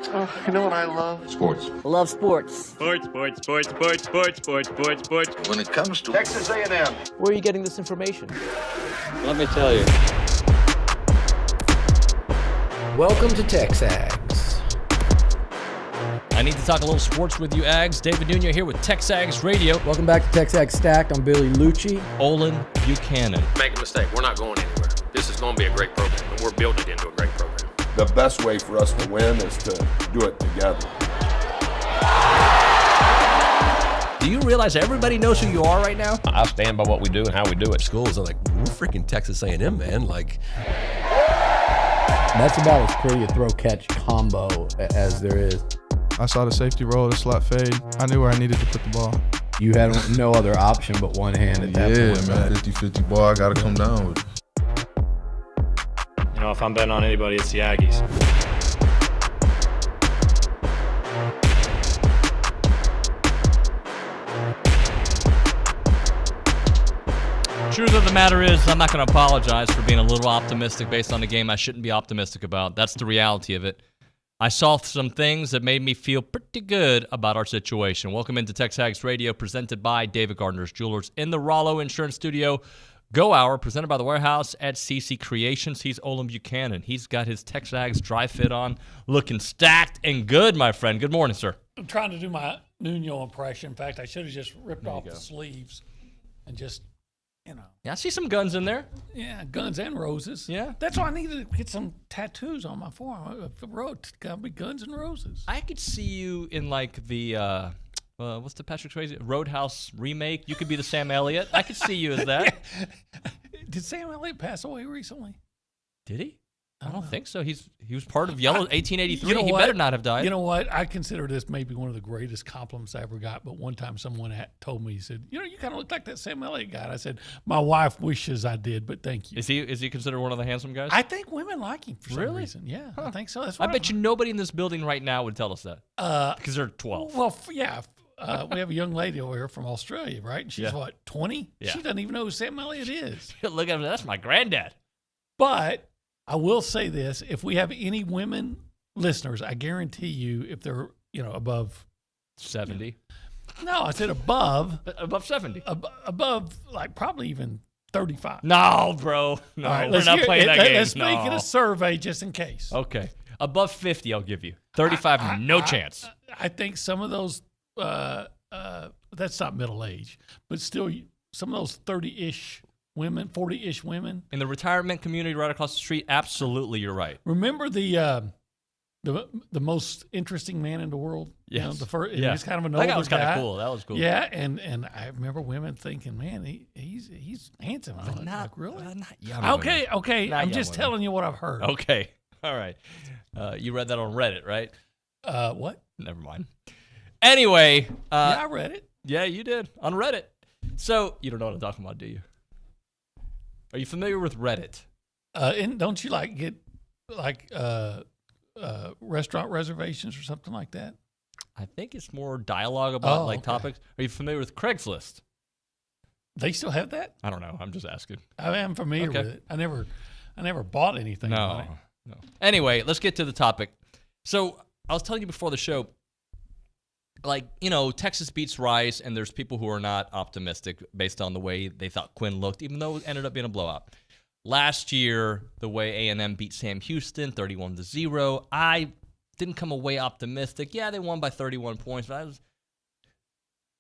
Oh, you know what I love? Sports. Love sports. Sports. When When it comes to Texas A&M. Where are you getting this information? Let me tell you. Welcome to TexAgs. I need to talk a little sports with you, Ags. David Nuño here with TexAgs Radio. Welcome back to TexAgs Stacked. I'm Billy Lucci. Olin Buchanan. Make a mistake. We're not going anywhere. This is going to be a great program, and we're building it into a great program. The best way for us to win is to do it together. Do you realize everybody knows who you are right now? I stand by what we do and how we do it. Schools are like, we're freaking Texas A&M, man. Like, That's about as pretty a throw-catch combo as there is. I saw the safety roll, the slot fade. I knew where I needed to put the ball. You had no other option but one hand at that point. Yeah, man, 50-50 ball, I got to come down with it. You know, if I'm betting on anybody, it's the Aggies. Truth of the matter is, I'm not going to apologize for being a little optimistic based on a game I shouldn't be optimistic about. That's the reality of it. I saw some things that made me feel pretty good about our situation. Welcome into TexAgs Radio, presented by David Gardner's Jewelers in the Rollo Insurance Studio. Go Hour, presented by the Warehouse at CC Creations. He's Olin Buchanan. He's got his TexAgs dry fit on, looking stacked and good, my friend. Good morning, sir. I'm trying to do my Nuño impression. In fact, I should have just ripped off the sleeves and just, you know. Yeah, I see some guns in there. Yeah, Guns and Roses. Yeah. That's why I needed to get some tattoos on my forearm. The road got to be Guns and Roses. I could see you in like the, what's the Patrick Swayze Roadhouse remake? You could be the Sam Elliott. I could see you as that. Did Sam Elliott pass away recently? Did he? I don't think so. He was part of Yellow 1883. You know he what? better not have died. You know what? I consider this maybe one of the greatest compliments I ever got. But one time someone told me, he said, you know, you kind of look like that Sam Elliott guy. And I said, my wife wishes I did, but thank you. Is he considered one of the handsome guys? I think women like him for some Really? reason. Yeah, I think so. That's I what bet you nobody in this building right now would tell us that. Because they're 12. Well, yeah. We have a young lady over here from Australia, right? And she's what, 20? Yeah. She doesn't even know who Sam Elliott is. Look at him. That's my granddad. But I will say this: if we have any women listeners, I guarantee you, if they're above 70. No, I said above 70. Above like probably even 35. No, bro. No, right, we're not playing that game. Let's make it a survey just in case. Okay, above 50, I'll give you. 35, no chance. I think some of those. That's not middle age, but still, some of those 30-ish women, 40-ish women in the retirement community right across the street. Absolutely, you're right. Remember the most interesting man in the world? Yes. You know, the first. Yeah. He's kind of an older guy. That was kind of cool. That was cool. Yeah, and I remember women thinking, man, he's handsome. But not really. Not young okay. Not I'm young just women. telling you what I've heard. Okay. All right. You read that on Reddit, right? What? Never mind. Anyway. Yeah, I read it. Yeah, you did on Reddit. So you don't know what I'm talking about, do you? Are you familiar with Reddit? And don't you get restaurant reservations or something like that? I think it's more dialogue about topics. Are you familiar with Craigslist? They still have that? I don't know. I'm just asking. I am familiar with it. I never bought anything. No. Anyway, let's get to the topic. So I was telling you before the show, Texas beats Rice, and there's people who are not optimistic based on the way they thought Quinn looked, even though it ended up being a blowout. Last year, the way A&M beat Sam Houston, 31-0, I didn't come away optimistic. Yeah, they won by 31 points, but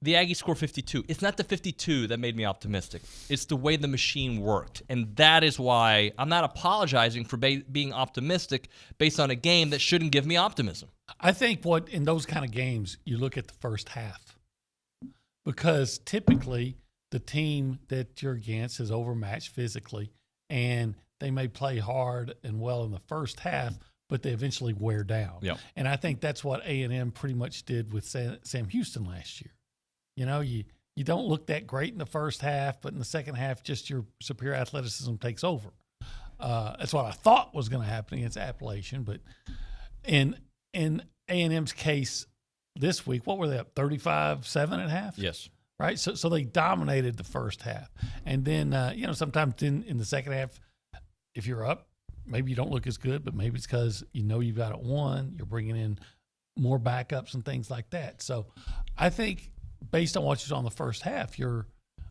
the Aggies scored 52. It's not the 52 that made me optimistic. It's the way the machine worked, and that is why I'm not apologizing for being optimistic based on a game that shouldn't give me optimism. I think in those kind of games, you look at the first half, because typically the team that you're against is overmatched physically, and they may play hard and well in the first half, but they eventually wear down. Yep. And I think that's what A&M pretty much did with Sam Houston last year. You don't look that great in the first half, but in the second half, just your superior athleticism takes over. That's what I thought was going to happen against Appalachian, but in A&M's case this week, what were they up, 35-7 at half? Yes. Right? So they dominated the first half. And then, sometimes in the second half, if you're up, maybe you don't look as good, but maybe it's because you've got it won. You're bringing in more backups and things like that. So I think based on what you saw in the first half, your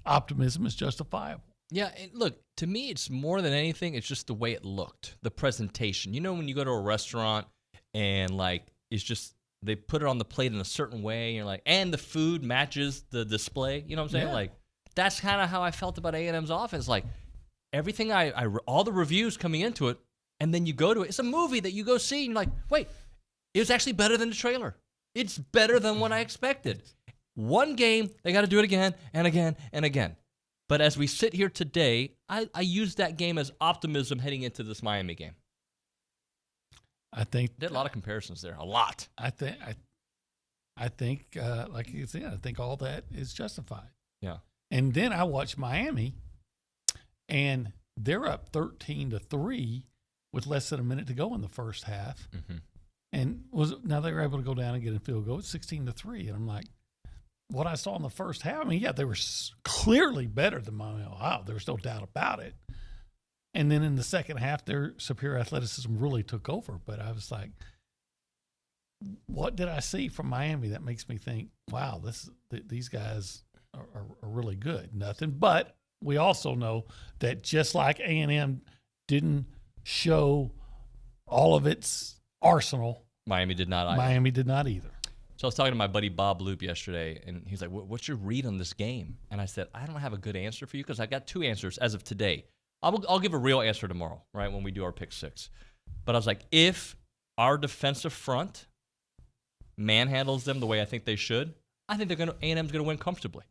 optimism is justifiable. Yeah, and look, to me, it's more than anything, it's just the way it looked, the presentation. You know when you go to a restaurant and, like, it's just they put it on the plate in a certain way, and you're like, and the food matches the display. You know what I'm saying? Yeah. Like, that's kind of how I felt about A&M's offense. Like, everything all the reviews coming into it, and then you go to it. It's a movie that you go see, and you're like, wait, it was actually better than the trailer. It's better than what I expected. One game, they got to do it again and again and again. But as we sit here today, I use that game as optimism heading into this Miami game. I think Did a lot of comparisons there, a lot. I think like you said, I think all that is justified. Yeah. And then I watched Miami, and they're up 13-3 with less than a minute to go in the first half. Mm-hmm. And now they were able to go down and get a field goal. It's 16-3, and I'm like, what I saw in the first half. I mean, yeah, they were clearly better than Miami, Ohio. There was no doubt about it. And then in the second half, their superior athleticism really took over. But I was like, what did I see from Miami that makes me think, wow, these guys are really good? Nothing. But we also know that just like A&M didn't show all of its arsenal, Miami did not either. Miami did not either. So I was talking to my buddy Bob Loop yesterday, and he's like, what's your read on this game? And I said, I don't have a good answer for you because I got two answers as of today. I'll give a real answer tomorrow, right, when we do our pick six. But I was like, if our defensive front manhandles them the way I think they should, I think A&M's going to win comfortably.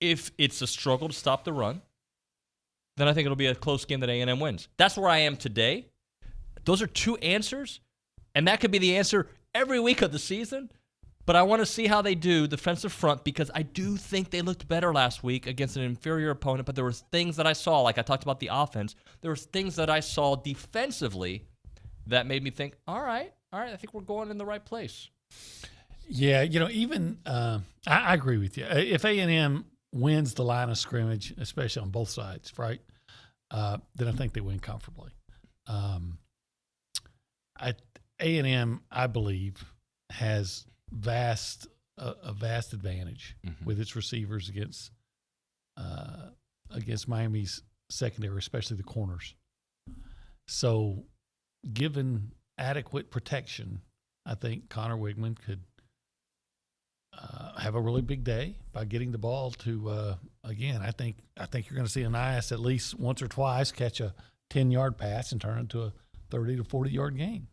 If it's a struggle to stop the run, then I think it'll be a close game that A&M wins. That's where I am today. Those are two answers, and that could be the answer every week of the season. But I want to see how they do defensive front because I do think they looked better last week against an inferior opponent. But there were things that I saw, like I talked about the offense, there were things that I saw defensively that made me think, all right, I think we're going in the right place. Yeah, even I agree with you. If A&M wins the line of scrimmage, especially on both sides, right, then I think they win comfortably. A&M, I believe, has a vast advantage with its receivers against Miami's secondary, especially the corners. So, given adequate protection, I think Connor Wigman could have a really big day by getting the ball to. Again, I think you're going to see Anias at least once or twice catch a 10-yard pass and turn it into a 30 to 40-yard gain.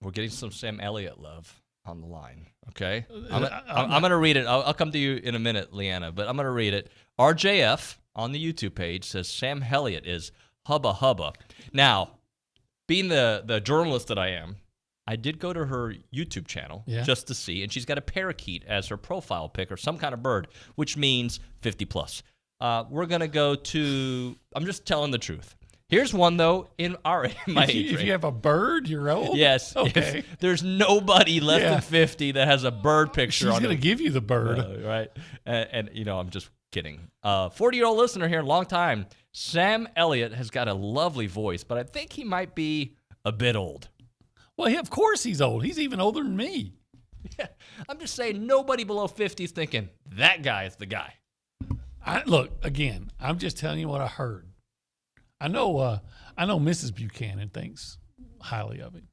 We're getting some Sam Elliott love on the line, okay? I'm going to read it. I'll come to you in a minute, Leanna, but I'm going to read it. RJF on the YouTube page says Sam Elliott is hubba hubba. Now, being the journalist that I am, I did go to her YouTube channel just to see, and she's got a parakeet as her profile pic or some kind of bird, which means 50+. We're going to go to – I'm just telling the truth. Here's one, though, in my age range. If you have a bird, you're old? Yes. Okay. There's nobody less than 50 that has a bird picture on it. She's going to give you the bird. Right. And, I'm just kidding. 40-year-old listener here, long time. Sam Elliott has got a lovely voice, but I think he might be a bit old. Well, of course he's old. He's even older than me. Yeah. I'm just saying nobody below 50 is thinking, that guy is the guy. Look, again, I'm just telling you what I heard. I know Mrs. Buchanan thinks highly of him.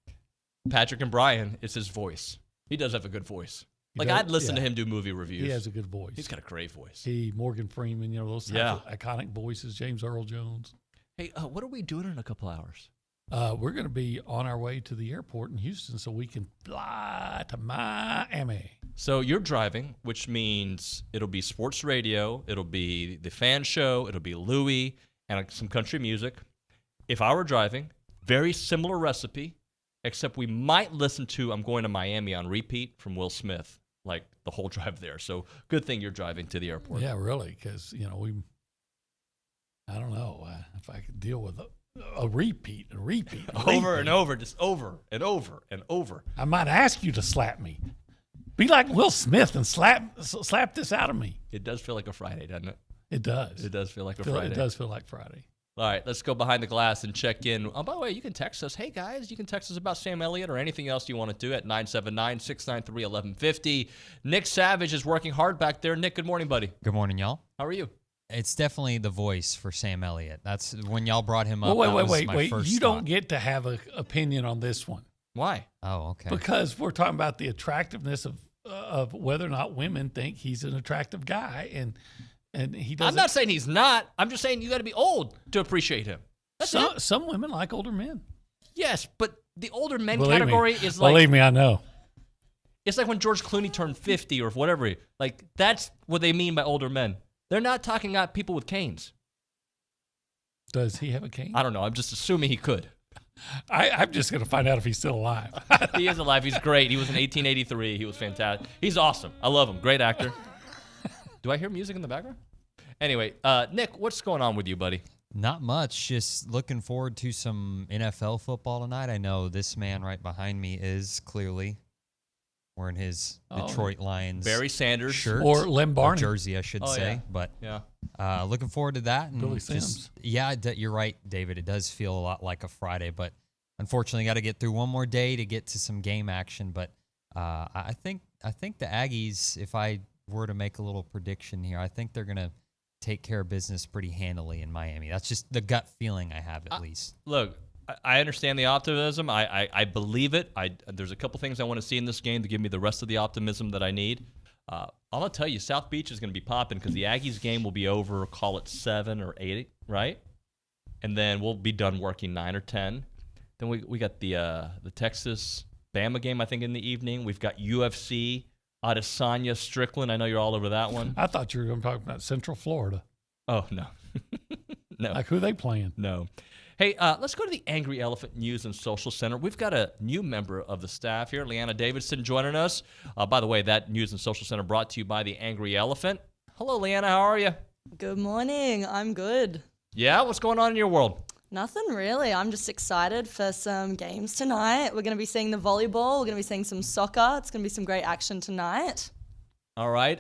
Patrick and Brian, it's his voice. He does have a good voice. I'd listen to him do movie reviews. He has a good voice. He's got a great voice. Morgan Freeman, those types of iconic voices, James Earl Jones. Hey, what are we doing in a couple hours? We're going to be on our way to the airport in Houston so we can fly to Miami. So you're driving, which means it'll be sports radio, it'll be the fan show, it'll be Louie, and some country music. If I were driving, very similar recipe, except we might listen to I'm Going to Miami on repeat from Will Smith, like the whole drive there. So good thing you're driving to the airport. Yeah, really, because, I don't know if I could deal with a repeat. Over and over, just over and over and over. I might ask you to slap me. Be like Will Smith and slap this out of me. It does feel like a Friday, doesn't it? It does. It does feel like a Friday. It does feel like Friday. All right, let's go behind the glass and check in. Oh, by the way, you can text us. Hey, guys, you can text us about Sam Elliott or anything else you want to do at 979-693-1150. Nick Savage is working hard back there. Nick, good morning, buddy. Good morning, y'all. How are you? It's definitely the voice for Sam Elliott. That's when y'all brought him up. Wait. You don't get to have an opinion on this one. Why? Oh, okay. Because we're talking about the attractiveness of whether or not women think he's an attractive guy, and he doesn't. I'm not saying he's not. I'm just saying you got to be old to appreciate him. Some women like older men. Yes, but the older men category is like. Believe me, I know. It's like when George Clooney turned 50 or whatever. Like, that's what they mean by older men. They're not talking about people with canes. Does he have a cane? I don't know. I'm just assuming he could. I'm just going to find out if he's still alive. He is alive. He's great. He was in 1883. He was fantastic. He's awesome. I love him. Great actor. Do I hear music in the background? Anyway, Nick, what's going on with you, buddy? Not much. Just looking forward to some NFL football tonight. I know this man right behind me is clearly wearing his Detroit Lions Barry Sanders shirt. Or Lem Barney. Or jersey, I should say. Yeah. But yeah. Looking forward to that. And Billy Sims. You're right, David. It does feel a lot like a Friday, but unfortunately got to get through one more day to get to some game action. But I think the Aggies, if I were to make a little prediction here, I think they're going to take care of business pretty handily in Miami. That's just the gut feeling I have, at least. Look, I understand the optimism. I believe it. There's a couple things I want to see in this game to give me the rest of the optimism that I need. I'm going to tell you, South Beach is going to be popping because the Aggies game will be over, call it 7 or 8, right? And then we'll be done working 9 or 10. Then we got the Texas-Bama game, I think, in the evening. We've got UFC, Adesanya, Strickland. I know you're all over that one. I thought you were going to talk about Central Florida. Oh, no. No. Like, who are they playing? No. Hey, let's go to the Angry Elephant News and Social Center. We've got a new member of the staff here, Leanna Davidson, joining us. By the way, that News and Social Center brought to you by the Angry Elephant. Hello, Leanna. How are you? Good morning. I'm good. Yeah? What's going on in your world? Nothing really. I'm just excited for some games tonight. We're going to be seeing the volleyball. We're going to be seeing some soccer. It's going to be some great action tonight. All right.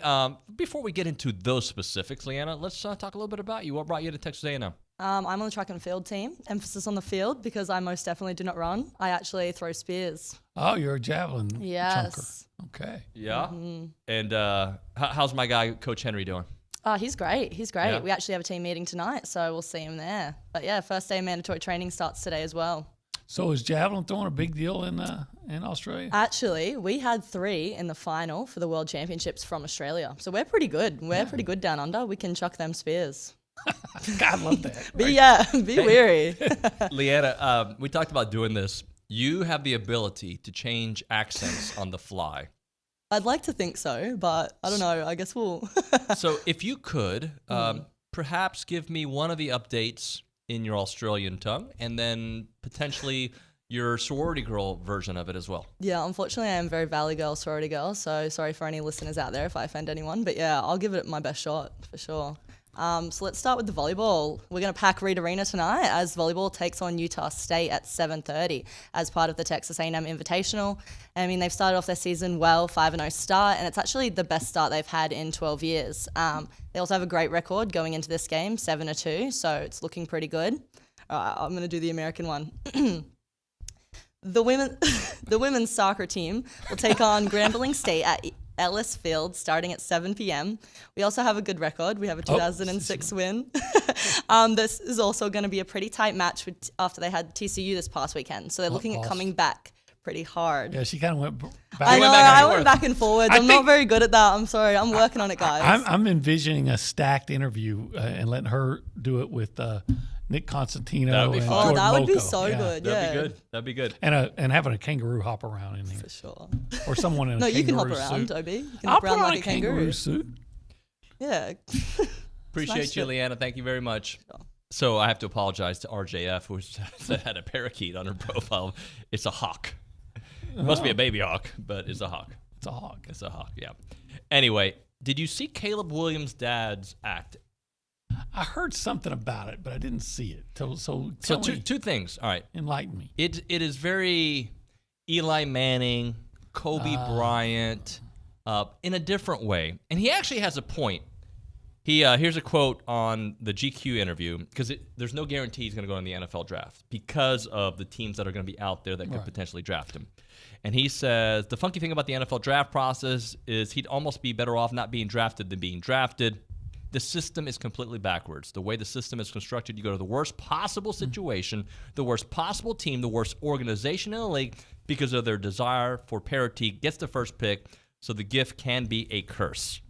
Before we get into those specifics, Leanna, let's talk a little bit about you. What brought you to Texas A&M? I'm on the track and field team. Emphasis on the field because I most definitely do not run. I actually throw spears. Oh, you're a javelin Yes. chunker. Okay. Yeah? Mm-hmm. And how's my guy, Coach Henry, doing? He's great. He's great. Yeah. We actually have a team meeting tonight, so we'll see him there. But yeah, first day of mandatory training starts today as well. So is javelin throwing a big deal in Australia? Actually, we had 3 in the final for the World Championships from Australia. So we're pretty good. We're pretty good down under. We can chuck them spears. God, I love that. Be weary. Leanna, we talked about doing this. You have the ability to change accents on the fly. I'd like to think so, but I don't know. I guess we'll. So if you could, perhaps give me one of the updates in your Australian tongue and then potentially your sorority girl version of it as well. Yeah, unfortunately, I am very Valley Girl, sorority girl, so sorry for any listeners out there if I offend anyone. But yeah, I'll give it my best shot for sure. So let's start with the volleyball. We're going to pack Reed Arena tonight as volleyball takes on Utah State at 7:30 as part of the Texas A&M Invitational. I mean, they've started off their season well, 5-0 start, and it's actually the best start they've had in 12 years. They also have a great record going into this game, 7-2, so it's looking pretty good. I'm going to do the American one. The women's soccer team will take on Grambling State at Ellis Field starting at 7 p.m. We also have a good record. We have a 2006 win. This is also going to be a pretty tight match after they had TCU this past weekend. So they're looking at coming back pretty hard. Yeah, she kind of went back. I went back and forwards. I'm not very good at that. I'm sorry. I'm working on it, guys. I'm envisioning a stacked interview and letting her do it with Nick Constantino. That would be and fun. Jordan that would be Moko. so good. Yeah. That'd be good. And having a kangaroo hop around in here. For sure. Or someone in a No, kangaroo you can hop suit. around, Toby. You can I'll hop put around on like a kangaroo suit. Yeah. Appreciate nice you, trip. Leanna. Thank you very much. Sure. So I have to apologize to RJF, who had a parakeet on her profile. It's a hawk. It must be a baby hawk, but it's a hawk. It's a hawk. It's a hawk, yeah. Anyway, did you see Caleb Williams' dad's act? I heard something about it, but I didn't see it. So So tell me, two things. All right. enlighten me. It is very Eli Manning, Kobe Bryant, in a different way. And he actually has a point. Here's a quote on the GQ interview, because there's no guarantee he's going to go in the NFL draft because of the teams that are going to be out there that could potentially draft him. And he says, the funky thing about the NFL draft process is he'd almost be better off not being drafted than being drafted. The system is completely backwards. The way the system is constructed, you go to the worst possible situation, the worst possible team, the worst organization in the league because of their desire for parity, gets the first pick, so the gift can be a curse.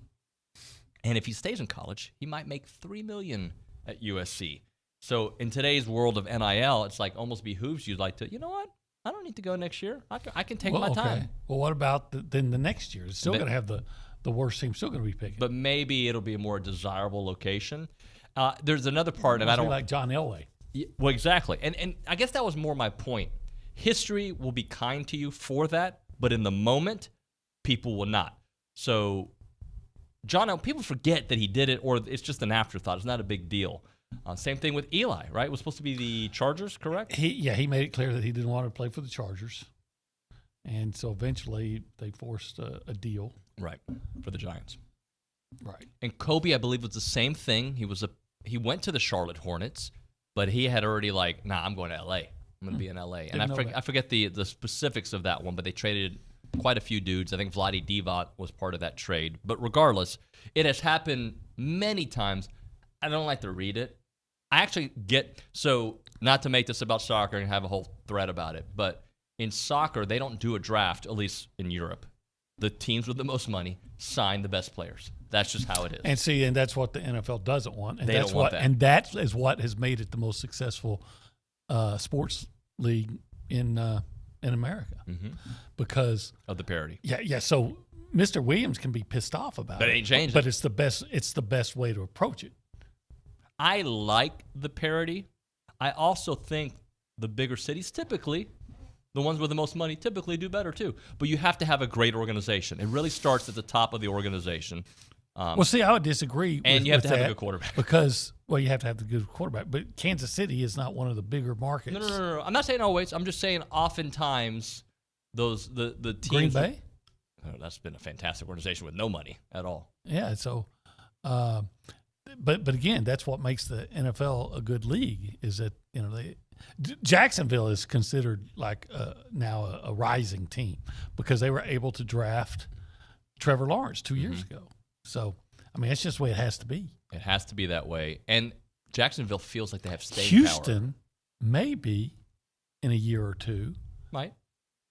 And if he stays in college, he might make $3 million at USC. So in today's world of NIL, it's like almost behooves you like to, you know what? I don't need to go next year. I can take my time. Well, what about then the next year? It's still going to have the worst team still going to be picking. But maybe it'll be a more desirable location. There's another part, and I don't like John Elway. Well, exactly. And I guess that was more my point. History will be kind to you for that, but in the moment, people will not. So John, people forget that he did it, or it's just an afterthought. It's not a big deal. Same thing with Eli, right? It was supposed to be the Chargers, correct? He made it clear that he didn't want to play for the Chargers. And so eventually they forced a deal. Right, for the Giants. Right. And Kobe, I believe, was the same thing. He went to the Charlotte Hornets, but he had already I'm going to L.A. I'm going to be in L.A. And I forget the specifics of that one, but they traded quite a few dudes. I think Vlade Divac was part of that trade. But regardless, it has happened many times. I don't like to read it. I actually not to make this about soccer and have a whole thread about it, but in soccer, they don't do a draft, at least in Europe. The teams with the most money sign the best players. That's just how it is. And that's what the NFL doesn't want. And they don't want that. And that is what has made it the most successful sports league in America, because of the parity. Yeah. So Mr. Williams can be pissed off about but it. But it ain't changing. But it's the best way to approach it. I like the parity. I also think the bigger cities typically, the ones with the most money, typically do better too. But you have to have a great organization. It really starts at the top of the organization. I would disagree. And you have to have a good quarterback. Because, you have to have the good quarterback. But Kansas City is not one of the bigger markets. No. I'm not saying always. I'm just saying oftentimes the teams. Green Bay? That's been a fantastic organization with no money at all. Yeah. So, but again, that's what makes the NFL a good league is that, Jacksonville is considered now a rising team because they were able to draft Trevor Lawrence 2 years ago. So, it's just the way it has to be. It has to be that way. And Jacksonville feels like they have staying Houston, maybe in a year or two. Might.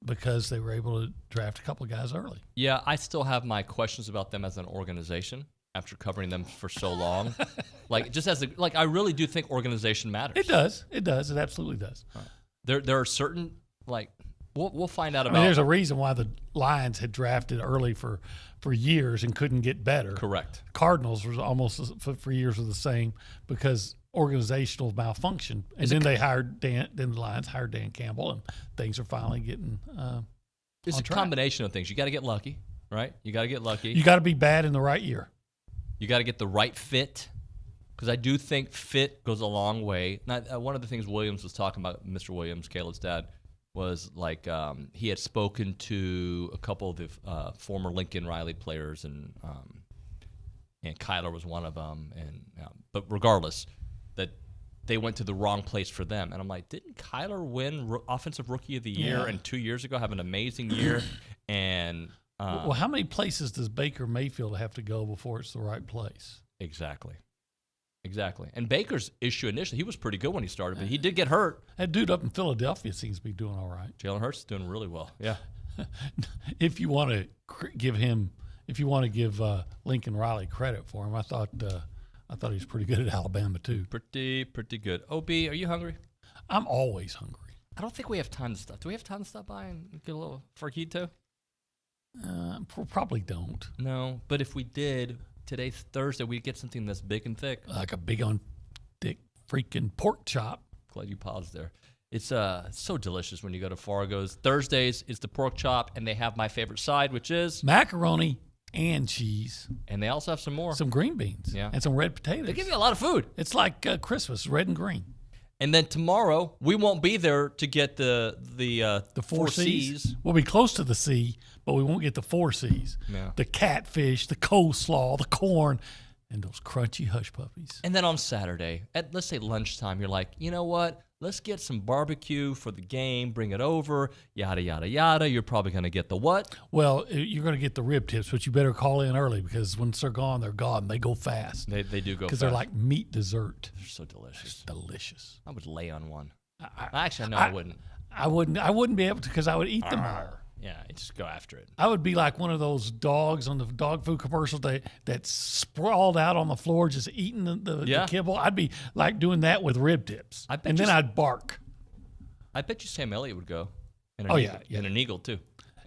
Because they were able to draft a couple of guys early. Yeah, I still have my questions about them as an organization after covering them for so long. I really do think organization matters. It does. It absolutely does. Right. There are certain, we'll find out about. There's a reason why the Lions had drafted early for years and couldn't get better. Correct. Cardinals was almost for years were the same because organizational malfunction. And then the Lions hired Dan Campbell, and things are finally getting it's a combination of things. You got to get lucky, right? You got to get lucky. You got to be bad in the right year. You got to get the right fit, because I do think fit goes a long way. One of the things Williams was talking about, Mr. Williams, Caleb's dad, was he had spoken to a couple of the former Lincoln Riley players, and Kyler was one of them. But regardless, that they went to the wrong place for them. And I'm like, didn't Kyler win Offensive Rookie of the Year and 2 years ago have an amazing year? And how many places does Baker Mayfield have to go before it's the right place? Exactly. And Baker's issue initially, he was pretty good when he started, but he did get hurt. That dude up in Philadelphia seems to be doing all right. Jalen Hurts is doing really well. Yeah. If you want to give Lincoln Riley credit for him, I thought he was pretty good at Alabama too. Pretty good. OB, are you hungry? I'm always hungry. I don't think we have time to stop. Do we have time to stop by and get a little farquito? Probably don't. No, but if we did, today's Thursday, we'd get something that's big and thick. Like a big on thick freaking pork chop. Glad you paused there. It's so delicious when you go to Fargo's. Thursdays is the pork chop, and they have my favorite side, which is macaroni and cheese. And they also have some more. Some green beans. Yeah. And some red potatoes. They give you a lot of food. It's like Christmas, red and green. And then tomorrow, we won't be there to get the four C's. We'll be close to the C, but we won't get the 4 C's. Yeah. The catfish, the coleslaw, the corn. and those crunchy hush puppies. And then on Saturday, at let's say lunchtime, you're like, you know what? Let's get some barbecue for the game, bring it over, yada, yada, yada. You're probably going to get the what? Well, you're going to get the rib tips, but you better call in early because once they're gone, they're gone. They go fast. They do go fast. Because they're like meat dessert. They're so delicious. They're delicious. I would lay on one. Actually, no, I wouldn't. I wouldn't be able to because I would eat them all. Yeah, just go after it. I would be like one of those dogs on the dog food commercials that's sprawled out on the floor just eating the kibble. I'd be like doing that with rib tips. And then I'd bark. I bet you Sam Elliott would go. And an eagle, too.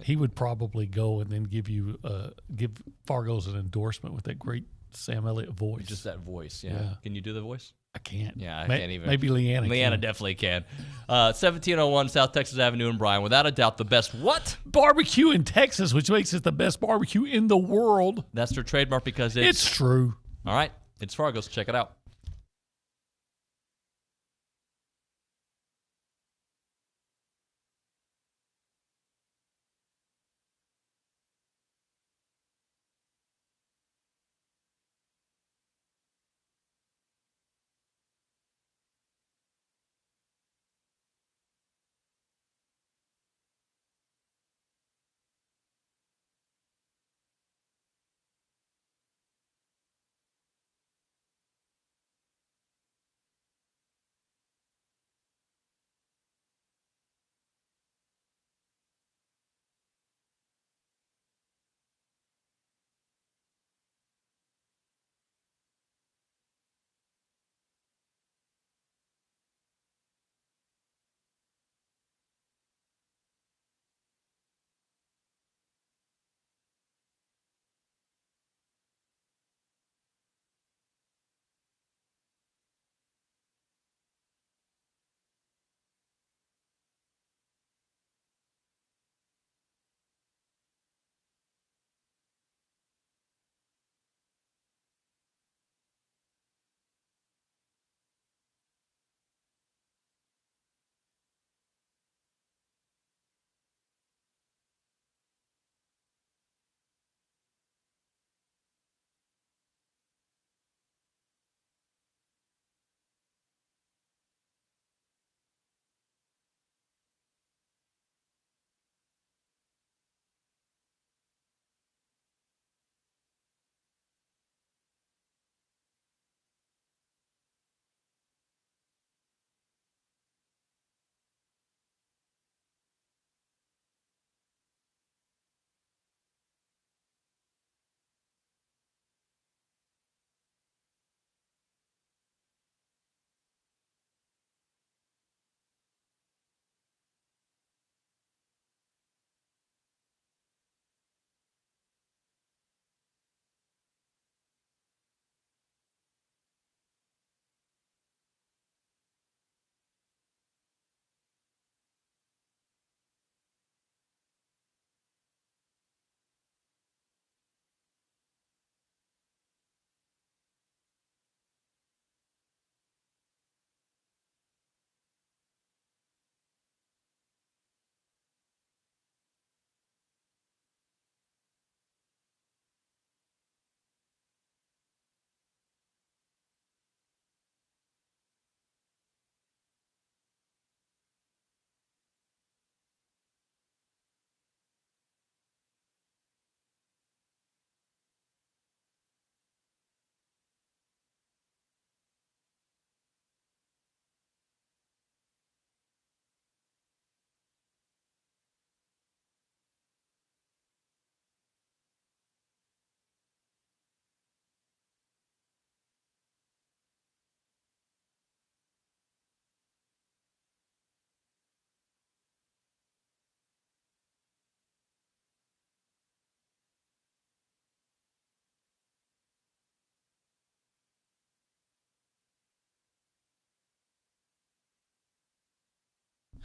He would probably go and then give Fargo's an endorsement with that great Sam Elliott voice. Just that voice, yeah. Can you do the voice? I can't. Yeah, I can't even. Maybe Leanna can. Definitely can. 1701 South Texas Avenue in Bryan. Without a doubt, the best what? Barbecue in Texas, which makes it the best barbecue in the world. That's their trademark because it's true. All right. It's Fargo's. Check it out.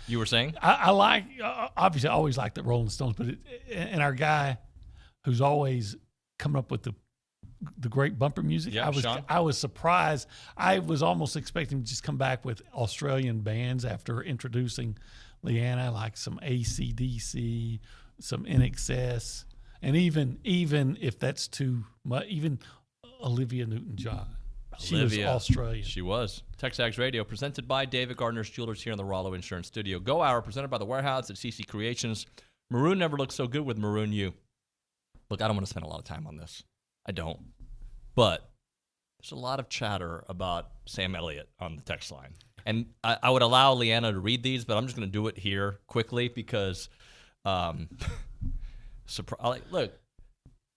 You were saying? I like, obviously, I always liked the Rolling Stones, but and our guy who's always coming up with the great bumper music. Yeah, I was surprised. I was almost expecting him to just come back with Australian bands after introducing Leanna, like some AC/DC, some NXS, and even if that's too much, even Olivia Newton-John. She was Australian. She was. TexAgs Radio, presented by David Gardner's Jewelers here in the Rollo Insurance Studio. Go Hour, presented by The Warehouse at CC Creations. Maroon never looked so good with Maroon U. Look, I don't want to spend a lot of time on this. I don't. But there's a lot of chatter about Sam Elliott on the text line. And I would allow Leanna to read these, but I'm just going to do it here quickly because, look,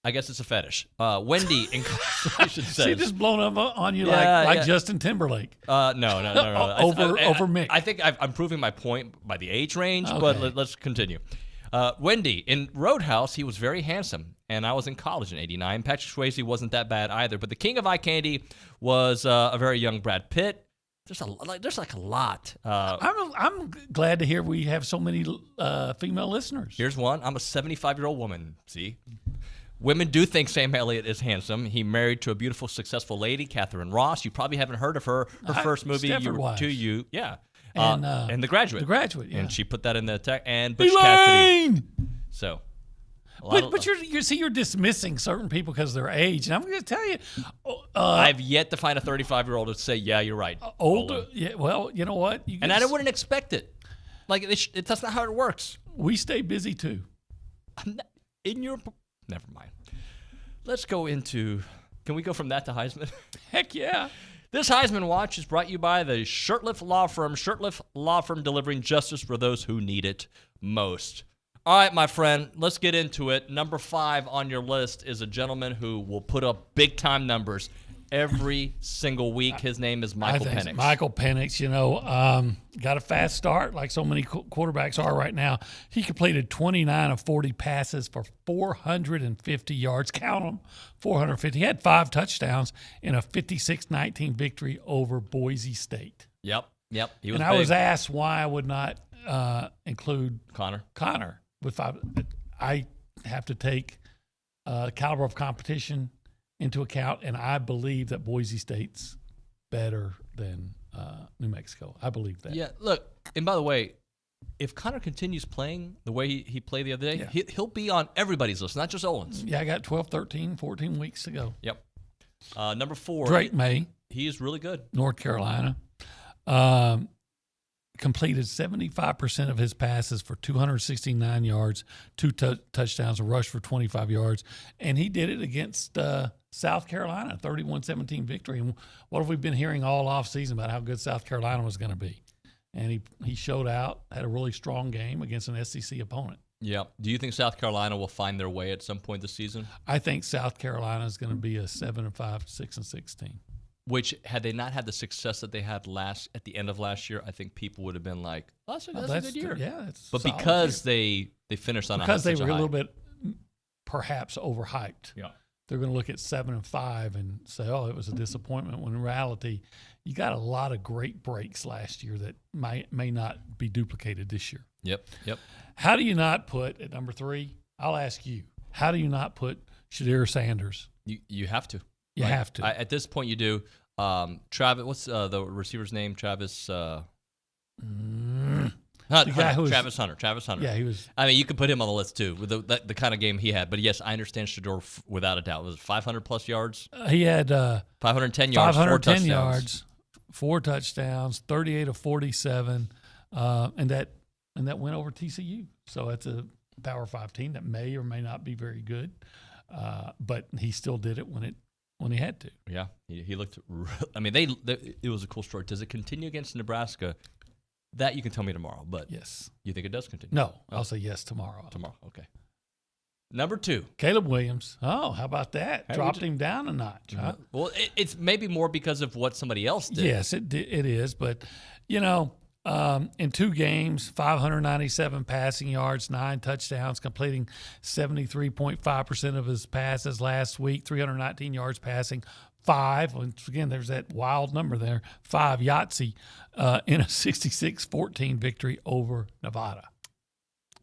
I guess it's a fetish. Wendy in Constellation says. She just blown up on you like Justin Timberlake. No. over Mick. I think I'm proving my point by the age range, but let's continue. Wendy, in Roadhouse, he was very handsome, and I was in college in '89. Patrick Swayze wasn't that bad either, but the king of eye candy was a very young Brad Pitt. There's a lot. I'm glad to hear we have so many female listeners. Here's one. I'm a 75-year-old woman. See, women do think Sam Elliott is handsome. He married to a beautiful, successful lady, Catherine Ross. You probably haven't heard of her. Her first movie, yeah, and The Graduate. The Graduate, yeah. And she put that in the text. And Butch Cassidy. So. But you're dismissing certain people because of their age, and I'm going to tell you, I've yet to find a 35-year-old to say, "Yeah, you're right." Older, yeah. Well, you know what? I wouldn't expect it. Like that's not how it works. We stay busy too. Never mind. Let's go into. Can we go from that to Heisman? Heck yeah. This Heisman Watch is brought to you by the Shurtleff Law Firm. Shurtleff Law Firm, delivering justice for those who need it most. All right, my friend, let's get into it. Number 5 on your list is a gentleman who will put up big-time numbers every single week. His name is Michael Penix. Michael Penix, got a fast start like so many quarterbacks are right now. He completed 29 of 40 passes for 450 yards. Count them, 450. He had 5 touchdowns in a 56-19 victory over Boise State. Yep. He was and big. I was asked why I would not include Connor with 5. I have to take caliber of competition into account, and I believe that Boise State's better than New Mexico. I believe that. Yeah, look, and by the way, if Connor continues playing the way he played the other day, he'll be on everybody's list, not just Olin's. Yeah, I got 12, 13, 14 weeks to go. Yep. Number 4. Drake May. He is really good. North Carolina. Completed 75% of his passes for 269 yards, 2 touchdowns, a rush for 25 yards. And he did it against South Carolina, 31-17 victory. And what have we been hearing all offseason about how good South Carolina was going to be? And he showed out, had a really strong game against an SEC opponent. Yeah. Do you think South Carolina will find their way at some point this season? I think South Carolina is going to be a 7-5, 6-6 team. Which, had they not had the success that they had at the end of last year, I think people would have been like, oh, that's a good year. Yeah, but because they finished on because they were a little bit perhaps overhyped. Yeah. They're going to look at 7-5 and say, oh, it was a disappointment, when in reality, you got a lot of great breaks last year that may not be duplicated this year. Yep. How do you not put, at number 3, I'll ask you, how do you not put Shedeur Sanders? You have to. You have to. At this point, you do. Travis, what's the receiver's name? Travis. The guy who was, Travis Hunter. Yeah, he was. I mean, you could put him on the list too with the kind of game he had. But yes, I understand Shedeur without a doubt. Was it 500 plus yards? He had 510 yards. 510 yards, 4 touchdowns, 38 of 47, and that went over TCU. So it's a Power 5 team that may or may not be very good, but he still did it when he had to. Yeah, he looked. I mean, it was a cool story. Does it continue against Nebraska? That you can tell me tomorrow. But yes, you think it does continue? No, I'll say yes tomorrow. Tomorrow, okay. Number 2, Caleb Williams. Oh, how about that? Dropped him down a notch. Huh? Well, it's maybe more because of what somebody else did. Yes, it is. But in 2 games, 597 passing yards, 9 touchdowns, completing 73.5% of his passes last week, 319 yards passing, 5. Once again, there's that wild number there, 5 Yahtzee in a 66-14 victory over Nevada.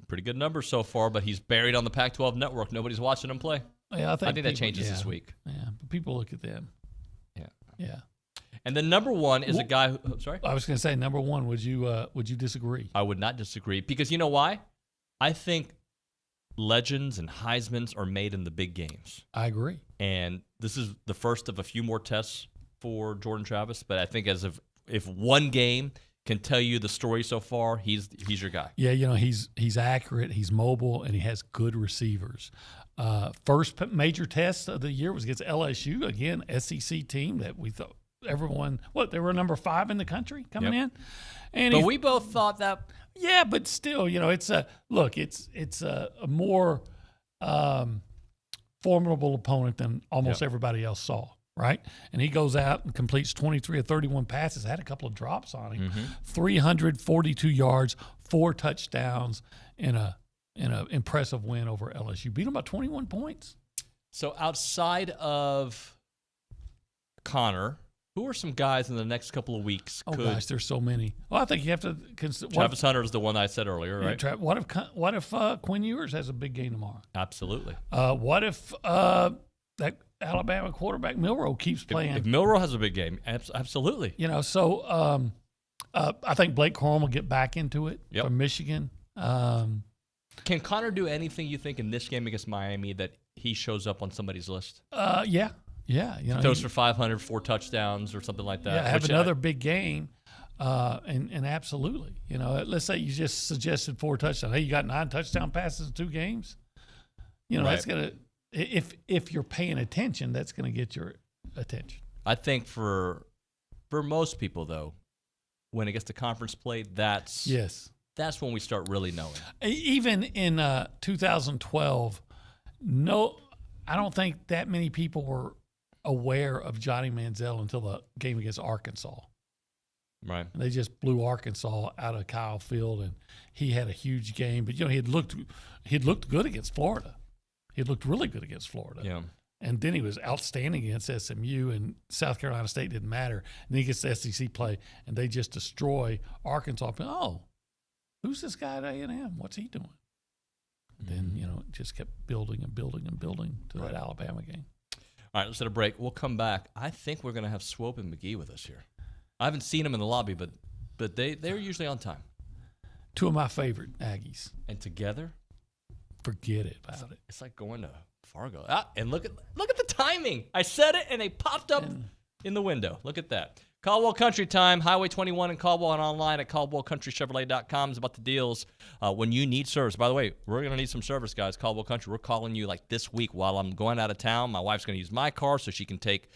Pretty good numbers so far, but he's buried on the Pac-12 network. Nobody's watching him play. Yeah, I think that changes this week. Yeah, but people look at them. Yeah. And then number 1 is a guy who. Sorry, I was going to say number 1. Would you disagree? I would not disagree, because you know why? I think legends and Heismans are made in the big games. I agree. And this is the first of a few more tests for Jordan Travis, but I think if one game can tell you the story so far, he's your guy. Yeah, he's accurate, he's mobile, and he has good receivers. First major test of the year was against LSU, again, SEC team that we thought they were number 5 in the country coming in. But we both thought that. Yeah, but still, it's a more formidable opponent than almost everybody else saw, right? And he goes out and completes 23 of 31 passes, had a couple of drops on him, 342 yards, 4 touchdowns, in an impressive win over LSU. Beat them by 21 points. So outside of Connor, who are some guys in the next couple of weeks? Oh, gosh, there's so many. Well, I think you have to consider. Travis Hunter is the one I said earlier, right? What if Quinn Ewers has a big game tomorrow? Absolutely. What if that Alabama quarterback Milroe keeps playing? If Milroe has a big game, absolutely. So I think Blake Corum will get back into it from Michigan. Can Connor do anything, you think, in this game against Miami that he shows up on somebody's list? Yeah. Throws for 500, 4 touchdowns or something like that. Yeah, have another big game, and absolutely. Let's say you just suggested 4 touchdowns. Hey, you got 9 touchdown passes in 2 games. That's gonna if you're paying attention, that's gonna get your attention. I think for most people though, when it gets to conference play, that's when we start really knowing. Even in 2012, I don't think that many people were aware of Johnny Manziel until the game against Arkansas. Right. And they just blew Arkansas out of Kyle Field, and he had a huge game. But he had looked good against Florida. He had looked really good against Florida. Yeah. And then he was outstanding against SMU, and South Carolina State didn't matter. And then he gets the SEC play, and they just destroy Arkansas. Oh, who's this guy at A&M? What's he doing? Then, it just kept building and building and building to that Alabama game. All right, let's hit a break. We'll come back. I think we're going to have Swope and McGee with us here. I haven't seen them in the lobby, but they're usually on time. 2 of my favorite Aggies. And together? Forget it about it. It's like going to Fargo. And look at the timing. I said it, and they popped up in the window. Look at that. Caldwell Country time, Highway 21 in Caldwell, and online at CaldwellCountryChevrolet.com is about the deals when you need service. By the way, we're going to need some service, guys. Caldwell Country, we're calling you like this week while I'm going out of town. My wife's going to use my car so she can take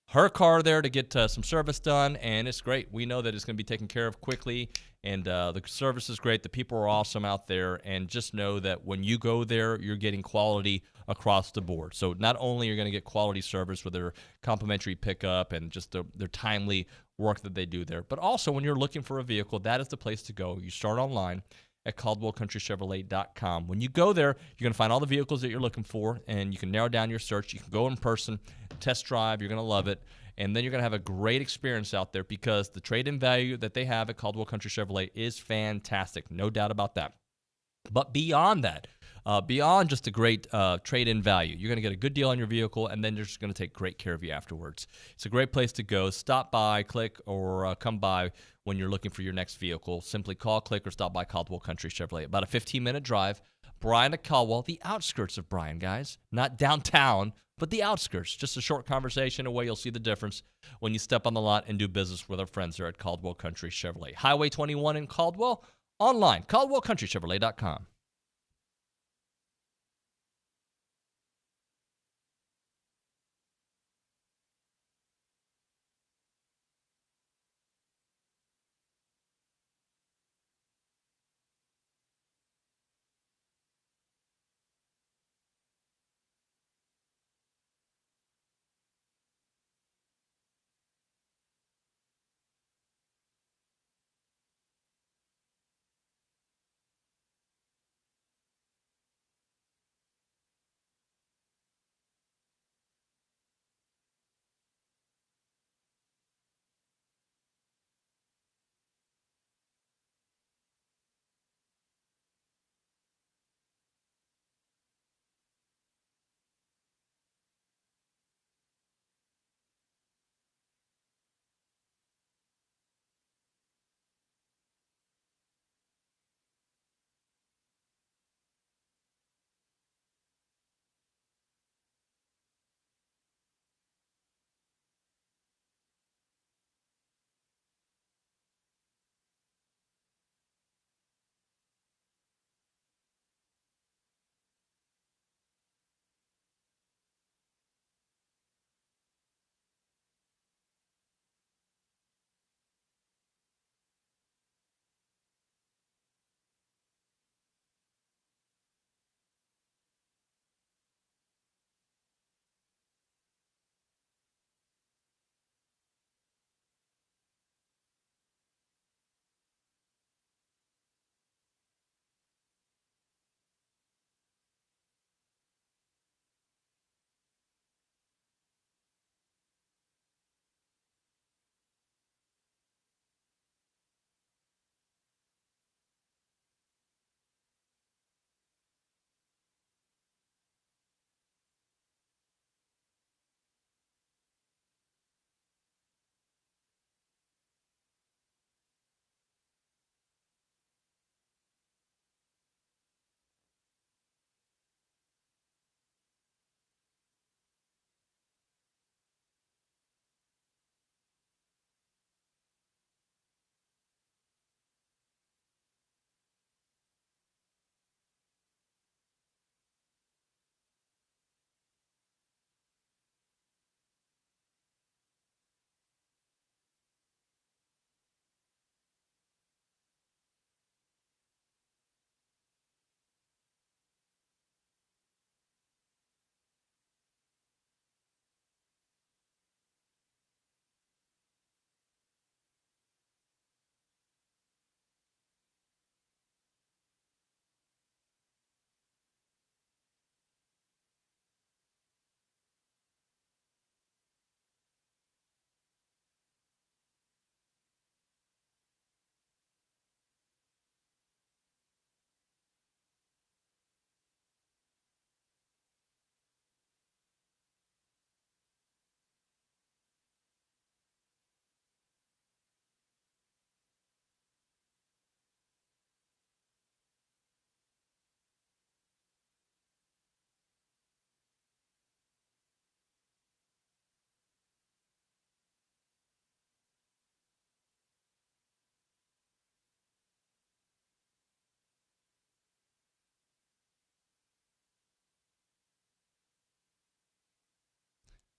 her car there to get some service done, and it's great. We know that it's going to be taken care of quickly, and the service is great. The people are awesome out there, and just know that when you go there, you're getting quality across the board. So not only are you going to get quality service with their complimentary pickup and just their timely work that they do there, but also when you're looking for a vehicle, that is the place to go. You start online at CaldwellCountryChevrolet.com. When you go there, you're going to find all the vehicles that you're looking for, and you can narrow down your search. You can go in person, test drive. You're going to love it. And then you're going to have a great experience out there because the trade-in value that they have at Caldwell Country Chevrolet is fantastic. No doubt about that. But beyond that, beyond just a great trade-in value, you're going to get a good deal on your vehicle, and then they're just going to take great care of you afterwards. It's a great place to go. Stop by, click, or come by when you're looking for your next vehicle. Simply call, click, or stop by Caldwell Country Chevrolet. About a 15-minute drive. Bryan to Caldwell, the outskirts of Bryan, guys. Not downtown, but the outskirts. Just a short conversation away. You'll see the difference when you step on the lot and do business with our friends there at Caldwell Country Chevrolet. Highway 21 in Caldwell. Online, CaldwellCountryChevrolet.com.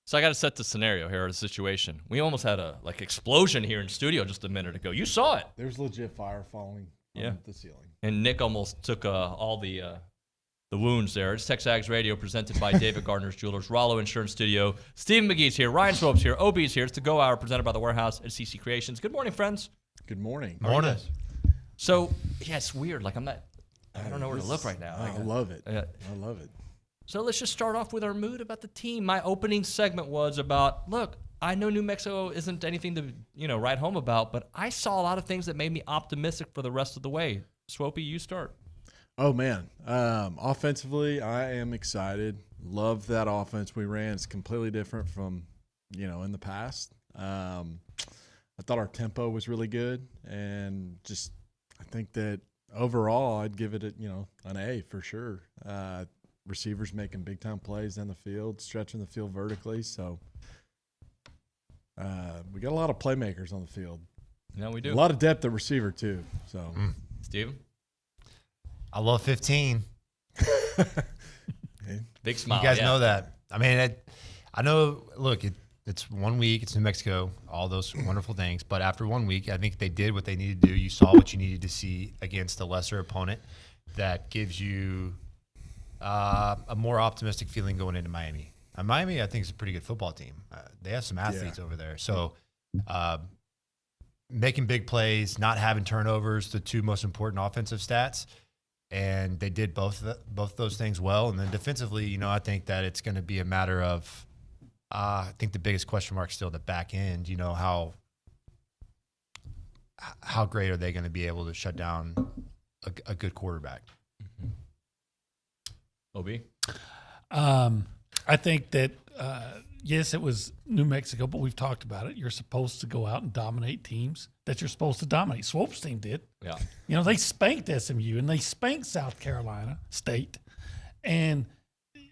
So I got to set the scenario here, the situation. We almost had a explosion here in studio just a minute ago. You saw it. There's legit fire falling on the ceiling. And Nick almost took all the wounds there. It's TexAgs Radio presented by David Gardner's Jewelers, Rollo Insurance Studio. Stephen McGee's here. Ryan Swope's here. OB's here. It's the Go Hour presented by The Warehouse at CC Creations. Good morning, friends. Good morning. Morning. So, yeah, it's weird. I don't know where to look right now. I love it. I love it. So let's just start off with our mood about the team. My opening segment was about, look, I know New Mexico isn't anything to, write home about, but I saw a lot of things that made me optimistic for the rest of the way. Swopey, you start. Oh, man. Offensively, I am excited. Love that offense we ran. It's completely different from, in the past. I thought our tempo was really good, and just I think that overall I'd give it an A for sure. Receivers making big-time plays down the field, stretching the field vertically. So we got a lot of playmakers on the field. Yeah, we do. A lot of depth at receiver too. So, Steve? I love 15. Big smile. You guys know that. I mean, I know, look, it's 1 week. It's New Mexico, all those wonderful things. But after 1 week, I think they did what they needed to do. You saw what you needed to see against a lesser opponent that gives you a more optimistic feeling going into Miami. Miami, I think, is a pretty good football team. They have some athletes over there. So making big plays, not having turnovers, the two most important offensive stats. And they did both those things well. And then defensively, I think that it's going to be a matter of I think the biggest question mark is still the back end. How great are they going to be able to shut down a good quarterback? OB? I think that, yes, it was New Mexico, but we've talked about it. You're supposed to go out and dominate teams that you're supposed to dominate. Swope's team did. Yeah. They spanked SMU, and they spanked South Carolina State. And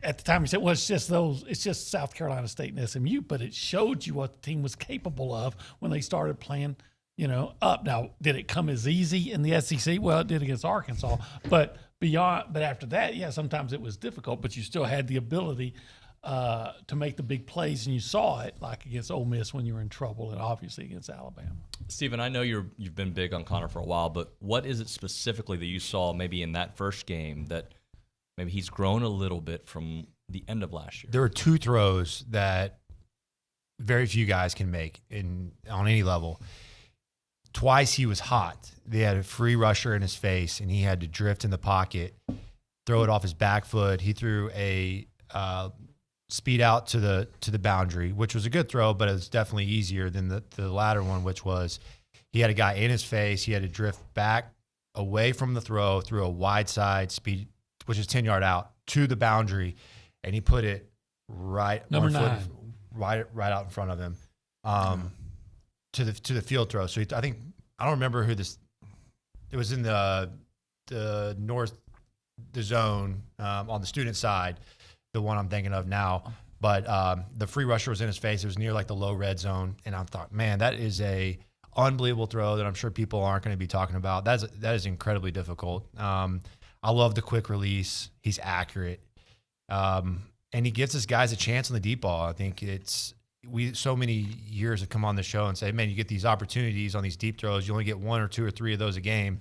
at the time, he said, well, it's just South Carolina State and SMU, but it showed you what the team was capable of when they started playing, up. Now, did it come as easy in the SEC? Well, it did against Arkansas, but after that, yeah, sometimes it was difficult, but you still had the ability to make the big plays, and you saw it like against Ole Miss when you were in trouble, and obviously against Alabama. Steven, I know you've been big on Connor for a while, but what is it specifically that you saw maybe in that first game that maybe he's grown a little bit from the end of last year? There were two throws that very few guys can make on any level. Twice he was hot. They had a free rusher in his face, and he had to drift in the pocket, throw it off his back foot. He threw a speed out to the boundary, which was a good throw, but it was definitely easier than the latter one, which was he had a guy in his face. He had to drift back away from the throw through a wide side speed, which is 10-yard out, to the boundary, and he put it right Number 9. right out in front of him. To the field throw. So I don't remember who this. It was in the zone on the student side, the one I'm thinking of now. But the free rusher was in his face. It was near like the low red zone, and I thought, man, that is a unbelievable throw that I'm sure people aren't going to be talking about. That is incredibly difficult. I love the quick release. He's accurate, and he gives his guys a chance on the deep ball. I think so many years have come on the show and say, man, you get these opportunities on these deep throws. You only get 1 or 2 or 3 of those a game,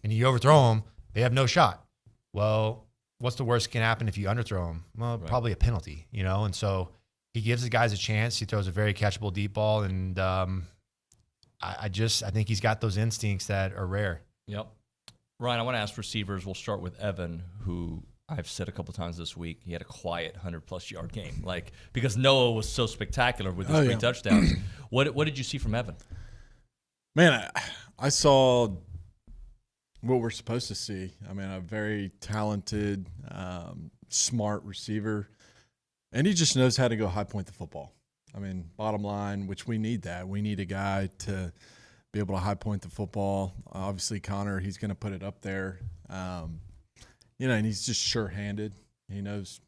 and you overthrow them. They have no shot. Well, what's the worst that can happen if you underthrow them? Well, probably a penalty, And so he gives his guys a chance. He throws a very catchable deep ball, and I think he's got those instincts that are rare. Yep. Ryan, I want to ask receivers. We'll start with Evan, who I've said a couple times this week, he had a quiet 100-plus yard game, because Noah was so spectacular with his 3 touchdowns. What did you see from Evan? Man, I saw what we're supposed to see. I mean, a very talented, smart receiver, and he just knows how to go high point the football. I mean, bottom line, which we need that. We need a guy to be able to high point the football. Obviously, Connor, he's going to put it up there. And he's just sure-handed. He knows,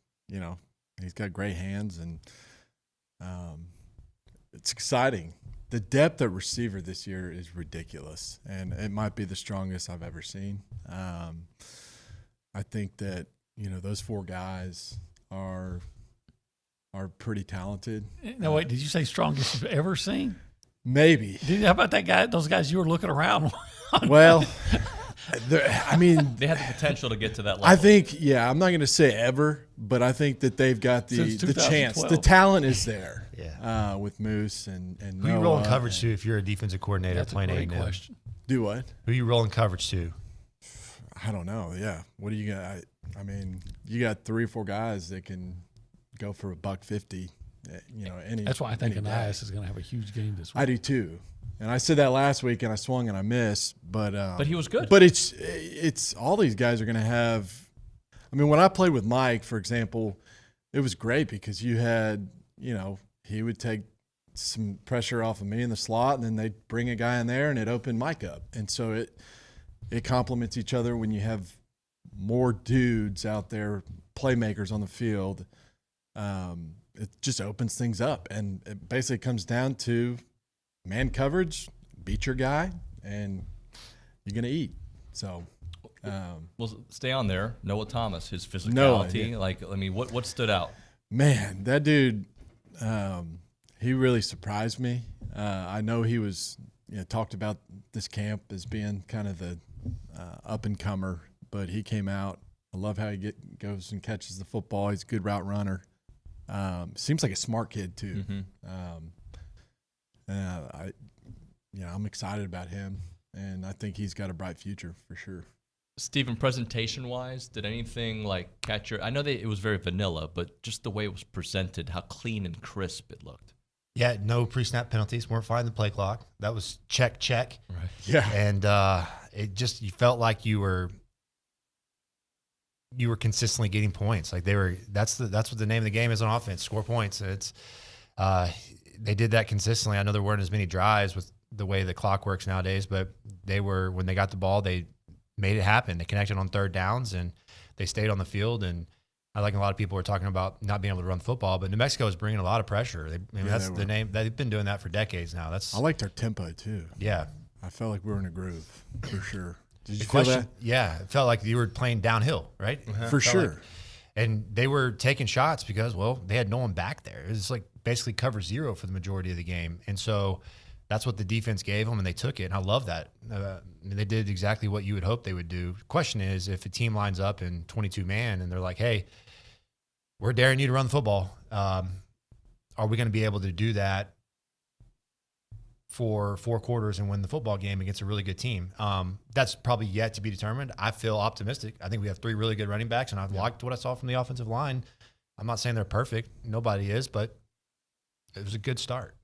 he's got great hands, and it's exciting. The depth at receiver this year is ridiculous, and it might be the strongest I've ever seen. I think that, those 4 guys are are pretty talented. No, wait, did you say strongest you've ever seen? Maybe. How about that guy? Those guys you were looking around. Well, I mean, they have the potential to get to that level. I think, I'm not going to say ever, but I think that they've got the chance. The talent is there. With Moose and who you rolling coverage to if you're a defensive coordinator? That's playing a great question. Do what? Who you rolling coverage to? I don't know. Yeah. What do you got? I mean, you got 3 or 4 guys that can go for $150. That's why I think Anias is going to have a huge game this week. I do too. And I said that last week, and I swung and I missed. But he was good. But it's all these guys are going to have. I mean, when I played with Mike, for example, it was great because you had, he would take some pressure off of me in the slot, and then they'd bring a guy in there, and it opened Mike up. And so it complements each other when you have more dudes out there, playmakers on the field. It just opens things up, and it basically comes down to man coverage, beat your guy, and you're going to eat. So, well, stay on there. Noah Thomas, his physicality. What stood out? Man, that dude, he really surprised me. I know he was talked about this camp as being kind of the up-and-comer, but he came out. I love how he goes and catches the football. He's a good route runner. Seems like a smart kid too. I'm excited about him, and I think he's got a bright future for sure. Stephen, presentation-wise, did anything catch your? I know that it was very vanilla, but just the way it was presented, how clean and crisp it looked. Yeah, no pre-snap penalties. Weren't finding the play clock. That was check. Right. Yeah, and you felt like you were consistently getting points. That's what the name of the game is on offense. Score points. It's they did that consistently. I know there weren't as many drives with the way the clock works nowadays, but when they got the ball, they made it happen. They connected on third downs and they stayed on the field. And I think a lot of people were talking about not being able to run the football, but New Mexico is bringing a lot of pressure. That's the name. They've been doing that for decades now. I liked our tempo too. Yeah, I felt like we were in a groove for sure. Did you feel that? Yeah, it felt like you were playing downhill, right? For sure. And they were taking shots because, they had no one back there. It was basically cover zero for the majority of the game. And so that's what the defense gave them, and they took it. And I love that. They did exactly what you would hope they would do. Question is, if a team lines up in 22-man and they're like, hey, we're daring you to run the football, are we going to be able to do that for 4 quarters and win the football game against a really good team? That's probably yet to be determined. I feel optimistic. I think we have 3 really good running backs, and I've liked what I saw from the offensive line. I'm not saying they're perfect. Nobody is, but it was a good start.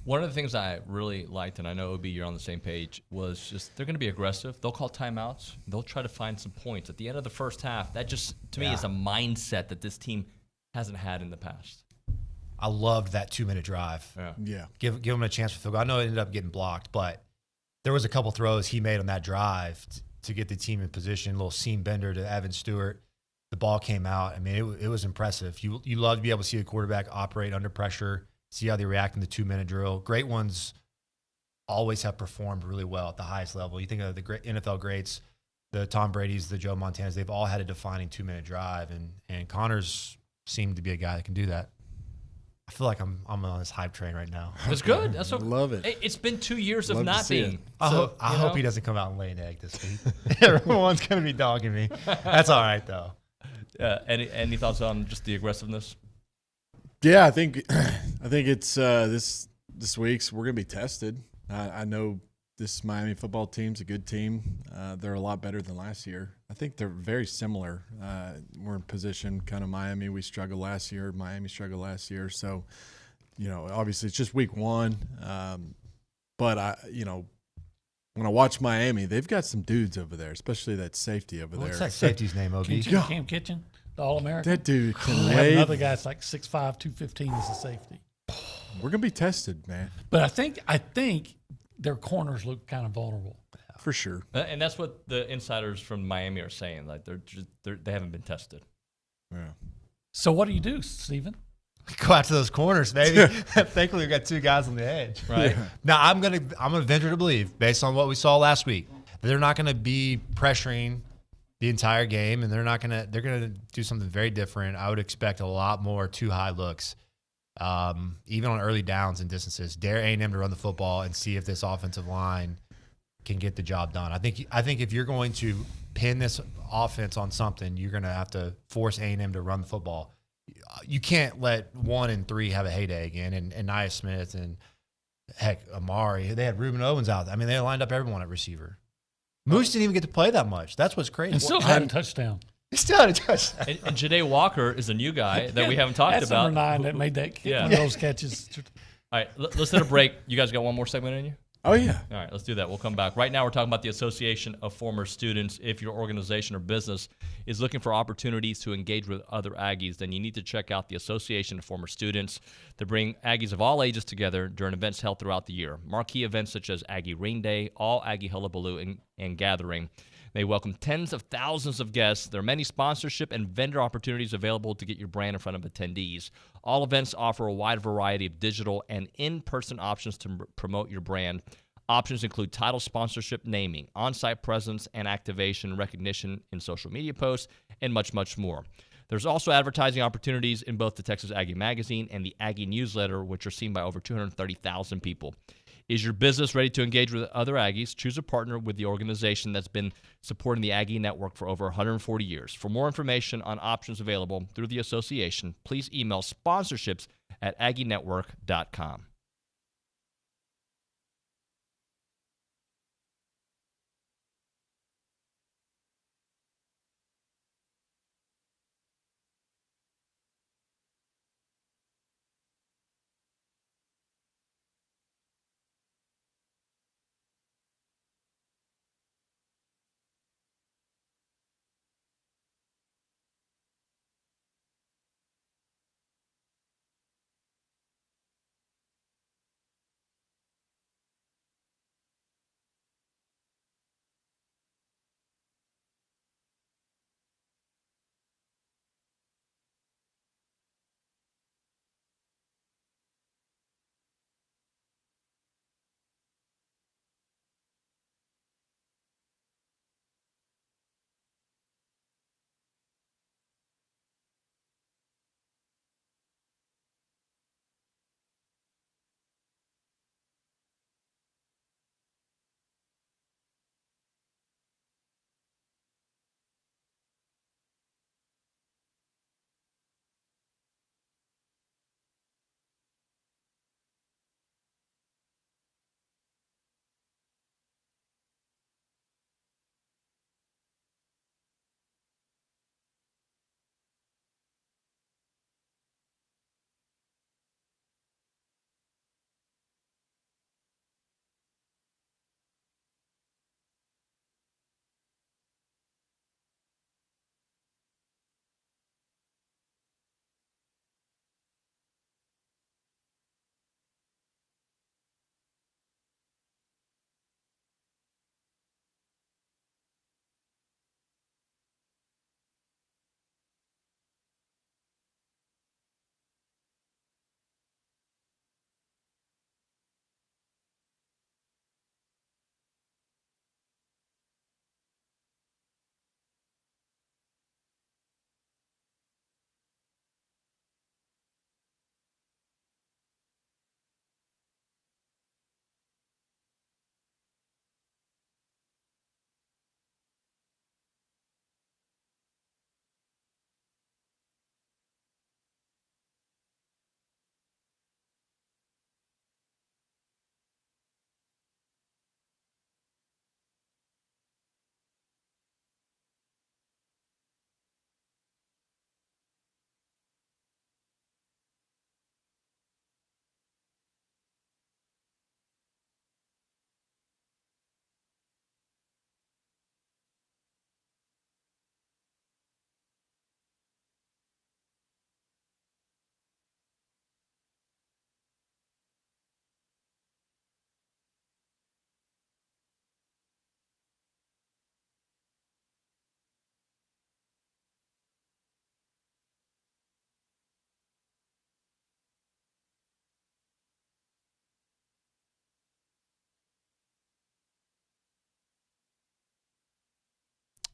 One of the things I really liked, and I know, OB, you're on the same page, was just they're going to be aggressive. They'll call timeouts. They'll try to find some points. At the end of the first half, that just, to me, is a mindset that this team hasn't had in the past. I loved that 2-minute drive. Yeah. Give him a chance for field goal. I know it ended up getting blocked, but there was a couple throws he made on that drive to get the team in position. A little seam bender to Evan Stewart. The ball came out. I mean, it was impressive. You love to be able to see a quarterback operate under pressure, see how they react in the 2-minute drill. Great ones always have performed really well at the highest level. You think of the great NFL greats, the Tom Brady's, the Joe Montanas, they've all had a defining 2-minute drive, and Connors seemed to be a guy that can do that. I feel like I'm on this hype train right now. That's good. That's what, love it. It's been 2 years of not being. I hope he doesn't come out and lay an egg this week. Everyone's going to be dogging me. That's all right, though. Any thoughts on just the aggressiveness? Yeah, I think it's this week's we're gonna be tested. I know this Miami football team's a good team. They're a lot better than last year. I think they're very similar. We're in position kind of Miami. We struggled last year. Miami struggled last year. So, obviously it's just week 1. But when I watch Miami, they've got some dudes over there, especially that safety over there. What's that safety's name, OB? Cam Kitchen, the All-American. That dude can They have lay. another guy that's like 6'5", 215 as a safety. We're gonna be tested, man. But I think their corners look kind of vulnerable. For sure. And that's what the insiders from Miami are saying. Like they haven't been tested. Yeah. So what do you do, Stephen? Go out to those corners, baby. Thankfully, we've got 2 guys on the edge. Right. Yeah. Now, I'm gonna venture to believe, based on what we saw last week, that they're not gonna be pressuring the entire game, and they're gonna do something very different. I would expect a lot more 2 high looks even on early downs and distances, dare A&M to run the football and see if this offensive line can get the job done. I think if you're going to pin this offense on something, you're going to have to force A&M to run the football. You can't let 1 and 3 have a heyday again, and Nia Smith and heck, Amari. They had Reuben Owens out. I mean, they lined up everyone at receiver. Moose didn't even get to play that much. That's what's crazy. And still had a touchdown. He still had a touchdown. And Janae Walker is a new guy that we haven't talked That's about. number 9 that made that one of those catches. All right, let's hit a break. You guys got one more segment in you? Oh, yeah. All right, let's do that. We'll come back. Right now, we're talking about the Association of Former Students. If your organization or business is looking for opportunities to engage with other Aggies, then you need to check out the Association of Former Students. They bring Aggies of all ages together during events held throughout the year. Marquee events such as Aggie Rain Day, All Aggie Hullabaloo, and Gathering. They welcome tens of thousands of guests. There are many sponsorship and vendor opportunities available to get your brand in front of attendees. All events offer a wide variety of digital and in-person options to promote your brand. Options include title sponsorship, naming, on-site presence and activation, recognition in social media posts, and much, much more. There's also advertising opportunities in both the Texas Aggie Magazine and the Aggie Newsletter, which are seen by over 230,000 people. Is your business ready to engage with other Aggies? Choose a partner with the organization that's been supporting the Aggie Network for over 140 years. For more information on options available through the association, please email sponsorships@aggienetwork.com.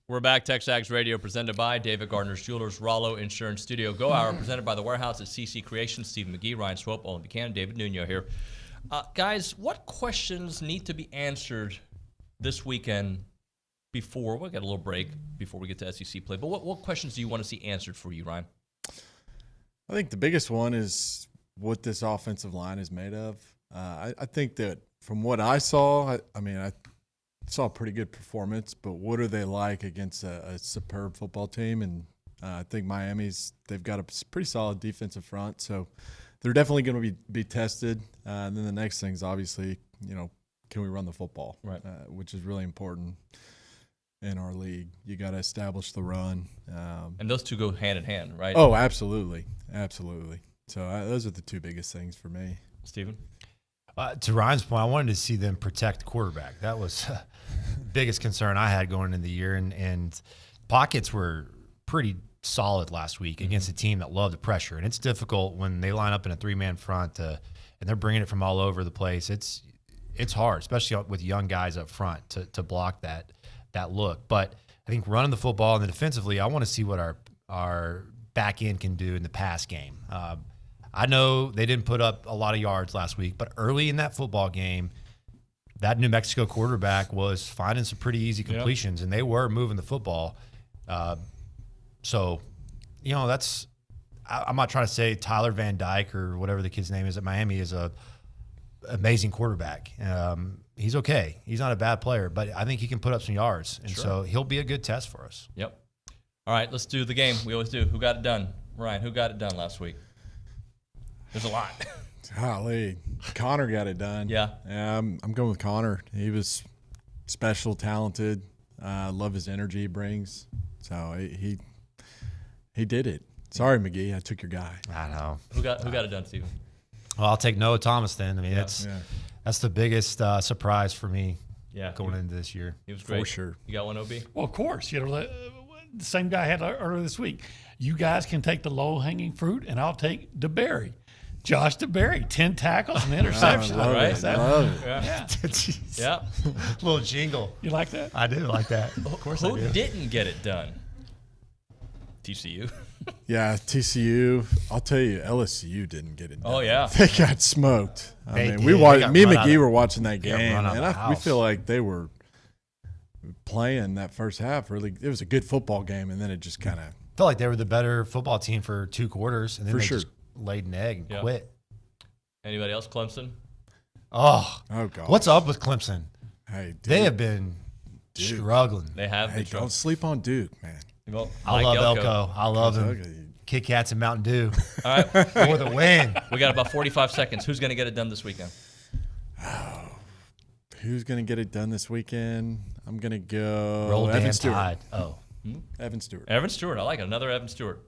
We're back. TexAgs Radio presented by David Gardner's Jewelers, Rollo Insurance Studio. Go Hour presented by The Warehouse at CC Creations. Stephen McGee, Ryan Swope, Olin Buchanan, David Nuño here. Guys, what questions need to be answered this weekend before we'll get a little break before we get to SEC play? But what questions do you want to see answered for you, Ryan? I think the biggest one is what this offensive line is made of. I think that from what I saw, I saw a pretty good performance, but what are they like against a superb football team? And I think they've got a pretty solid defensive front, so they're definitely going to be tested. And then the next thing is obviously, can we run the football, right? Which is really important in our league. You got to establish the run. And those two go hand in hand, right? Oh, absolutely. Absolutely. So those are the two biggest things for me. Stephen? To Ryan's point, I wanted to see them protect the quarterback. That was the biggest concern I had going into the year. And pockets were pretty solid last week against a team that loved the pressure. And it's difficult when they line up in a three-man front and they're bringing it from all over the place. It's hard, especially with young guys up front to block that look. But I think running the football and then defensively, I want to see what our back end can do in the pass game. I know they didn't put up a lot of yards last week, but early in that football game, that New Mexico quarterback was finding some pretty easy completions, and they were moving the football. So, I'm not trying to say Tyler Van Dyke or whatever the kid's name is at Miami is a amazing quarterback. He's okay. He's not a bad player, but I think he can put up some yards, and so he'll be a good test for us. Yep. All right, let's do the game. We always do. Who got it done? Ryan, who got it done last week? There's a lot. Golly, Connor got it done. Yeah. I'm going with Connor. He was special, talented. Love his energy he brings. So he did it. Sorry, McGee, I took your guy. I know. Who got it done, Stephen? Well, I'll take Noah Thomas then. I mean, that's the biggest surprise for me going into this year. He was great. For sure. You got one, OB? Well, of course. The same guy I had earlier this week. You guys can take the low-hanging fruit, and I'll take DeBerry. Josh DeBerry, 10 tackles and interceptions. Love right? it. Love it. Yeah. Little jingle. You like that? I do like that. Of course I do. Who didn't get it done? TCU. Yeah, TCU. I'll tell you, LSU didn't get it done. Oh, yeah. They got smoked. They I mean, did. me and McGee were watching that game, run out of the we house. feel like they were playing that first half. Really, it was a good football game, and then it just kind of felt like they were the better football team for 2 quarters, and then they just laid an egg and quit. Anybody else, Clemson? Oh gosh. What's up with Clemson? Hey, dude. They have been struggling. They have been Don't struggling. sleep on Duke, man. Well, I Mike love Elko. I love him. Kit Kats and Mountain Dew. All right. For the win. We got about 45 seconds. Who's going to get it done this weekend? Who's going to get it done this weekend? I'm going to go Roll Evan damn Stewart. Tide. Oh. Evan Stewart. Evan Stewart. I like it. Another Evan Stewart.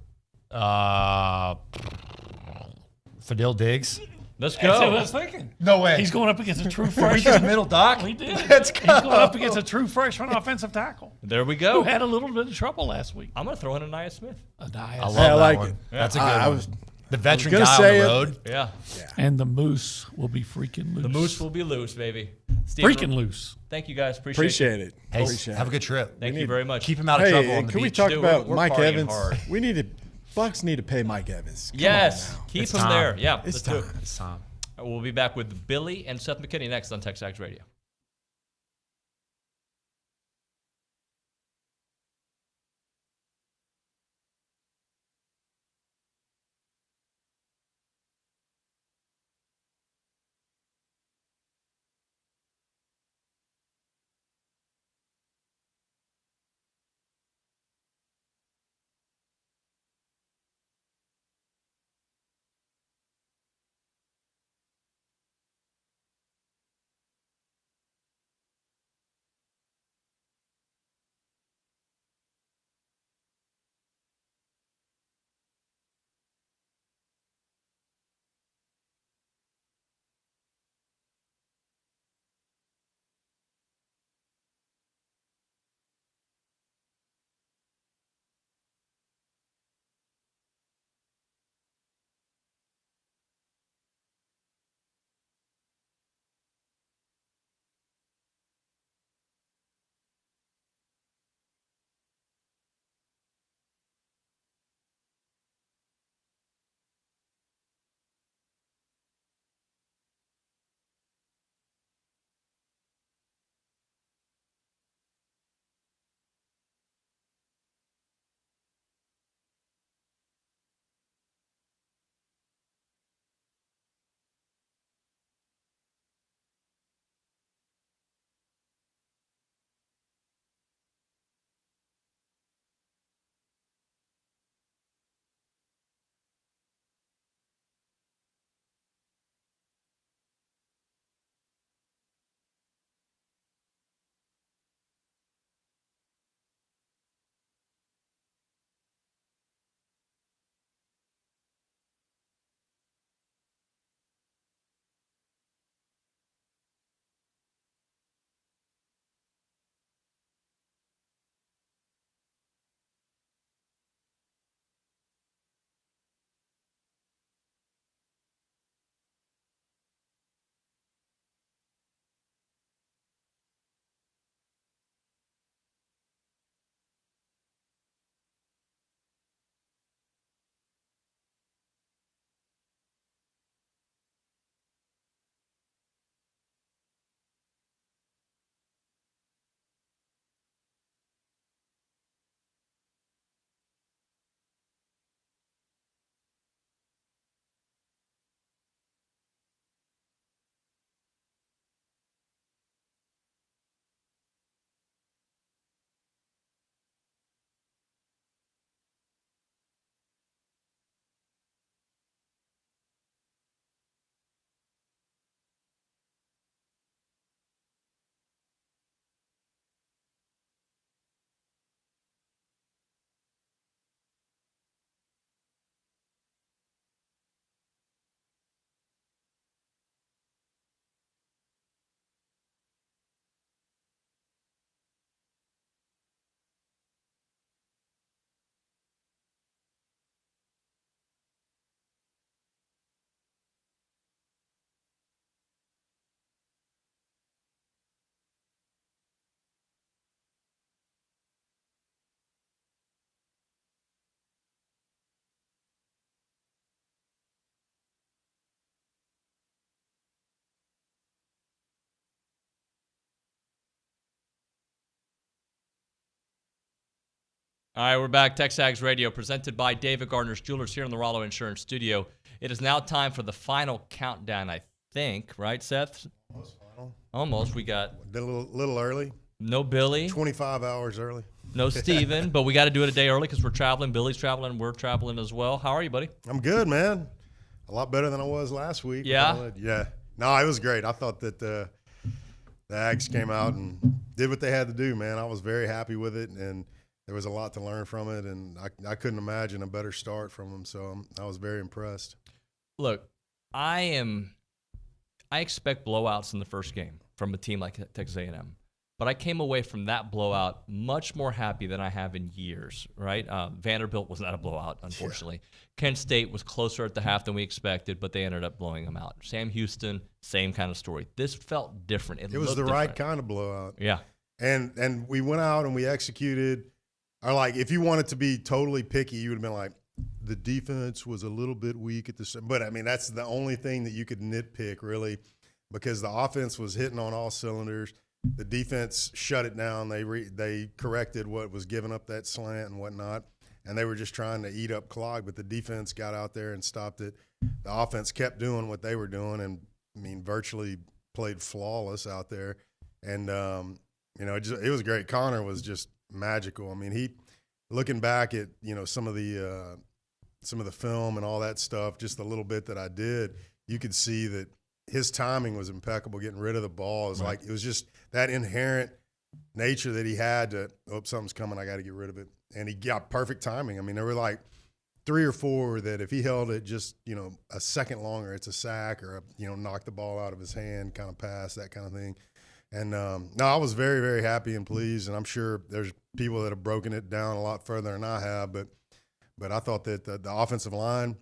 Fidel Diggs. Let's That's what I go. was thinking. No way. He's going up against a true He's freshman. middle dock. He did. Let's go. He's going up against a true freshman offensive tackle There we who go. had a little bit of trouble last week. I'm going to throw in Anaya Smith. I Adias. love Hey, I that like one. it. That's a good I one. was The veteran gonna guy on say the it. road. Yeah. And the moose will be freaking loose. The moose will be loose, baby. Stephen, freaking loose. Thank you, guys. Appreciate it. Hey, Appreciate have it. a good trip. Thank you very much. Keep him out of Hey, trouble on and the can we beach. talk Dude, about we're Mike partying Evans? hard. Bucks need to pay Mike Evans. Come Yes. on now. Keep It's him time. there. Yeah. It's let's do it. time. It's time. We'll be back with Billy and Seth McKinney next on TexAgs Radio. All right, we're back. TexAgs Radio, presented by David Gardner's Jewelers here in the Rollo Insurance Studio. It is now time for the final countdown, I think. Right, Seth? Almost final. Almost. We got a little early. No Billy. 25 hours early. No Steven, but we got to do it a day early because we're traveling. Billy's traveling. We're traveling as well. How are you, buddy? I'm good, man. A lot better than I was last week. Yeah? Yeah. No, it was great. I thought that the Ags came out and did what they had to do, man. I was very happy with it, and there was a lot to learn from it, and I couldn't imagine a better start from them, so I was very impressed. Look, I expect blowouts in the first game from a team like Texas A&M. But I came away from that blowout much more happy than I have in years, right? Vanderbilt was not a blowout, unfortunately. Yeah. Kent State was closer at the half than we expected, but they ended up blowing them out. Sam Houston, same kind of story. This felt different. It was the right kind of blowout. Yeah. And we went out and we executed. Or like, if you wanted to be totally picky, you would have been like, the defense was a little bit weak at the – but, I mean, that's the only thing that you could nitpick, really, because the offense was hitting on all cylinders. The defense shut it down. They corrected what was giving up that slant and whatnot, and they were just trying to eat up clock. But the defense got out there and stopped it. The offense kept doing what they were doing, and I mean, virtually played flawless out there. And it was great. Connor was just magical. I mean, looking back at some of the film and all that stuff, just a little bit that I did, you could see that his timing was impeccable. Getting rid of the ball is like, it was just that inherent nature that he had to, something's coming, I got to get rid of it. And he got perfect timing. I mean, there were like 3 or 4 that if he held it just, a second longer, it's a sack or knock the ball out of his hand kind of pass, that kind of thing. And no, I was very, very happy and pleased. And I'm sure there's people that have broken it down a lot further than I have. But I thought that the offensive line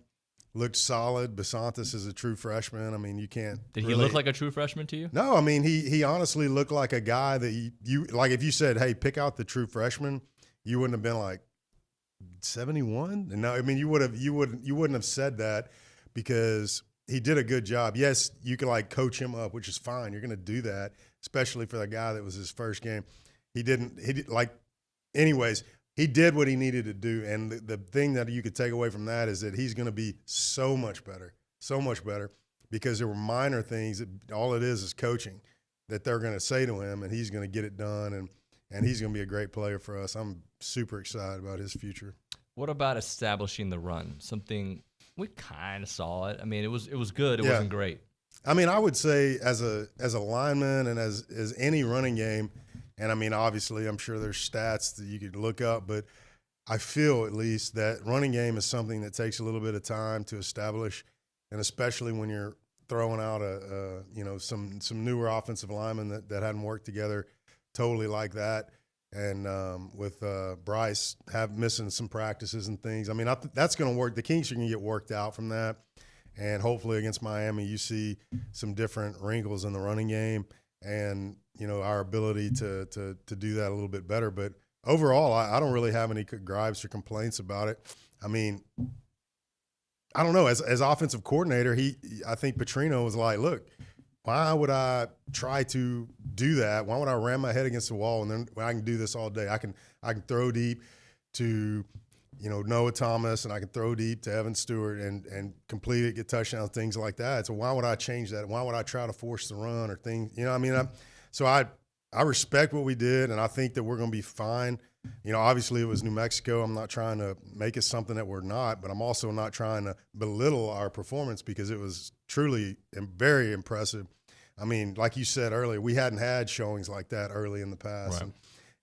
looked solid. Basantis is a true freshman. I mean, you can't. Did he look like a true freshman to you? No, I mean, he honestly looked like a guy that you like. If you said, "Hey, pick out the true freshman," you wouldn't have been like 71. And no, I mean, you wouldn't have said that because he did a good job. Yes, you can like coach him up, which is fine. You're going to do that, especially for the guy that was his first game. Anyways. He did what he needed to do, and the thing that you could take away from that is that he's going to be so much better, because there were minor things that all it is coaching that they're going to say to him, and he's going to get it done, and he's going to be a great player for us. I'm super excited about his future. What about establishing the run? Something we kind of saw it. I mean, it was good. It wasn't great. I mean, I would say as a lineman and as any running game. And, I mean, obviously, I'm sure there's stats that you could look up, but I feel at least that running game is something that takes a little bit of time to establish, and especially when you're throwing out some newer offensive linemen that hadn't worked together totally like that, and with Bryce missing some practices and things. I mean, that's going to work. The kinks are going to get worked out from that, and hopefully against Miami you see some different wrinkles in the running game and our ability to do that a little bit better. But overall, I don't really have any gripes or complaints about it. I mean, I don't know. As offensive coordinator, I think Petrino was like, look, why would I try to do that? Why would I ram my head against the wall and then I can do this all day? I can throw deep to Noah Thomas, and I can throw deep to Evan Stewart and complete it, get touchdowns, things like that. So why would I change that? Why would I try to force the run or things? So I respect what we did, and I think that we're going to be fine. Obviously it was New Mexico. I'm not trying to make it something that we're not, but I'm also not trying to belittle our performance because it was truly very impressive. I mean, like you said earlier, we hadn't had showings like that early in the past. Right.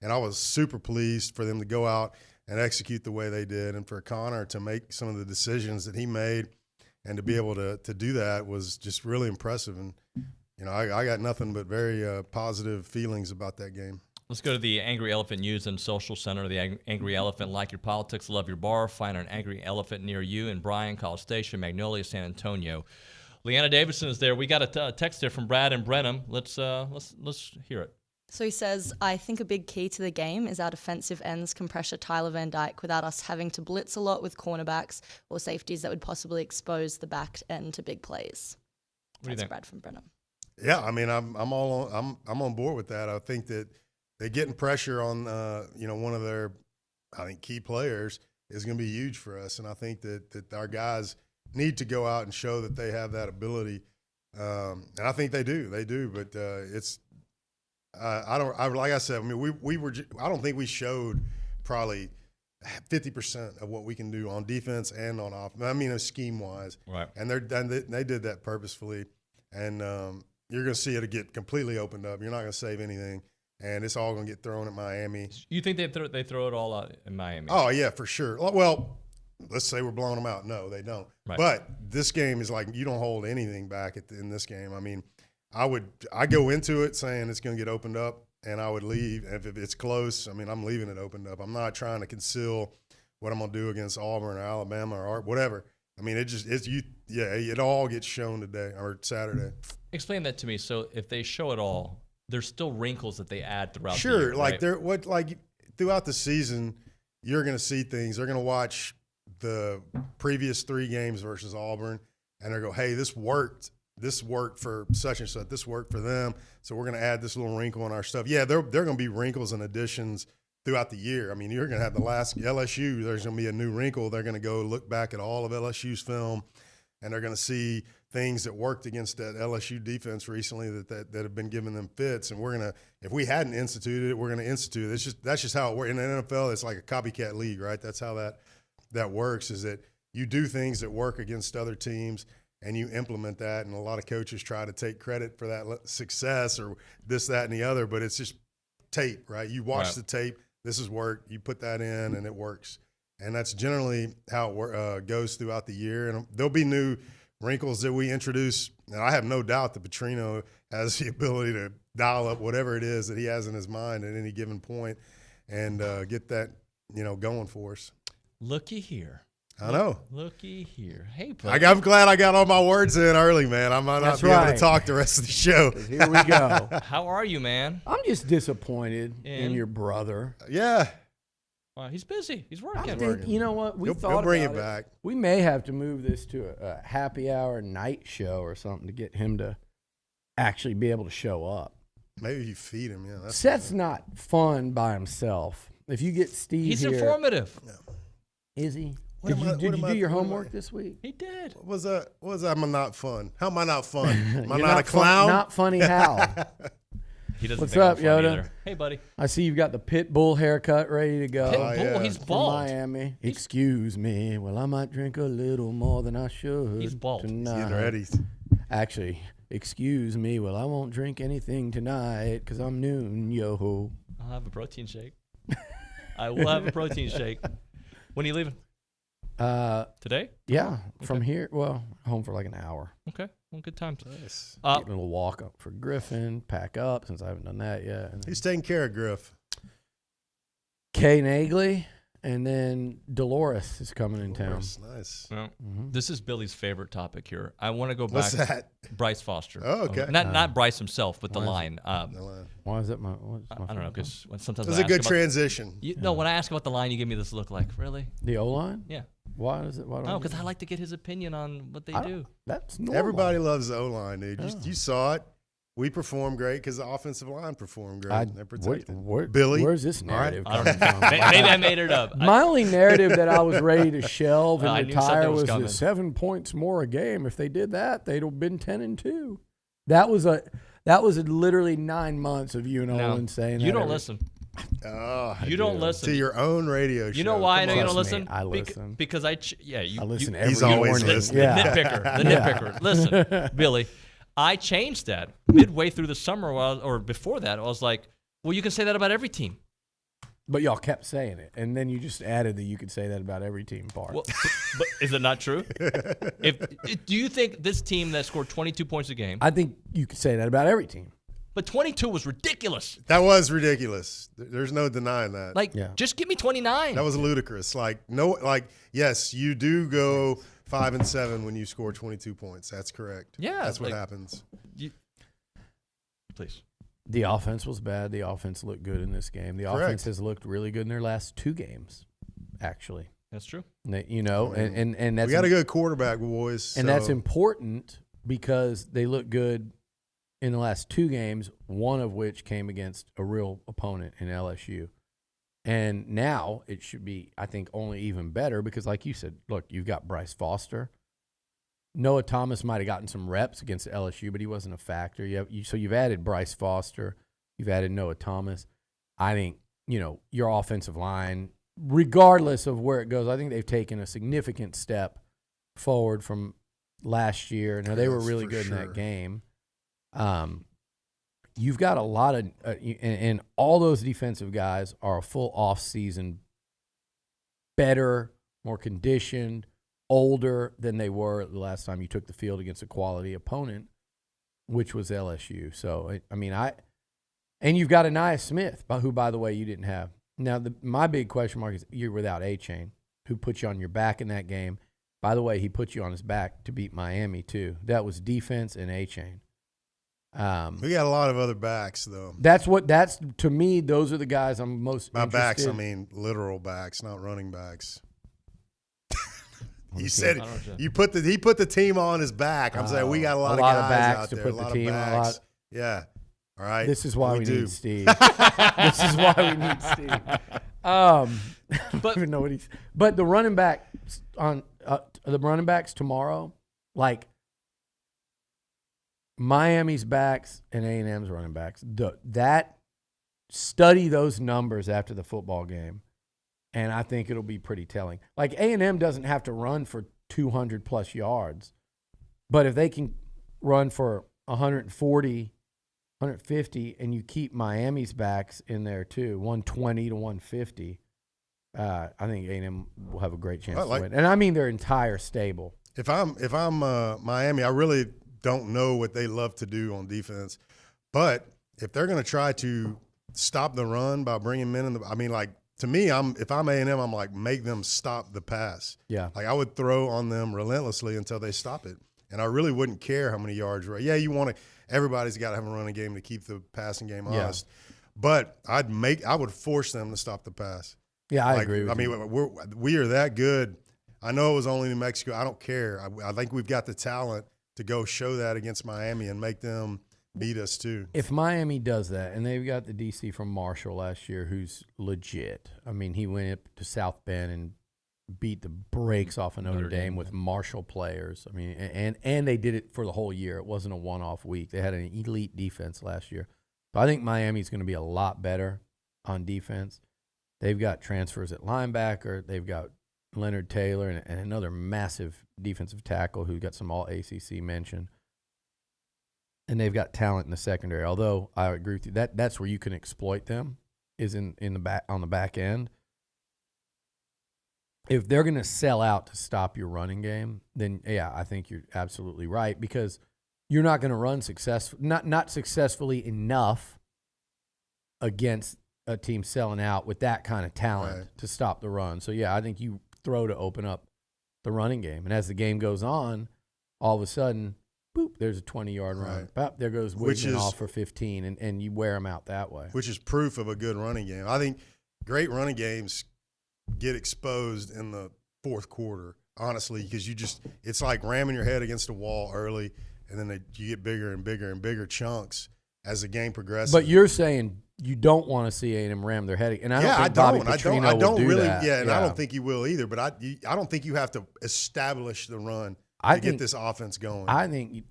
And I was super pleased for them to go out and execute the way they did, and for Connor to make some of the decisions that he made and to be able to do that was just really impressive. And, I got nothing but very positive feelings about that game. Let's go to the Angry Elephant News and Social Center. The Angry Elephant, like your politics, love your bar. Find an Angry Elephant near you in Bryan, College Station, Magnolia, San Antonio. Leanna Davidson is there. We got a text there from Brad and Brenham. Let's hear it. So he says, I think a big key to the game is our defensive ends can pressure Tyler Van Dyke without us having to blitz a lot with cornerbacks or safeties that would possibly expose the back end to big plays. What do you think? Brad from Brenham. Yeah, I mean, I'm on board with that. I think that they're getting pressure on one of their I think, key players is going to be huge for us. And I think that our guys need to go out and show that they have that ability. And I think they do. They do. But like I said, I mean, I don't think we showed probably 50% of what we can do on defense and on offense. I mean, scheme wise. Right. And they did that purposefully. And you're going to see it get completely opened up. You're not going to save anything. And it's all going to get thrown at Miami. You think they throw it all out in Miami? Oh, yeah, for sure. Well, let's say we're blowing them out. No, they don't. Right. But this game is like you don't hold anything back in this game. I mean, I go into it saying it's going to get opened up, and I would leave. If it's close, I mean, I'm leaving it opened up. I'm not trying to conceal what I'm going to do against Auburn or Alabama or whatever. I mean, it all gets shown today or Saturday. Explain that to me. So if they show it all, there's still wrinkles that they add throughout the year. year, Sure, right? Throughout the season, you're going to see things. They're going to watch the previous 3 games versus Auburn, and they go, hey, this worked. This worked for such and such. This worked for them. So we're going to add this little wrinkle in our stuff. Yeah, there are going to be wrinkles and additions throughout the year. I mean, you're going to have the last LSU. There's going to be a new wrinkle. They're going to go look back at all of LSU's film, and they're going to see things that worked against that LSU defense recently that have been giving them fits. And we're going to, if we hadn't instituted it, we're going to institute it. That's just how it works. In the NFL, it's like a copycat league, right? That's how that works, is that you do things that work against other teams and you implement that. And a lot of coaches try to take credit for that success or this, that, and the other, but it's just tape, right? You watch the tape. This is work. You put that in and it works. And that's generally how it goes throughout the year. And there'll be new wrinkles that we introduce. And I have no doubt that Petrino has the ability to dial up whatever it is that he has in his mind at any given point and get that, going for us. Looky here. I know. Looky here. Hey, buddy. I'm glad I got all my words in early, man. I might not be able to talk the rest of the show. Here we go. How are you, man? I'm just disappointed in your brother. Yeah. Well, he's busy. He's working. I think, you know what? He'll bring it back. We may have to move this to a happy hour night show or something to get him to actually be able to show up. Maybe you feed him. Yeah. Seth's not fun by himself. If you get Steve he's here, informative. Is he? Did you do your homework this week? He did. What was that? Am I not fun? How am I not fun? Am I You're not a clown? Not funny how? He doesn't What's think up, I'm funny Yoda? either. Hey, buddy. I see you've got the pit bull haircut ready to go. Pit bull? He's From bald. Miami. Excuse me. Well, I might drink a little more than I should. He's bald. Tonight. He's getting ready. Actually, excuse me. Well, I won't drink anything tonight because I'm Nuño. I'll have a protein shake. I will have a protein shake. When are you leaving? Today? Yeah, from here. Well, home for like an hour. Okay. Well, good times. Nice. Get a little walk up for Griffin, pack up since I haven't done that yet. He's taking care of Griff. Kay Nagley, and then Dolores is coming in town. Nice. Well, this is Billy's favorite topic here. I want to go back. What's that? Bryce Foster. Oh, okay. Not Bryce himself, but the line. Why is that my I don't know, because sometimes it's I a good ask about, transition. No, when I ask about the line, you give me this look like, really? The O-line? Yeah. Why is it? Why No, because I like to get his opinion on what they do. That's normal. Everybody loves the O-line, dude. You saw it. We performed great because the offensive line performed great. They're protected. Billy, where's this narrative coming from? Maybe I made it up. My only narrative that I was ready to shelve I and knew retire something was was coming. the 7 points more a game. If they did that, they'd have been 10-2. That was literally 9 months of you and Olin saying that. You don't listen. Oh, you don't listen to your own radio show. You know why I know you don't Trust me, listen? I listen. Because I listen every He's always morning. listening. The nitpicker. Listen, Billy, I changed that midway through the summer, or before that. I was like, well, you can say that about every team. But y'all kept saying it, and then you just added that you could say that about every team part. Well, but is it not true? Do you think this team that scored 22 points a game? I think you could say that about every team. But 22 was ridiculous. That was ridiculous. There's no denying that. Just give me 29. That was ludicrous. Yes, you do go 5 and 7 when you score 22 points. That's correct. Yeah, that's what happens. Please. The offense was bad. The offense looked good in this game. The offense has looked really good in their last 2 games, actually. That's true. And that's we got a good quarterback, boys. And that's important because they look good in the last 2 games, one of which came against a real opponent in LSU. And now it should be, I think, only even better because, like you said, look, you've got Bryce Foster. Noah Thomas might have gotten some reps against LSU, but he wasn't a factor. So you've added Bryce Foster. You've added Noah Thomas. I think, your offensive line, regardless of where it goes, I think they've taken a significant step forward from last year. Now, they were really good in that game. You've got a lot of and all those defensive guys are a full off-season, better, more conditioned, older than they were the last time you took the field against a quality opponent, which was LSU. So, and you've got Aniyah Smith, who, by the way, you didn't have. Now, my big question mark is you're without A-Chain, who put you on your back in that game. By the way, he put you on his back to beat Miami, too. That was defense and A-Chain. We got a lot of other backs, though. To me, those are the guys I'm most By interested. backs, I mean literal backs, not running backs. You said he put the team on his back. I'm saying we got a lot of guys backs out to there. put A lot the team of on. backs. Yeah. All right. This is why we need Steve. This is why we need Steve. I don't even know what he's. But the running back the running backs tomorrow, like Miami's backs and A&M's running backs. Study those numbers after the football game, and I think it'll be pretty telling. Like A&M doesn't have to run for 200 plus yards, but if they can run for 140, 150, and you keep Miami's backs in there too, 120 to 150, I think A&M will have a great chance to win. And I mean their entire stable. If I'm Miami, I really don't know what they love to do on defense, but if they're going to try to stop the run by bringing men in to me, if I'm A&M, I'm like, make them stop the pass. Yeah. Like I would throw on them relentlessly until they stop it. And I really wouldn't care how many yards. Yeah, everybody's got to have a running game to keep the passing game honest. Yeah. But I would force them to stop the pass. Yeah, I agree with you. I mean, we are that good. I know it was only New Mexico. I don't care. I think we've got the talent to go show that against Miami and make them beat us too. If Miami does that, and they've got the DC from Marshall last year who's legit. I mean, he went up to South Bend and beat the brakes off of Notre Dame with Marshall players. I mean, and they did it for the whole year. It wasn't a one-off week. They had an elite defense last year. So I think Miami's going to be a lot better on defense. They've got transfers at linebacker. They've got Leonard Taylor and another massive defensive tackle who got some all-ACC mention. And they've got talent in the secondary. Although I agree with you, that's where you can exploit them is in the back on the back end. If they're going to sell out to stop your running game, then yeah, I think you're absolutely right because you're not going to run not successfully enough against a team selling out with that kind of talent to stop the run. So yeah, I think you throw to open up the running game, and as the game goes on, all of a sudden, boop, there's a 20-yard run. Bop, there goes Whitman off for 15, and you wear them out that way. Which is proof of a good running game. I think great running games get exposed in the fourth quarter, honestly, because it's like ramming your head against a wall early, and then you get bigger and bigger and bigger chunks as the game progresses. But you're saying you don't want to see A&M ram their head, and I don't think Bobby Petrino will do that. Yeah, and I don't think he will either. But I don't think you have to establish the run to get this offense going. I think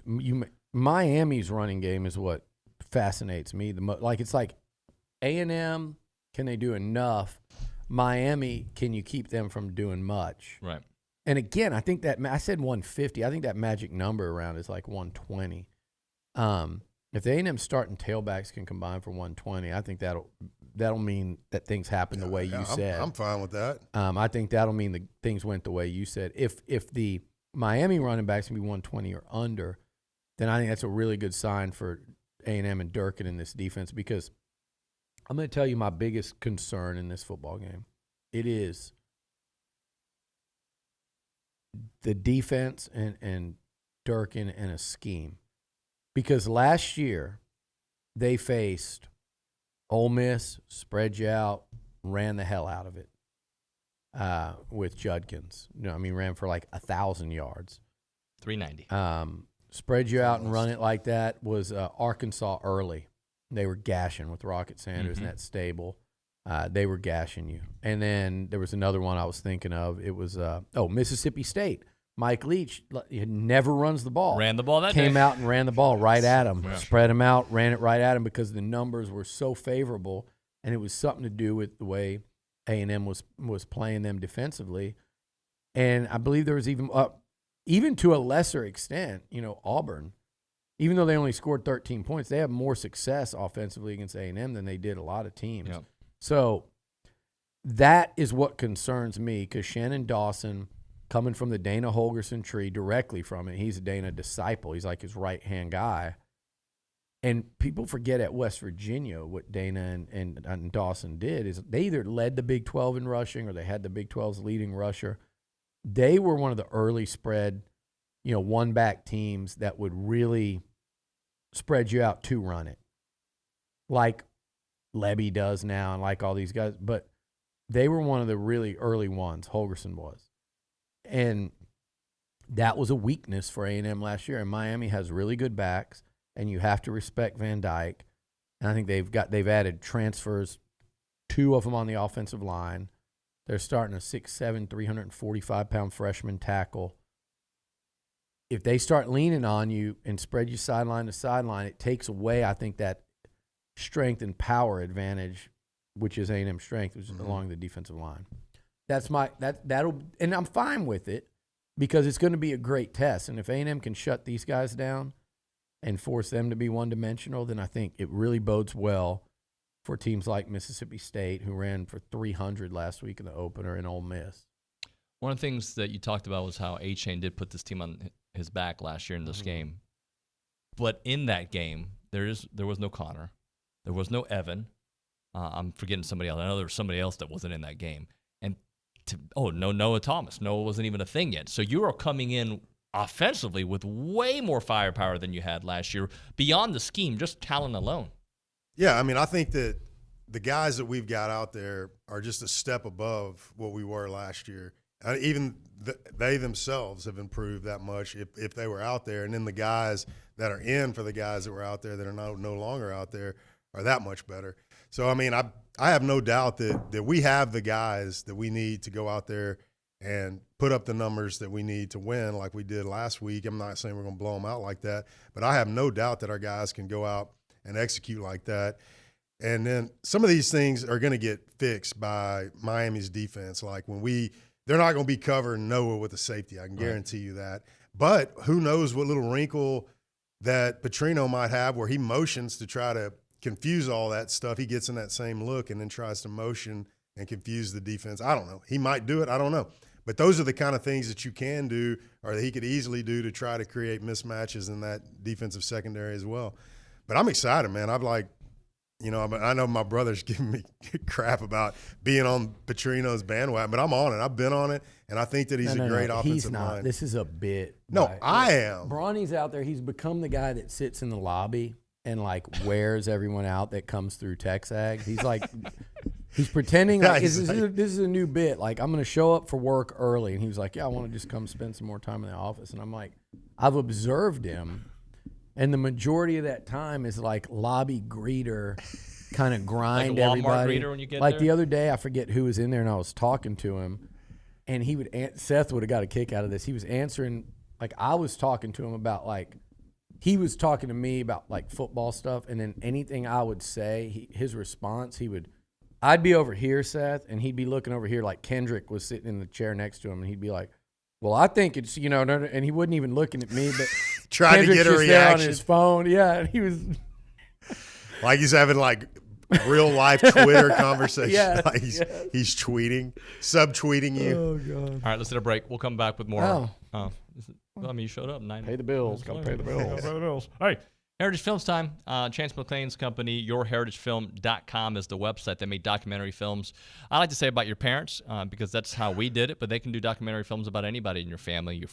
Miami's running game is what fascinates me the most. Like it's like A&M, can they do enough? Miami, can you keep them from doing much? Right. And again, I think that I said 150. I think that magic number around is like 120. If the A&M starting tailbacks can combine for 120, I think that'll mean that things happen the way you said. I'm fine with that. I think that'll mean that things went the way you said. If the Miami running backs can be 120 or under, then I think that's a really good sign for A&M and Durkin in this defense because I'm going to tell you my biggest concern in this football game. It is the defense and Durkin and a scheme. Because last year they faced Ole Miss, spread you out, ran the hell out of it with Judkins. Ran for like 1,000 yards. 390. Spread you out and run it like that was Arkansas early. They were gashing with Rocket Sanders in that stable. They were gashing you. And then there was another one I was thinking of. It was Mississippi State. Mike Leach he never runs the ball. Ran the ball that Came day. out and ran the ball right at him. Yeah. Spread him out, ran it right at him because the numbers were so favorable, and it was something to do with the way A&M was playing them defensively. And I believe there was even to a lesser extent, Auburn, even though they only scored 13 points, they have more success offensively against A&M than they did a lot of teams. Yep. So that is what concerns me, because Shannon Dawson, coming from the Dana Holgerson tree, directly from it, he's a Dana disciple. He's like his right-hand guy. And people forget at West Virginia what Dana and Dawson did is they either led the Big 12 in rushing or they had the Big 12's leading rusher. They were one of the early spread, one-back teams that would really spread you out to run it, like Levy does now and like all these guys. But they were one of the really early ones, Holgerson was. And that was a weakness for A&M last year. And Miami has really good backs, and you have to respect Van Dyke. And I think they've added transfers, 2 of them on the offensive line. They're starting a 6'7", 345-pound freshman tackle. If they start leaning on you and spread you sideline to sideline, it takes away, I think, that strength and power advantage, which is A&M's strength, which is along the defensive line. That'll, and I'm fine with it because it's going to be a great test. And if A&M can shut these guys down and force them to be one-dimensional, then I think it really bodes well for teams like Mississippi State, who ran for 300 last week in the opener, and Ole Miss. One of the things that you talked about was how A-Chain did put this team on his back last year in this game. But in that game, there was no Connor. There was no Evan. I'm forgetting somebody else. I know there was somebody else that wasn't in that game. And no Noah Thomas. Noah wasn't even a thing yet. So you are coming in offensively with way more firepower than you had last year, beyond the scheme, just talent alone. Yeah, I mean, I think that the guys that we've got out there are just a step above what we were last year. Even they themselves have improved that much if they were out there. And then the guys that are in for the guys that were out there that are no longer out there are that much better. So, I mean, I have no doubt that we have the guys that we need to go out there and put up the numbers that we need to win like we did last week. I'm not saying we're going to blow them out like that, but I have no doubt that our guys can go out and execute like that. And then some of these things are going to get fixed by Miami's defense. Like they're not going to be covering Noah with a safety. I can guarantee you that. But who knows what little wrinkle that Petrino might have where he motions to try to confuse all that stuff. He gets in that same look and then tries to motion and confuse the defense. I don't know. He might do it. I don't know. But those are the kind of things that you can do or that he could easily do to try to create mismatches in that defensive secondary as well. But I'm excited, man. I know my brother's giving me crap about being on Petrino's bandwagon, but I'm on it. I've been on it, and I think that he's a great offensive he's not. mind. This is a bit. No, I am. Bronny's out there. He's become the guy that sits in the lobby and, wears everyone out that comes through TexAgs. He's like – he's pretending like this is a new bit. Like, I'm going to show up for work early. And he was like, yeah, I want to just come spend some more time in the office. And I'm like, I've observed him. And the majority of that time is lobby greeter kind of grind like a Walmart everybody. Greeter when you get like there? The other day, I forget who was in there, and I was talking to him, and Seth would have got a kick out of this. He was answering, I was talking to him about he was talking to me about football stuff, and then anything I would say, his response, I'd be over here, Seth, and he'd be looking over here like Kendrick was sitting in the chair next to him, and he'd be like, well, I think it's, and he wasn't even looking at me, but trying to get a reaction on his phone. Yeah, and he was like he's having real life Twitter conversation. Yeah, he's tweeting, subtweeting you. Oh God! All right, let's hit a break. We'll come back with more. You showed up. Pay the bills. Gotta pay the bills. Pay the bills. All right. Heritage Films time. Chance McClain's company, yourheritagefilm.com is the website. They make documentary films. I like to say about your parents because that's how we did it, but they can do documentary films about anybody in your family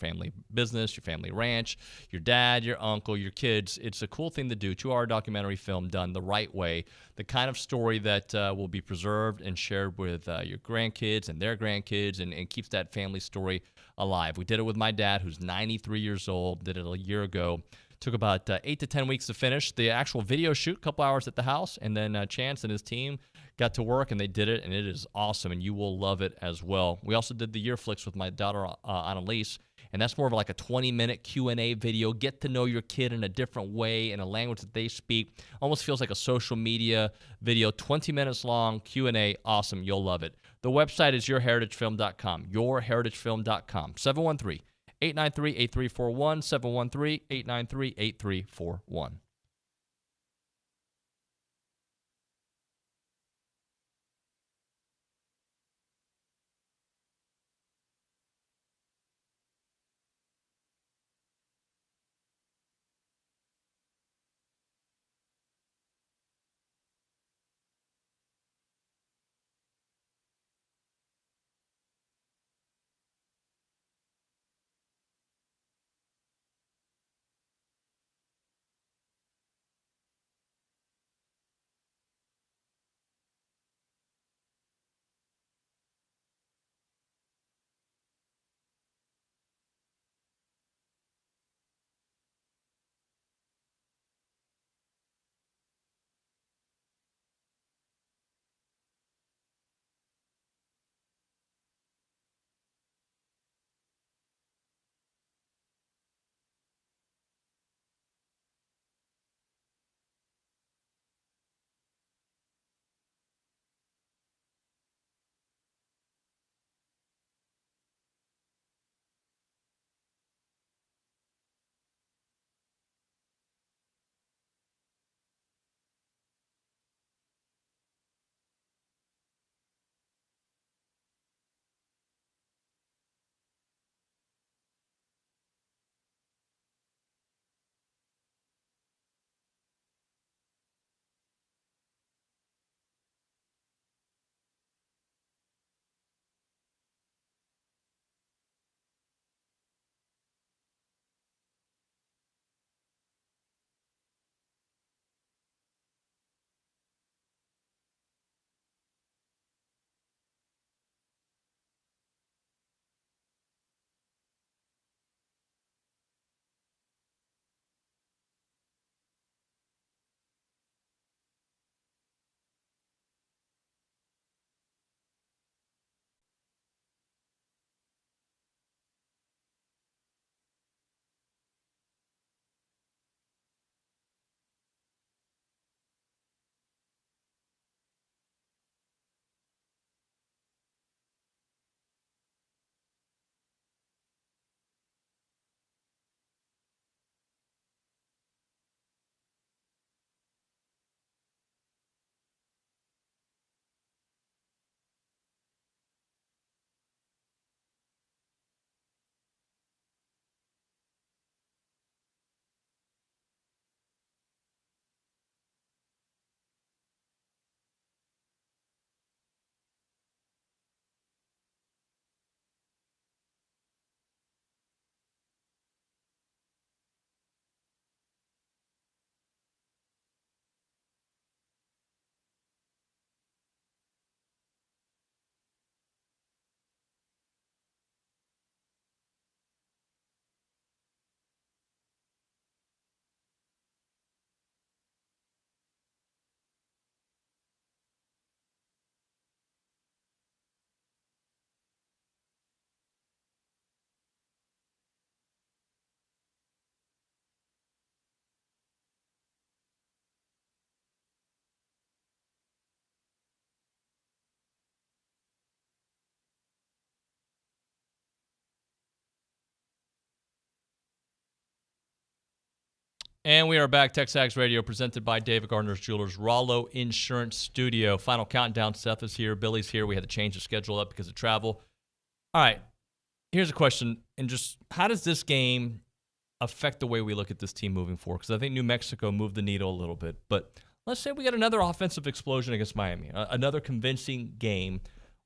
business, your family ranch, your dad, your uncle, your kids. It's a cool thing to do. 2-hour documentary film done the right way, the kind of story that will be preserved and shared with your grandkids and their grandkids and keeps that family story alive. We did it with my dad, who's 93 years old, did it a year ago. Took about 8 to 10 weeks to finish. The actual video shoot, a couple hours at the house, and then Chance and his team got to work, and they did it, and it is awesome, and you will love it as well. We also did the year flicks with my daughter, Annalise, and that's more of like a 20-minute Q&A video. Get to know your kid in a different way, in a language that they speak. Almost feels like a social media video, 20 minutes long, Q&A, awesome, you'll love it. The website is yourheritagefilm.com, yourheritagefilm.com, 713-893-8341, 713-893-8341. And we are back. TexAgs Radio presented by David Gardner's Jewelers, Rollo Insurance Studio. Final countdown. Seth is here. Billy's here. We had to change the schedule up because of travel. All right. Here's a question. And just how does this game affect the way we look at this team moving forward? Because I think New Mexico moved the needle a little bit. But let's say we get another offensive explosion against Miami, another convincing game,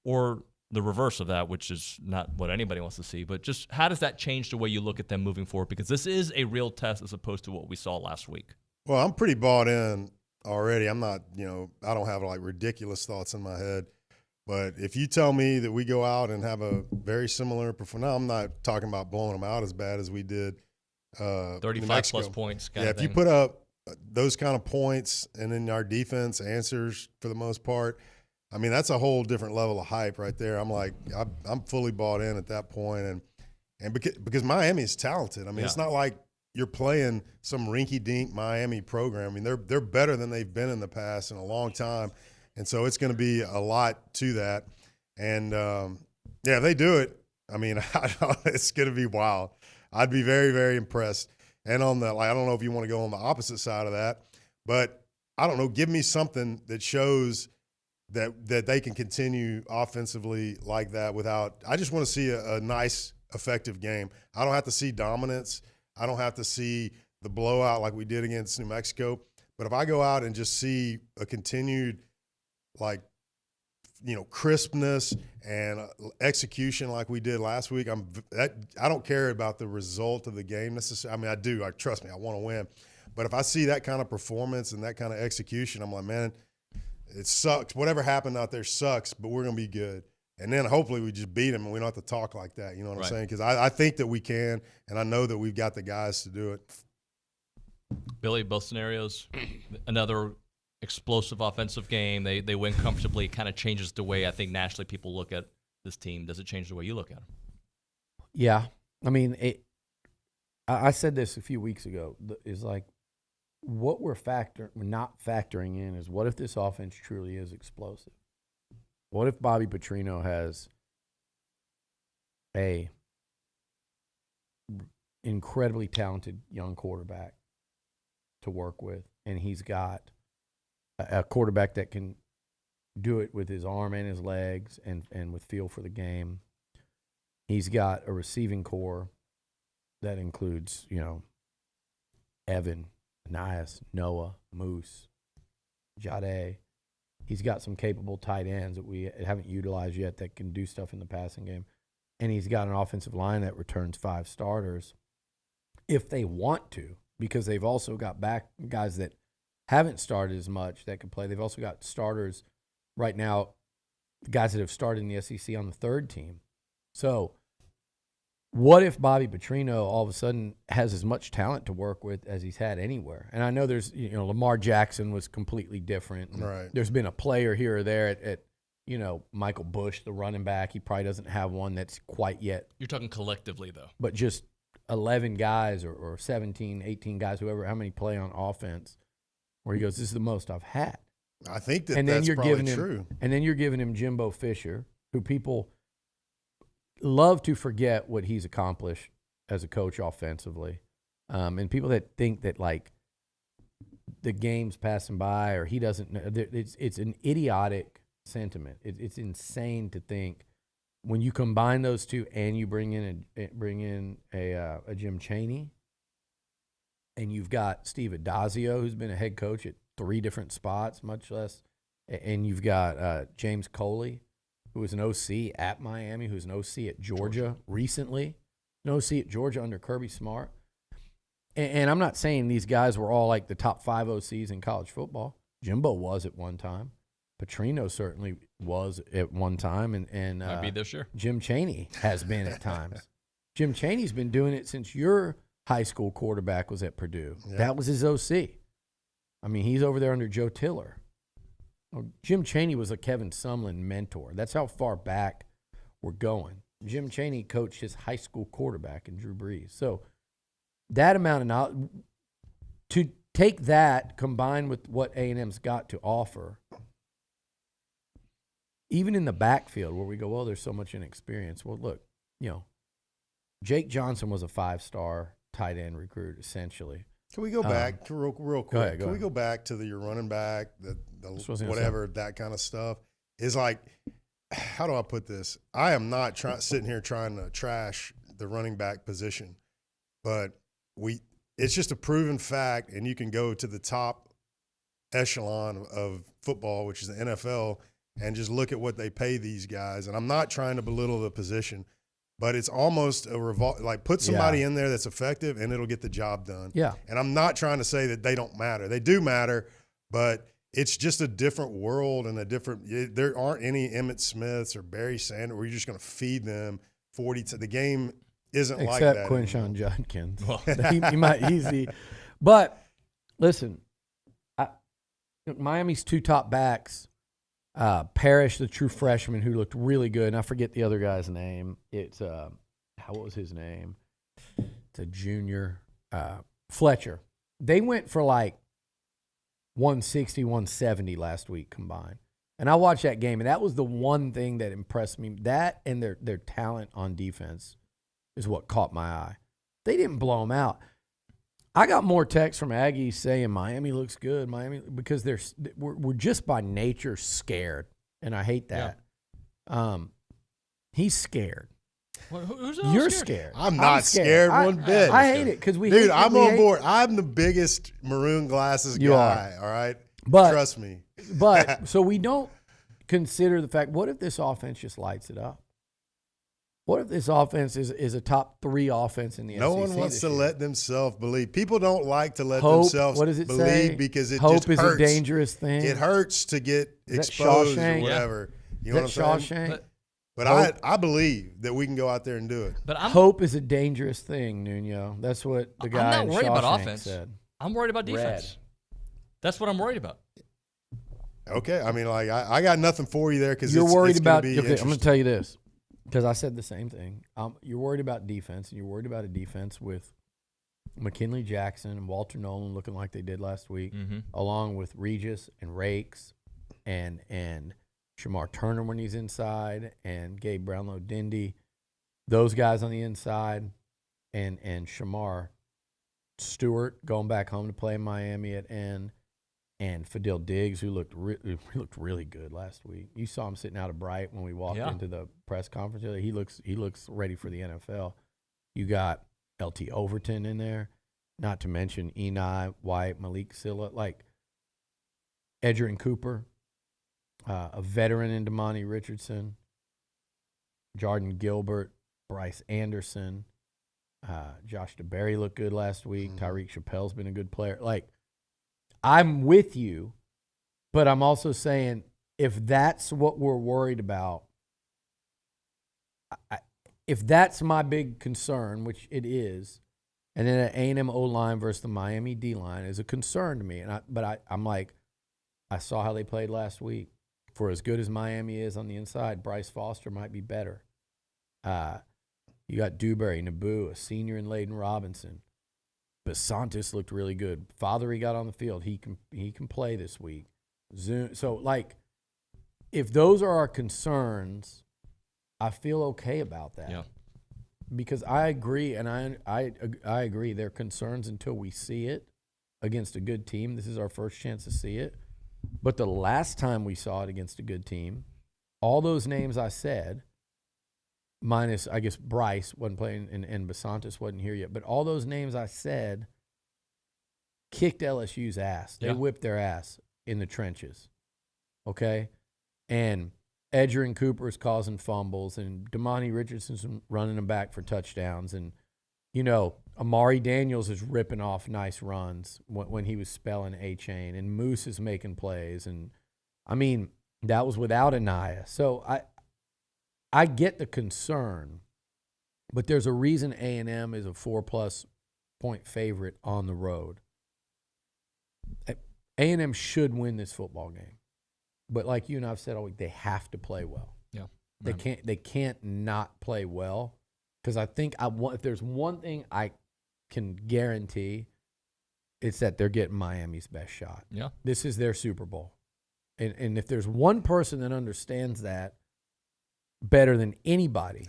or the reverse of that, which is not what anybody wants to see. But just how does that change the way you look at them moving forward? Because this is a real test as opposed to what we saw last week. Well, I'm pretty bought in already. I'm not, I don't have like ridiculous thoughts in my head. But if you tell me that we go out and have a very similar performance, now I'm not talking about blowing them out as bad as we did New 35 Mexico. plus points. Yeah, if you put up those kind of points and then our defense answers for the most part, I mean, that's a whole different level of hype right there. I'm like, I'm fully bought in at that point. And because Miami is talented. I mean, it's not like you're playing some rinky-dink Miami program. I mean, they're better than they've been in the past in a long time. And so it's going to be a lot to that. And, if they do it, I mean, it's going to be wild. I'd be very, very impressed. And on the, I don't know if you want to go on the opposite side of that, but I don't know, give me something that shows that they can continue offensively like that without – I just want to see a nice, effective game. I don't have to see dominance. I don't have to see the blowout like we did against New Mexico. But if I go out and just see a continued, crispness and execution like we did last week, I don't care about the result of the game necessarily. I mean, I do. Trust me, I want to win. But if I see that kind of performance and that kind of execution, I'm like, man, it sucks. Whatever happened out there sucks, but we're going to be good. And then hopefully we just beat them and we don't have to talk like that. You know what I'm saying? Because I think that we can, and I know that we've got the guys to do it. Billy, both scenarios, another explosive offensive game. They win comfortably. Kind of changes the way I think nationally people look at this team. Does it change the way you look at them? Yeah. I mean, I said this a few weeks ago. Is like what we're not factoring in is what if this offense truly is explosive? What if Bobby Petrino has a incredibly talented young quarterback to work with, and he's got a quarterback that can do it with his arm and his legs and with feel for the game. He's got a receiving core that includes, Evan, Nias, Noah, Moose, Jade. He's got some capable tight ends that we haven't utilized yet that can do stuff in the passing game. And he's got an offensive line that returns 5 starters if they want to, because they've also got back guys that haven't started as much that can play. They've also got starters right now, guys that have started in the SEC on the 3rd team. So what if Bobby Petrino all of a sudden has as much talent to work with as he's had anywhere? And I know there's, Lamar Jackson was completely different. Right. There's been a player here or there at Michael Bush, the running back. He probably doesn't have one that's quite yet. You're talking collectively, though. But just 11 guys or 17, 18 guys, how many play on offense, where he goes, this is the most I've had. I think that's probably true. And then you're giving him Jimbo Fisher, who people love to forget what he's accomplished as a coach offensively. And people that think that, the game's passing by or he doesn't know, it's an idiotic sentiment. It's insane to think when you combine those two and you bring in a Jim Chaney, and you've got Steve Adazio, who's been a head coach at 3 different spots, much less, and you've got James Coley, who was an OC at Miami, who's an OC at Georgia recently, an OC at Georgia under Kirby Smart. And I'm not saying these guys were all like the top 5 OCs in college football. Jimbo was at one time. Petrino certainly was at one time. And might be this year. Jim Chaney has been at times. Jim Chaney's been doing it since your high school quarterback was at Purdue. Yeah. That was his OC. I mean, he's over there under Joe Tiller. Jim Chaney was a Kevin Sumlin mentor. That's how far back we're going. Jim Chaney coached his high school quarterback in Drew Brees. So that amount of knowledge, to take that combined with what A&M's got to offer, even in the backfield where we go, well, there's so much inexperience. Well, look, Jake Johnson was a 5-star tight end recruit, essentially. Can we go back real quick? Go ahead. Can we go back to your running back, the whatever, that kind of stuff? Is how do I put this? I am not sitting here trying to trash the running back position, but it's just a proven fact, and you can go to the top echelon of football, which is the NFL, and just look at what they pay these guys. And I'm not trying to belittle the position, but it's almost put somebody in there that's effective and it'll get the job done. Yeah. And I'm not trying to say that they don't matter. They do matter, but it's just a different world and there aren't any Emmitt Smiths or Barry Sanders where you're just going to feed them 40 to the game. isn't like except that. Quinshon Judkins. he might easy. But listen, Miami's 2 top backs, Parrish, the true freshman who looked really good, and I forget the other guy's name. It's what was his name? It's a junior, Fletcher. They went for like 160, 170 last week combined. And I watched that game, and that was the one thing that impressed me. That and their talent on defense is what caught my eye. They didn't blow them out. I got more texts from Aggie saying Miami looks good, because we're just by nature scared, and I hate that. Yeah. He's scared. You're scared. I'm not scared one bit. I hate it because I'm on board. I'm the biggest maroon glasses guy. All right, but trust me. But so we don't consider the fact. What if this offense just lights it up? What if this offense is a top 3 offense in the SEC? No one wants to let themselves believe. People don't like to let hope, themselves what does it believe say? because it hope just hurts. Is a dangerous thing. It hurts to get exposed or whatever. You know what I'm saying? But I believe that we can go out there and do it. But hope is a dangerous thing, Nuño. That's what the guy I'm not worried about Shawshank offense. said. I'm worried about defense. Red. That's what I'm worried about. Okay, I mean, like I got nothing for you there because you're worried about. Okay, I'm going to tell you this because I said the same thing. You're worried about defense, and you're worried about a defense with McKinley Jackson and Walter Nolan looking like they did last week, along with Regis and Rakes and Shamar Turner when he's inside, and Gabe Brownlow-Dindy, those guys on the inside, and Shamar Stewart going back home to play in Miami at end, and Fadil Diggs, who looked really good last week. You saw him sitting out of Bright when we walked into the press conference. He looks ready for the NFL. You got LT Overton in there, not to mention Eni, White, Malik Silla, like Edgerrin Cooper, a veteran in Damani Richardson, Jordan Gilbert, Bryce Anderson, Josh DeBerry looked good last week. Tyreek Chappelle's been a good player. Like, I'm with you, but I'm also saying if that's what we're worried about, if that's my big concern, which it is, and then an A&M O-line versus the Miami D-line is a concern to me. But I'm like, I saw how they played last week. For as good as Miami is on the inside, Bryce Foster might be better. You got Dewberry, Naboo, a senior in Layden Robinson. Basantis looked really good. Father, he got on the field. He can play this week. So, like, if those are our concerns, I feel okay about that. Yeah. Because I agree, and I agree. They're concerns until we see it against a good team. This is our first chance to see it. But the last time we saw it against a good team, all those names I said, minus, I guess, Bryce wasn't playing and Basantis wasn't here yet, but all those names I said kicked LSU's ass. They whipped their ass in the trenches, okay? And Edgerrin Cooper's causing fumbles, and Damani Richardson's running them back for touchdowns, and, you know, Amari Daniels is ripping off nice runs when he was spelling A-Chain, and Moose is making plays. And, I mean, that was without Anaya. So I get the concern, but there's a reason A&M is a 4+ point favorite on the road. A&M should win this football game. But like you and I've said all week, they have to play well. Yeah. They can't not play well. Because I think if there's one thing I can guarantee, it's that they're getting Miami's best shot. Yeah. This is their Super Bowl. And if there's one person that understands that better than anybody,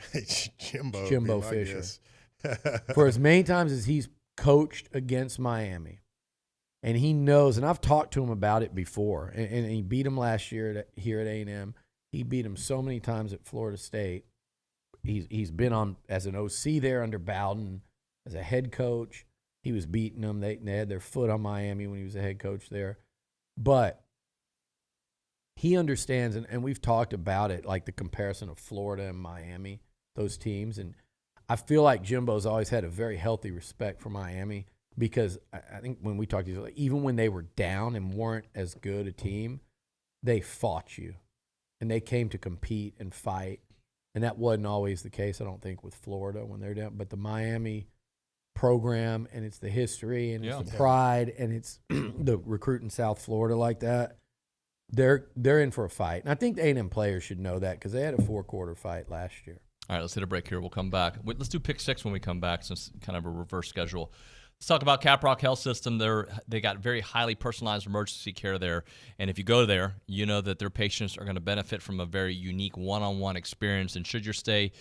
Jimbo Fisher. For as many times as he's coached against Miami, and he knows, and I've talked to him about it before, and he beat him last year here at A&M. He beat him so many times at Florida State. He's been on as an OC there under Bowden, as a head coach. He was beating them. They had their foot on Miami when he was a head coach there. But he understands, and we've talked about it, like the comparison of Florida and Miami, those teams. And I feel like Jimbo's always had a very healthy respect for Miami because I think when we talked to you, even when they were down and weren't as good a team, they fought you. And they came to compete and fight. And that wasn't always the case, I don't think, with Florida when they're down. But the Miami program, and it's the history, and it's the pride, and it's the recruit in South Florida like that, they're in for a fight. And I think the A&M players should know that because they had a 4-quarter fight last year. All right, let's hit a break here. We'll come back. Let's do pick 6 when we come back, since it's kind of a reverse schedule. Let's talk about Caprock Health System. They got very highly personalized emergency care there. And if you go there, you know that their patients are going to benefit from a very unique one-on-one experience. And should your stay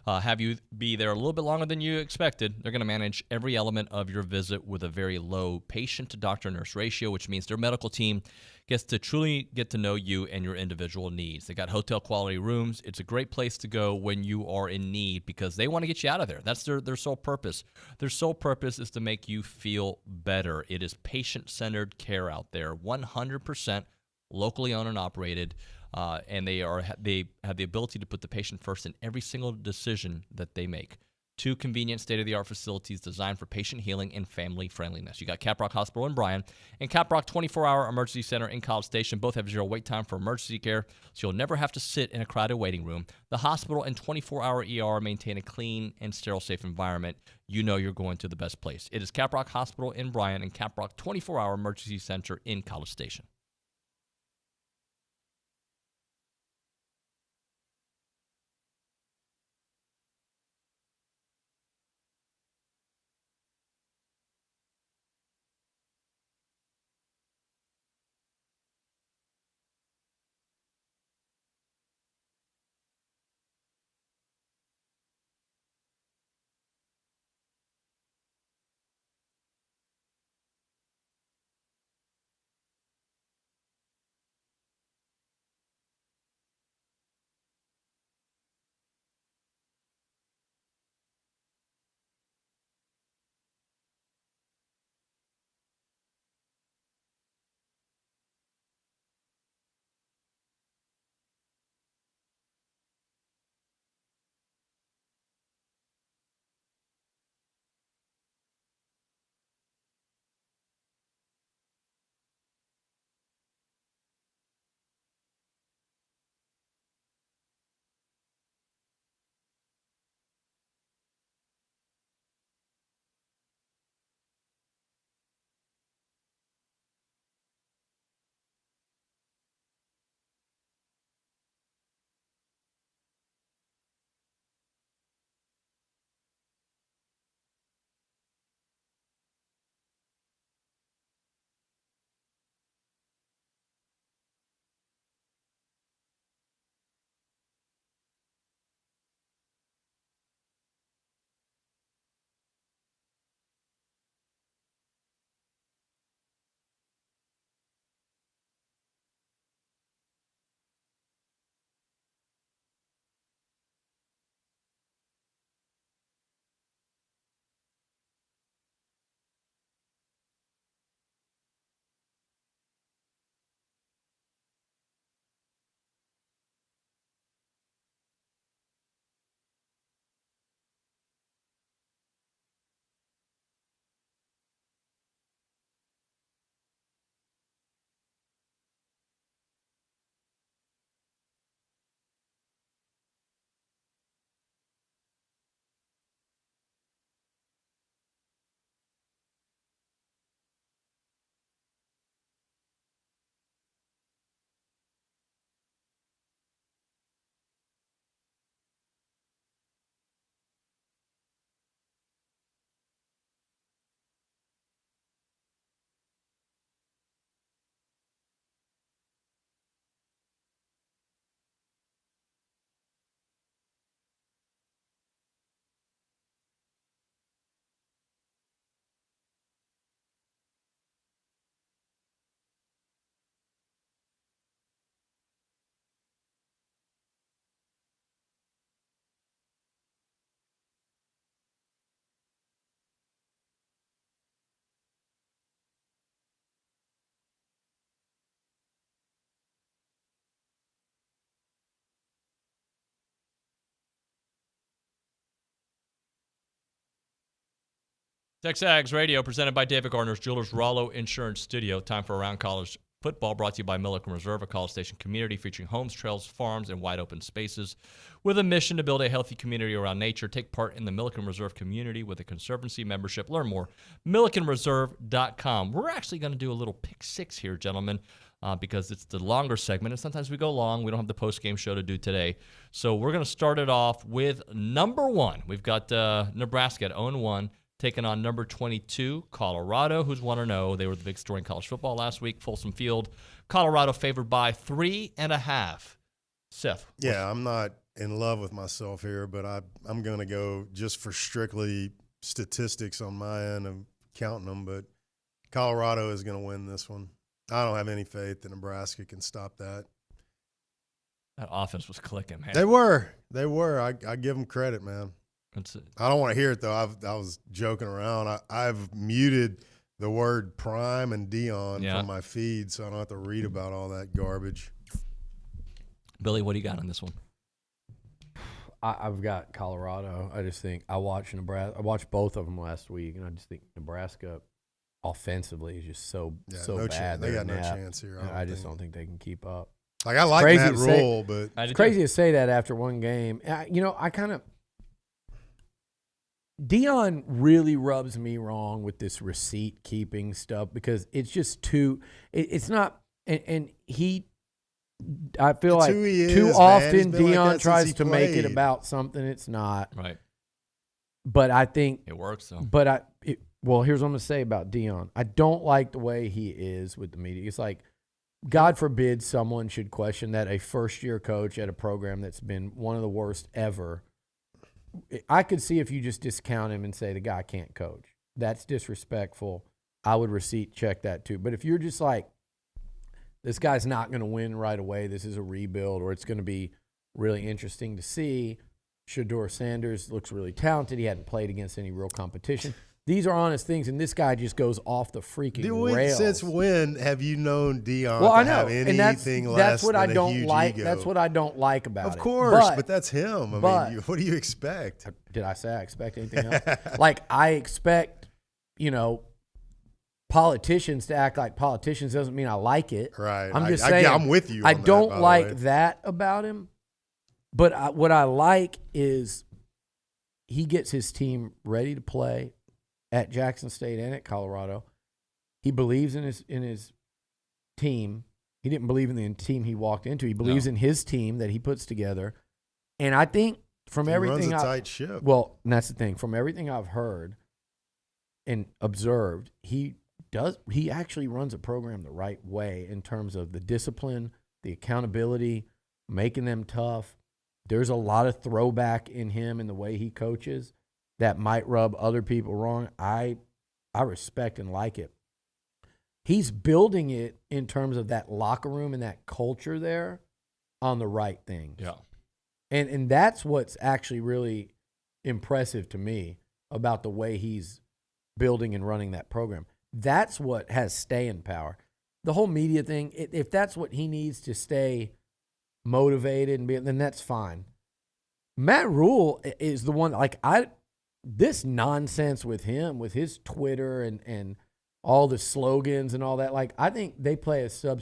have you be there a little bit longer than you expected, they're going to manage every element of your visit with a very low patient-to-doctor-nurse ratio, which means their medical team gets to truly get to know you and your individual needs. They got hotel-quality rooms. It's a great place to go when you are in need because they want to get you out of there. That's their sole purpose. Their sole purpose is to make you feel better. It is patient-centered care out there, 100% locally owned and operated, and they have the ability to put the patient first in every single decision that they make. 2 convenient state-of-the-art facilities designed for patient healing and family friendliness. You got Caprock Hospital in Bryan and Caprock 24-hour emergency center in College Station. Both have 0 wait time for emergency care, so you'll never have to sit in a crowded waiting room. The hospital and 24-hour ER maintain a clean and sterile, safe environment. You know you're going to the best place. It is Caprock Hospital in Bryan and Caprock 24-hour emergency center in College Station. TexAgs Radio, presented by David Gardner's Jewelers, Rollo Insurance Studio. Time for Around College Football brought to you by Milliken Reserve, a College Station community featuring homes, trails, farms, and wide open spaces. With a mission to build a healthy community around nature, take part in the Milliken Reserve community with a Conservancy membership. Learn more, millikenreserve.com. We're actually going to do a little pick six here, gentlemen, because it's the longer segment, and sometimes we go long. We don't have the post-game show to do today. So we're going to start it off with number 1. We've got Nebraska at 0-1. Taking on number 22, Colorado, who's 1-0. They were the big story in college football last week, Folsom Field. Colorado favored by 3.5. Seth. Yeah, I'm not in love with myself here, but I'm going to go just for strictly statistics on my end of counting them, but Colorado is going to win this one. I don't have any faith that Nebraska can stop that. That offense was clicking, man. They were. I give them credit, man. I don't want to hear it, though. I was joking around. I've muted the word prime and Dion from my feed, so I don't have to read about all that garbage. Billy, what do you got on this one? I've got Colorado. I just think I watched Nebraska. I watched both of them last week, and I just think Nebraska offensively is just so bad. They got no chance here. I just don't think they can keep up. Like, I like that rule, but it's crazy to say that after one game. I kind of – Dion really rubs me wrong with this receipt keeping stuff because it's just too. It's not, and he. I feel like too often Dion tries to make it about something it's not. Right. But I think it works though. But well, here's what I'm gonna say about Dion. I don't like the way he is with the media. It's like, God forbid someone should question that a first-year coach at a program that's been one of the worst ever. I could see if you just discount him and say the guy can't coach. That's disrespectful. I would receipt check that too. But if you're just like, this guy's not going to win right away, this is a rebuild, or it's going to be really interesting to see. Shedeur Sanders looks really talented. He hadn't played against any real competition. These are honest things, and this guy just goes off the freaking rails. Since when have you known Dion to have anything less than a huge ego? That's what I don't like about it. Of course, but that's him. I mean, what do you expect? Did I say I expect anything else? Like, I expect, politicians to act like politicians doesn't mean I like it. Right. I'm just saying. I'm with you. I don't like that about him. But what I like is he gets his team ready to play at Jackson State and at Colorado. He believes in his team. He didn't believe in the team he walked into. He believes in his team that he puts together. And I think from everything runs a tight ship. Well, and that's the thing. From everything I've heard and observed, he actually runs a program the right way in terms of the discipline, the accountability, making them tough. There's a lot of throwback in him and the way he coaches that might rub other people wrong. I respect and like it. He's building it in terms of that locker room and that culture there on the right things. Yeah. And that's what's actually really impressive to me about the way he's building and running that program. That's what has staying power. The whole media thing, if that's what he needs to stay motivated and then that's fine. Matt Rule is the one, this nonsense with him, with his Twitter and all the slogans and all that, I think they play a style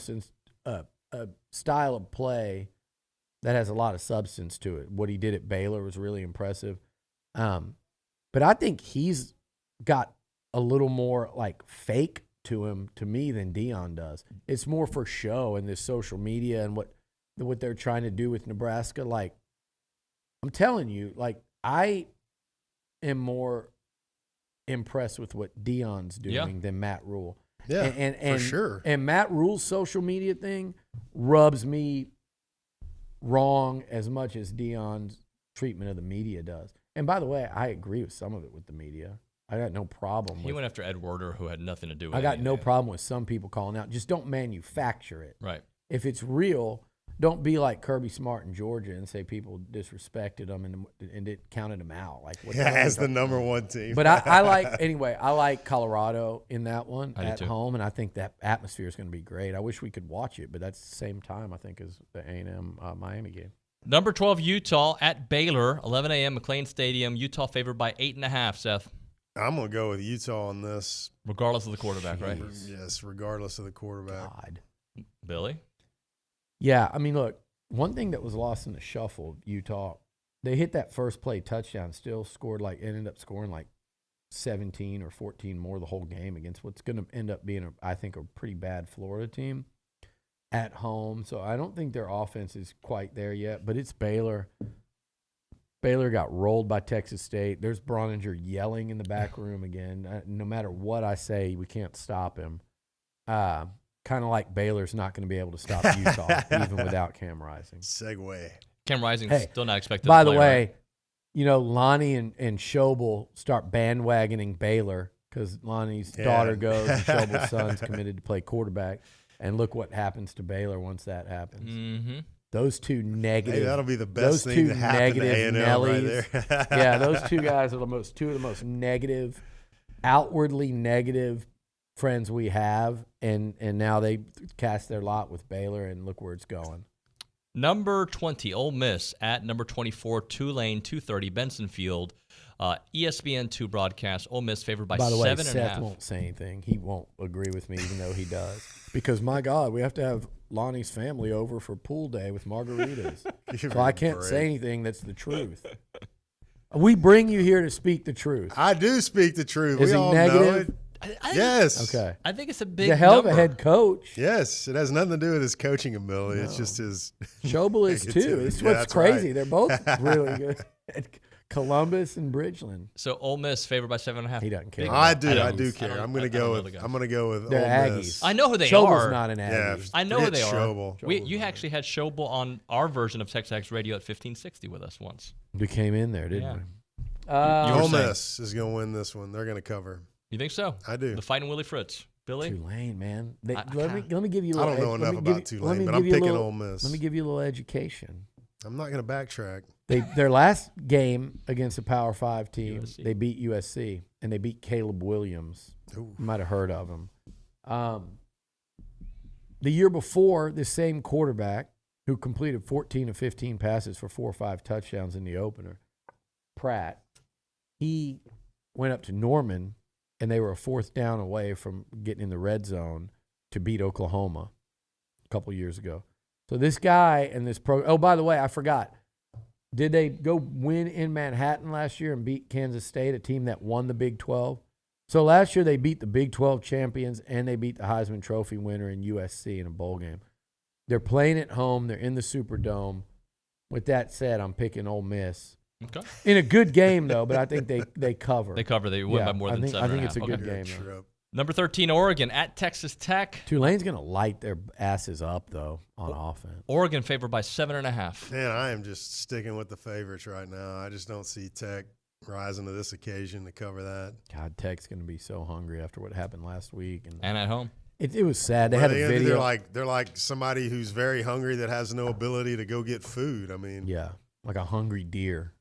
of play that has a lot of substance to it. What he did at Baylor was really impressive. But I think he's got a little more fake to him, to me, than Dion does. It's more for show and this social media and what they're trying to do with Nebraska. I'm telling you, I am more impressed with what Dion's doing than Matt Rule. Yeah, and for sure. And Matt Rule's social media thing rubs me wrong as much as Dion's treatment of the media does. And by the way, I agree with some of it with the media. I got no problem. He went after Ed Werder, who had nothing to do with it. I got no problem with some people calling out. Just don't manufacture it. Right. If it's real, don't be like Kirby Smart in Georgia and say people disrespected them and it counted them out. As the number one team. But I like Colorado in that one at home, and I think that atmosphere is going to be great. I wish we could watch it, but that's the same time, I think, as the A&M Miami game. Number 12, Utah at Baylor, 11 a.m., McLean Stadium. Utah favored by 8.5, Seth. I'm going to go with Utah on this. Regardless of the quarterback, right? Yes, regardless of the quarterback. God. Billy? Yeah, I mean, look, one thing that was lost in the shuffle, Utah, they hit that first play touchdown, still ended up scoring like 17 or 14 more the whole game against what's going to end up being, I think, a pretty bad Florida team at home. So I don't think their offense is quite there yet, but it's Baylor. Baylor got rolled by Texas State. There's Broninger yelling in the back room again. No matter what I say, we can't stop him. Kind of like Baylor's not going to be able to stop Utah, even without Cam Rising. Segue. Cam Rising's still not expected by to play, the way, right? you know, Lonnie and Schobel start bandwagoning Baylor because Lonnie's daughter goes and Schobel's son's committed to play quarterback. And look what happens to Baylor once that happens. Mm-hmm. Those two negative. Hey, that'll be the best thing to happen to A&M right there. Yeah, those two guys are two of the most negative, outwardly negative friends we have, and now they cast their lot with Baylor, and look where it's going. Number 20, Ole Miss at number 24, Tulane, 2:30, Benson Field. ESPN2 broadcast. Ole Miss favored by 7.5. By the way, Seth won't say anything. He won't agree with me, even though he does. Because, my God, we have to have Lonnie's family over for pool day with margaritas. So I can't say anything that's the truth. We bring you here to speak the truth. I do speak the truth. Is we he all negative? know it. Yes. Okay. I think it's a big He's a hell number. of a head coach. Yes. It has nothing to do with his coaching ability. It's just his. Schobel is too. It's what's crazy. They're both really good. Columbus and Bridgeland. So Ole Miss favored by 7.5. He doesn't care. I do care. I'm going to go with Ole Aggies. Miss. I know who they Schobel's are. not an Aggie. I know who they are. Schobel. You actually had Schobel on our version of TexAgs Radio at 1560 with us once. We came in there, didn't we? Ole Miss is going to win this one. They're going to cover. You think so? I do. The Fighting Willie Fritz. Billy? Tulane, man. Let me give you a little. I don't know enough about Tulane, but I'm picking Ole Miss. Let me give you a little education. I'm not going to backtrack. Their last game against a Power 5 team, USC. they beat USC, and they beat Caleb Williams. Ooh. You might have heard of him. The year before, this same quarterback who completed 14 of 15 passes for 4 or 5 touchdowns in the opener, Pratt, he went up to Norman, and they were a 4th down away from getting in the red zone to beat Oklahoma a couple years ago. So this guy and this oh, by the way, I forgot. Did they go win in Manhattan last year and beat Kansas State, a team that won the Big 12? So last year they beat the Big 12 champions and they beat the Heisman Trophy winner in USC in a bowl game. They're playing at home. They're in the Superdome. With that said, I'm picking Ole Miss. Okay. In a good game, though, but I think they cover. They cover. They win by more than 7.5. I think it's a good Okay. game, though. Number 13, Oregon at Texas Tech. Tulane's going to light their asses up, though, on offense. Oregon favored by 7.5. Man, I am just sticking with the favorites right now. I just don't see Tech rising to this occasion to cover that. God, Tech's going to be so hungry after what happened last week. And at home. It was sad. They had a video. They're like somebody who's very hungry that has no ability to go get food. I mean, yeah, like a hungry deer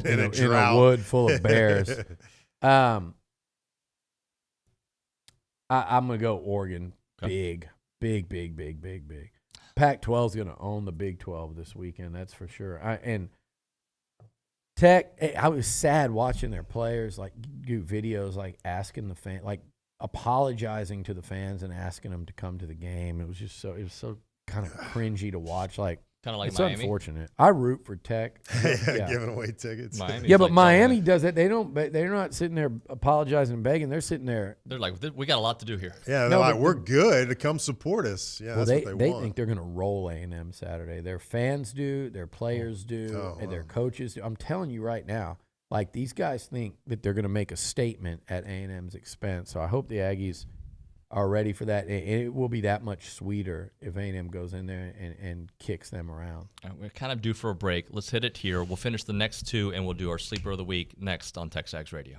in a wood full of bears. I'm going to go Oregon. Okay. Big. Pac-12 is going to own the Big 12 this weekend. That's for sure. And Tech, I was sad watching their players like do videos like asking the fan, like apologizing to the fans and asking them to come to the game. It was so kind of cringy to watch. Kind of like it's Miami. Unfortunate. I root for Tech. Yeah, giving away tickets. Miami's yeah, but like Miami does it. They're not sitting there apologizing and begging. They're sitting there. They're like, we got a lot to do here. Yeah, they're like, we're good to come support us. Yeah, Well, that's what they want. think they're going to roll A&M Saturday. Their fans do, their players do, and their coaches do. I'm telling you right now, like these guys think that they're going to make a statement at A&M's expense. So I hope the Aggies are ready for that. And it will be that much sweeter if A&M goes in there and kicks them around. All right, we're kind of due for a break. Let's hit it here. We'll finish the next two, and we'll do our Sleeper of the Week next on TexAgs Radio.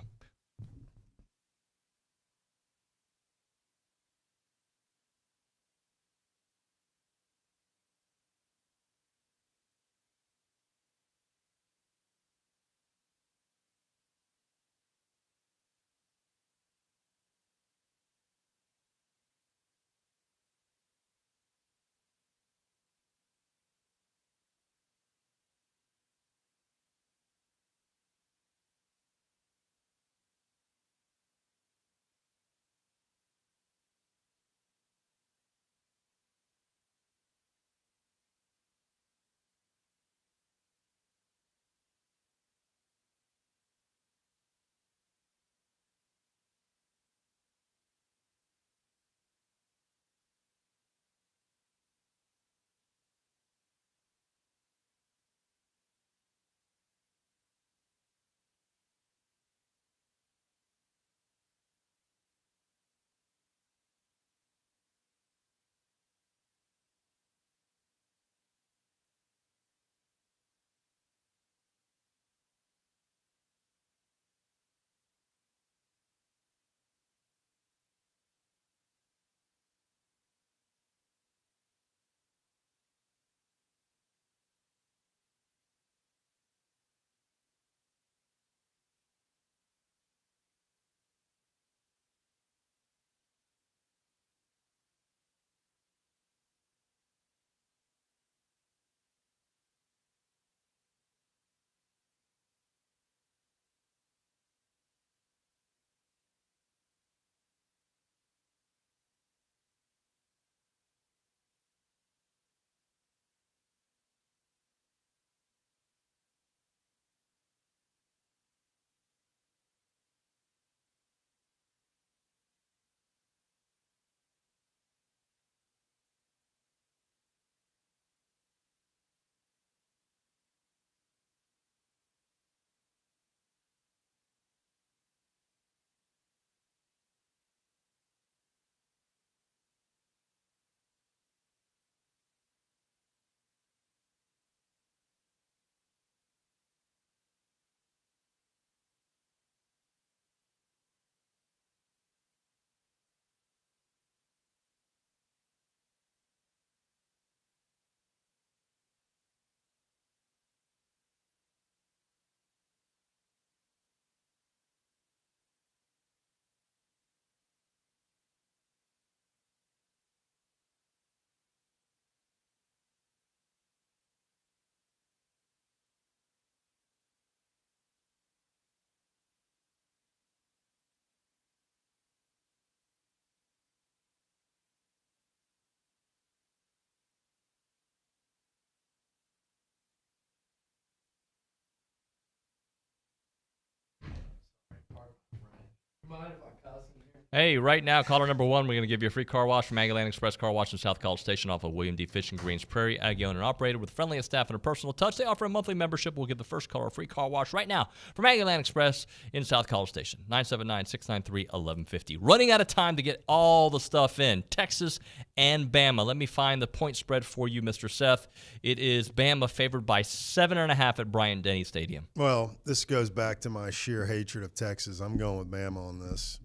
Hey, right now, caller number 1, we're going to give you a free car wash from Aggie Express Car Wash in South College Station off of William D. Fishing Greens Prairie. Aggie owned and operated with friendliest staff and a personal touch. They offer a monthly membership. We'll give the first caller a free car wash right now from Aggie Express in South College Station. 979-693-1150. Running out of time to get all the stuff in. Texas and Bama. Let me find the point spread for you, Mr. Seth. It is Bama favored by 7.5 at Bryant-Denny Stadium. Well, this goes back to my sheer hatred of Texas. I'm going with Bama on this.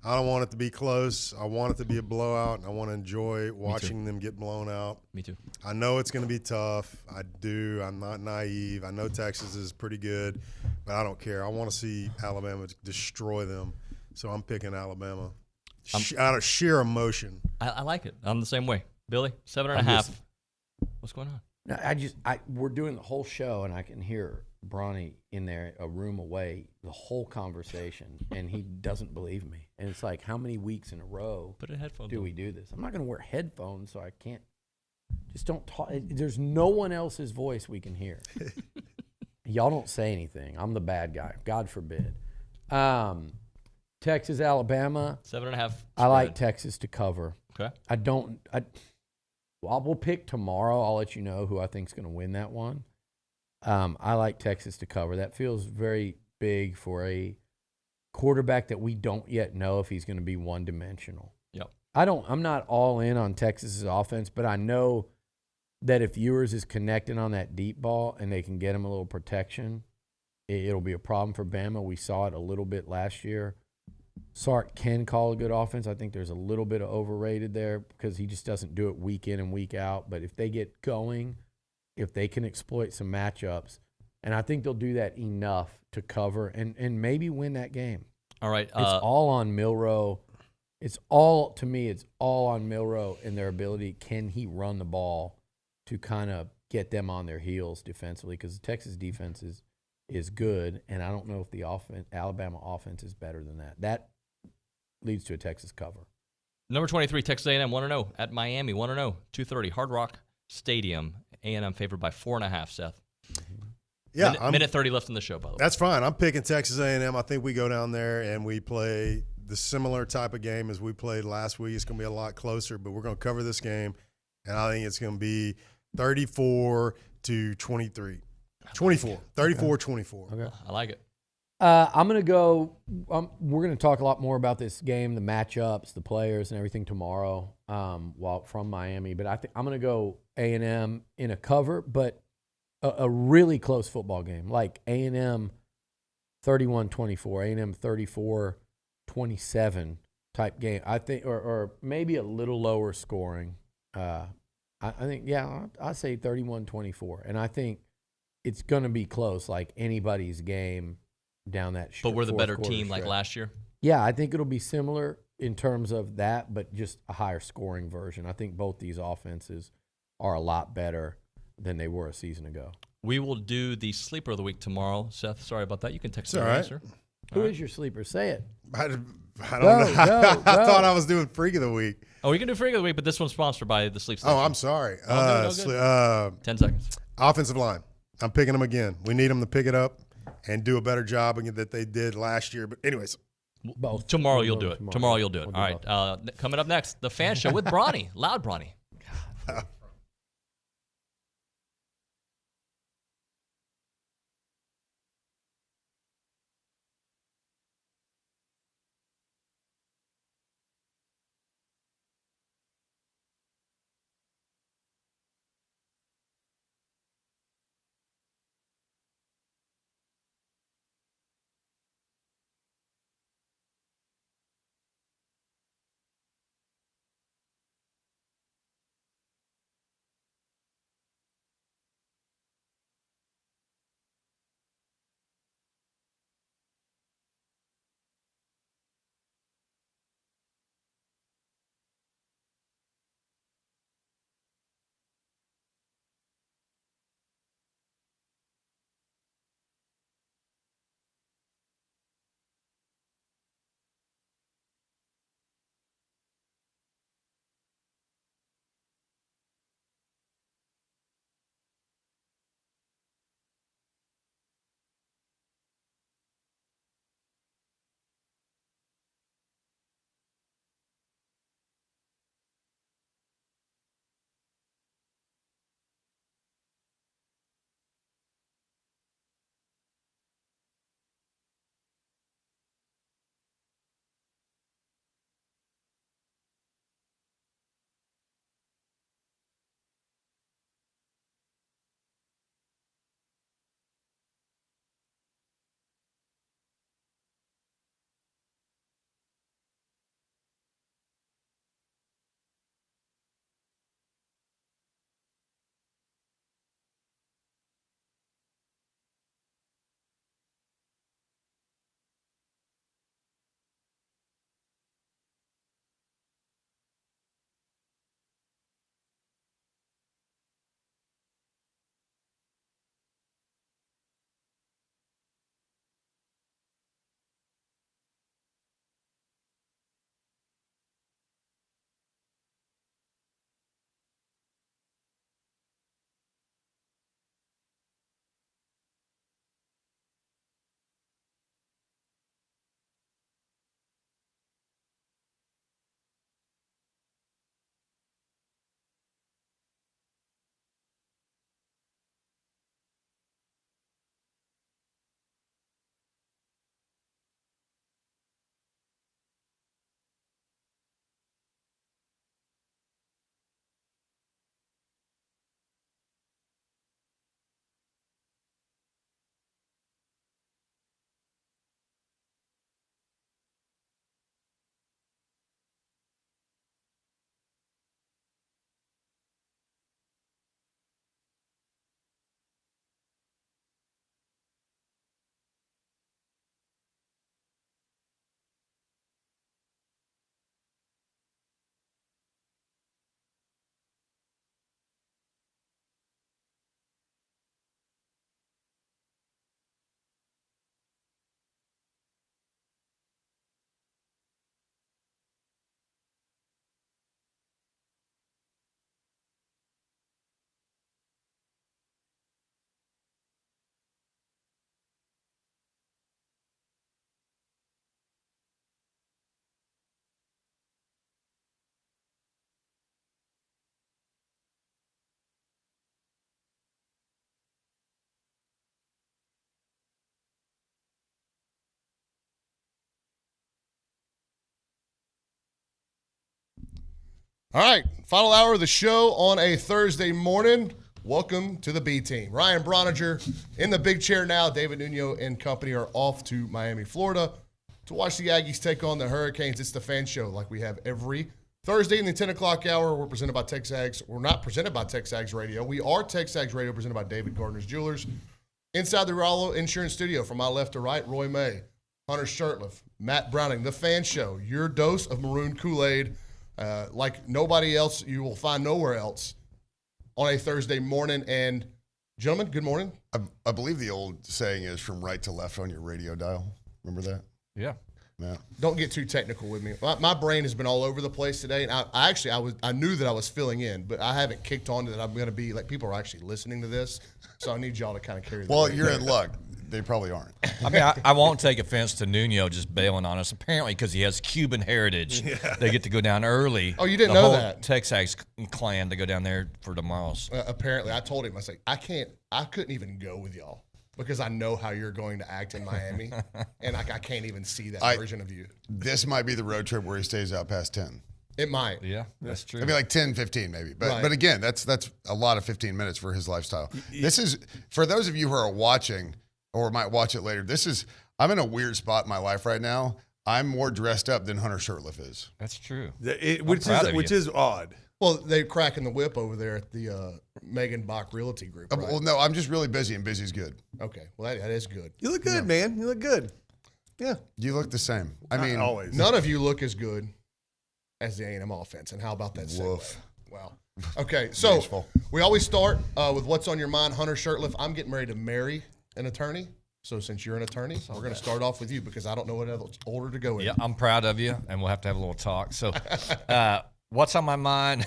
I don't want it to be close. I want it to be a blowout, and I want to enjoy watching them get blown out. Me too. I know it's going to be tough. I do. I'm not naive. I know Texas is pretty good, but I don't care. I want to see Alabama destroy them, so I'm picking Alabama out of sheer emotion. I like it. I'm the same way. Billy, 7.5. What's going on? No, we're doing the whole show, and I can hear Bronny in there, a room away, the whole conversation, and he doesn't believe me. And it's like, how many weeks in a row do we do this? I'm not going to wear headphones, so I can't. Just don't talk. There's no one else's voice we can hear. Y'all don't say anything. I'm the bad guy. God forbid. Texas, Alabama. 7.5. I like Texas to cover. Okay. We'll pick tomorrow. I'll let you know who I think is going to win that one. I like Texas to cover. That feels very big for a quarterback that we don't yet know if he's going to be one-dimensional. Yep. I'm not all in on Texas's offense, but I know that if Ewers is connecting on that deep ball and they can get him a little protection, it'll be a problem for Bama. We saw it a little bit last year. Sark can call a good offense. I think there's a little bit of overrated there because he just doesn't do it week in and week out. But if they get going, if they can exploit some matchups, and I think they'll do that enough to cover and maybe win that game. All right. It's all on Milroe. It's all on Milroe and their ability. Can he run the ball to kind of get them on their heels defensively? Because the Texas defense is good, and I don't know if the Alabama offense is better than that. That leads to a Texas cover. Number 23, Texas A&M 1-0 at Miami 1-0, 2:30 Hard Rock Stadium. A&M favored by 4.5. Seth. Yeah, minute 30 left in the show, by the way. That's fine. I'm picking Texas A&M. I think we go down there and we play the similar type of game as we played last week. It's going to be a lot closer, but we're going to cover this game, and I think it's going to be 34-23. 34-24. Okay. I like it. I'm going to go we're going to talk a lot more about this game, the matchups, the players, and everything tomorrow from Miami. But I think I'm going to go A&M in a cover, but a really close football game, like A&M 31-24, A&M 34-27 type game. I think, or maybe a little lower scoring. I think, I say 31-24. And I think it's going to be close, like anybody's game down that stretch. But we're the better team like last year? Yeah, I think it'll be similar in terms of that, but just a higher scoring version. I think both these offenses are a lot better than they were a season ago. We will do the sleeper of the week tomorrow. Seth, sorry about that. You can text me your answer. Who is your sleeper? Say it. I don't know. I thought I was doing Freak of the Week. Oh, we can do Freak of the Week, but this one's sponsored by the Sleep Station. Oh, I'm sorry. 10 seconds. Offensive line. I'm picking them again. We need them to pick it up and do a better job that they did last year. But anyways. Both. Tomorrow you'll do it. Tomorrow you'll do it. All right. Coming up next, the Fan Show with Bronny. Loud Bronny. All right, final hour of the show on a Thursday morning. Welcome to the B team. Ryan Broniger in the big chair now. David Nuño and company are off to Miami, Florida to watch the Aggies take on the Hurricanes. It's the fan show like we have every Thursday in the 10 o'clock hour. We're presented by TexAgs. We're not presented by TexAgs Radio. We are TexAgs Radio, presented by David Gardner's Jewelers. Inside the Rollo Insurance Studio, from my left to right, Roy May, Hunter Shurtleff, Matt Browning, the fan show, your dose of maroon Kool-Aid. Like nobody else, you will find nowhere else on a Thursday morning. And gentlemen, good morning. I believe the old saying is from right to left on your radio dial. Remember that? Yeah. Yeah. Don't get too technical with me. My brain has been all over the place today, and I knew that I was filling in, but I haven't kicked on to that. I'm going to be like, people are actually listening to this, so I need y'all to kind of carry the Well, weight. you're in luck. They probably aren't. I mean, I won't take offense to Nuño just bailing on us. Apparently, because he has Cuban heritage, they get to go down early. Oh, you didn't the know whole that? Texas clan to go down there for tomorrow's. Apparently, I told him, I said, I couldn't even go with y'all because I know how you're going to act in Miami, and I can't even see that version of you. This might be the road trip where he stays out past 10. It might. Yeah, that's true. It'd be like 10, 15 maybe. But Right. but again, that's a lot of 15 minutes for his lifestyle. This is, for those of you who are watching or might watch it later, I'm in a weird spot in my life right now. I'm more dressed up than Hunter Shurtleff is. That's true. Which is odd. Well, they're cracking the whip over there at the Megan Bach Realty Group. Right? Well, no, I'm just really busy, and busy's good. Okay, well, that is good. You look good, man. You look good. Yeah. You look the same. I mean, always. None of you look as good as the A&M offense. And how about that segue? Woof. Wow. Okay, so we always start with what's on your mind. Hunter Shurtleff, I'm getting ready to marry an attorney. So since you're an attorney, we're going to start off with you because I don't know what order to go in. Yeah, I'm proud of you, and we'll have to have a little talk. So what's on my mind?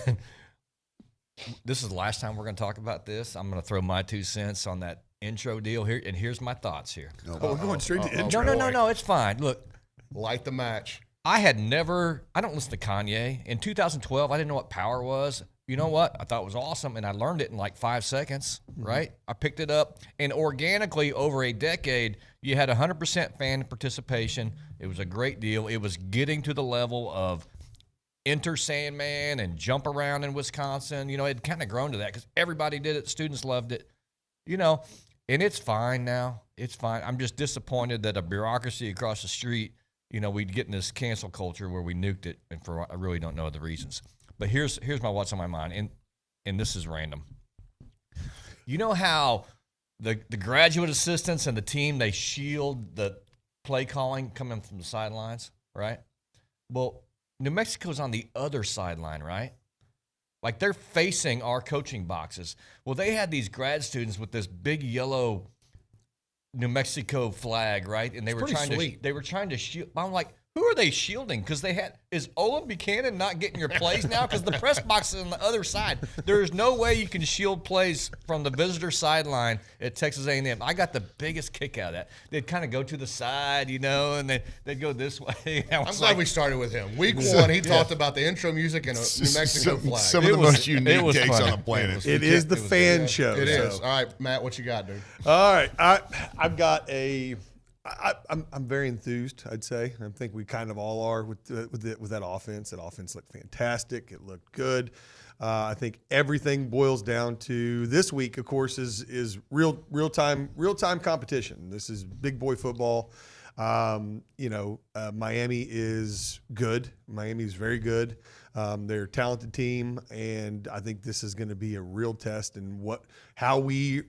This is the last time we're going to talk about this. I'm going to throw my 2 cents on that intro deal here, and here's my thoughts here. We're going straight to intro. No, it's fine. Look. Light the match. I don't listen to Kanye. In 2012, I didn't know what power was. You know what? I thought it was awesome, and I learned it in like 5 seconds, right? I picked it up, and organically over a decade, you had 100% fan participation. It was a great deal. It was getting to the level of Enter Sandman and Jump Around in Wisconsin. You know, it had kind of grown to that because everybody did it. Students loved it, you know, and it's fine now. It's fine. I'm just disappointed that a bureaucracy across the street, you know, we'd get in this cancel culture where we nuked it, and I really don't know the reasons. But here's my what's on my mind, and this is random. You know how the graduate assistants and the team, they shield the play calling coming from the sidelines, right? Well, New Mexico's on the other sideline, right? Like they're facing our coaching boxes. Well, they had these grad students with this big yellow New Mexico flag, right? And they were trying to shield. I'm like, who are they shielding? Because is Olin Buchanan not getting your plays now? Because the press box is on the other side. There's no way you can shield plays from the visitor sideline at Texas A&M. I got the biggest kick out of that. They'd kind of go to the side, you know, and they'd go this way. I'm glad we started with him. Week one, he talked about the intro music and a New Mexico flag. Some of the most unique takes on the planet. It is the fan show. It is. All right, Matt, what you got, dude? All right, I've got I'm very enthused, I'd say. I think we kind of all are with that offense. That offense looked fantastic. It looked good. I think everything boils down to this week, of course, is real time competition. This is big boy football. Miami is good. Miami is very good. They're a talented team, and I think this is going to be a real test. And how we're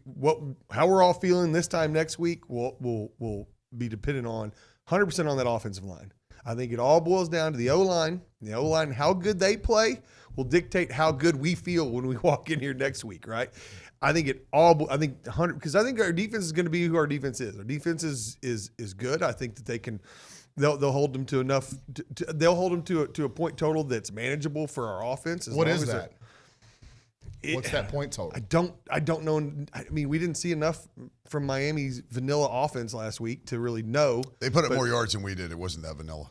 all feeling this time next week will be dependent on 100% on that offensive line. I think it all boils down to the O-line. The O-line, how good they play will dictate how good we feel when we walk in here next week, right? I think 100, because I think our defense is going to be who our defense is. Our defense is good. I think that they'll hold them to enough. They'll hold them to a point total that's manageable for our offense. What is that? What's that point total? I don't know. I mean, we didn't see enough from Miami's vanilla offense last week to really know. They put up more yards than we did. It wasn't that vanilla.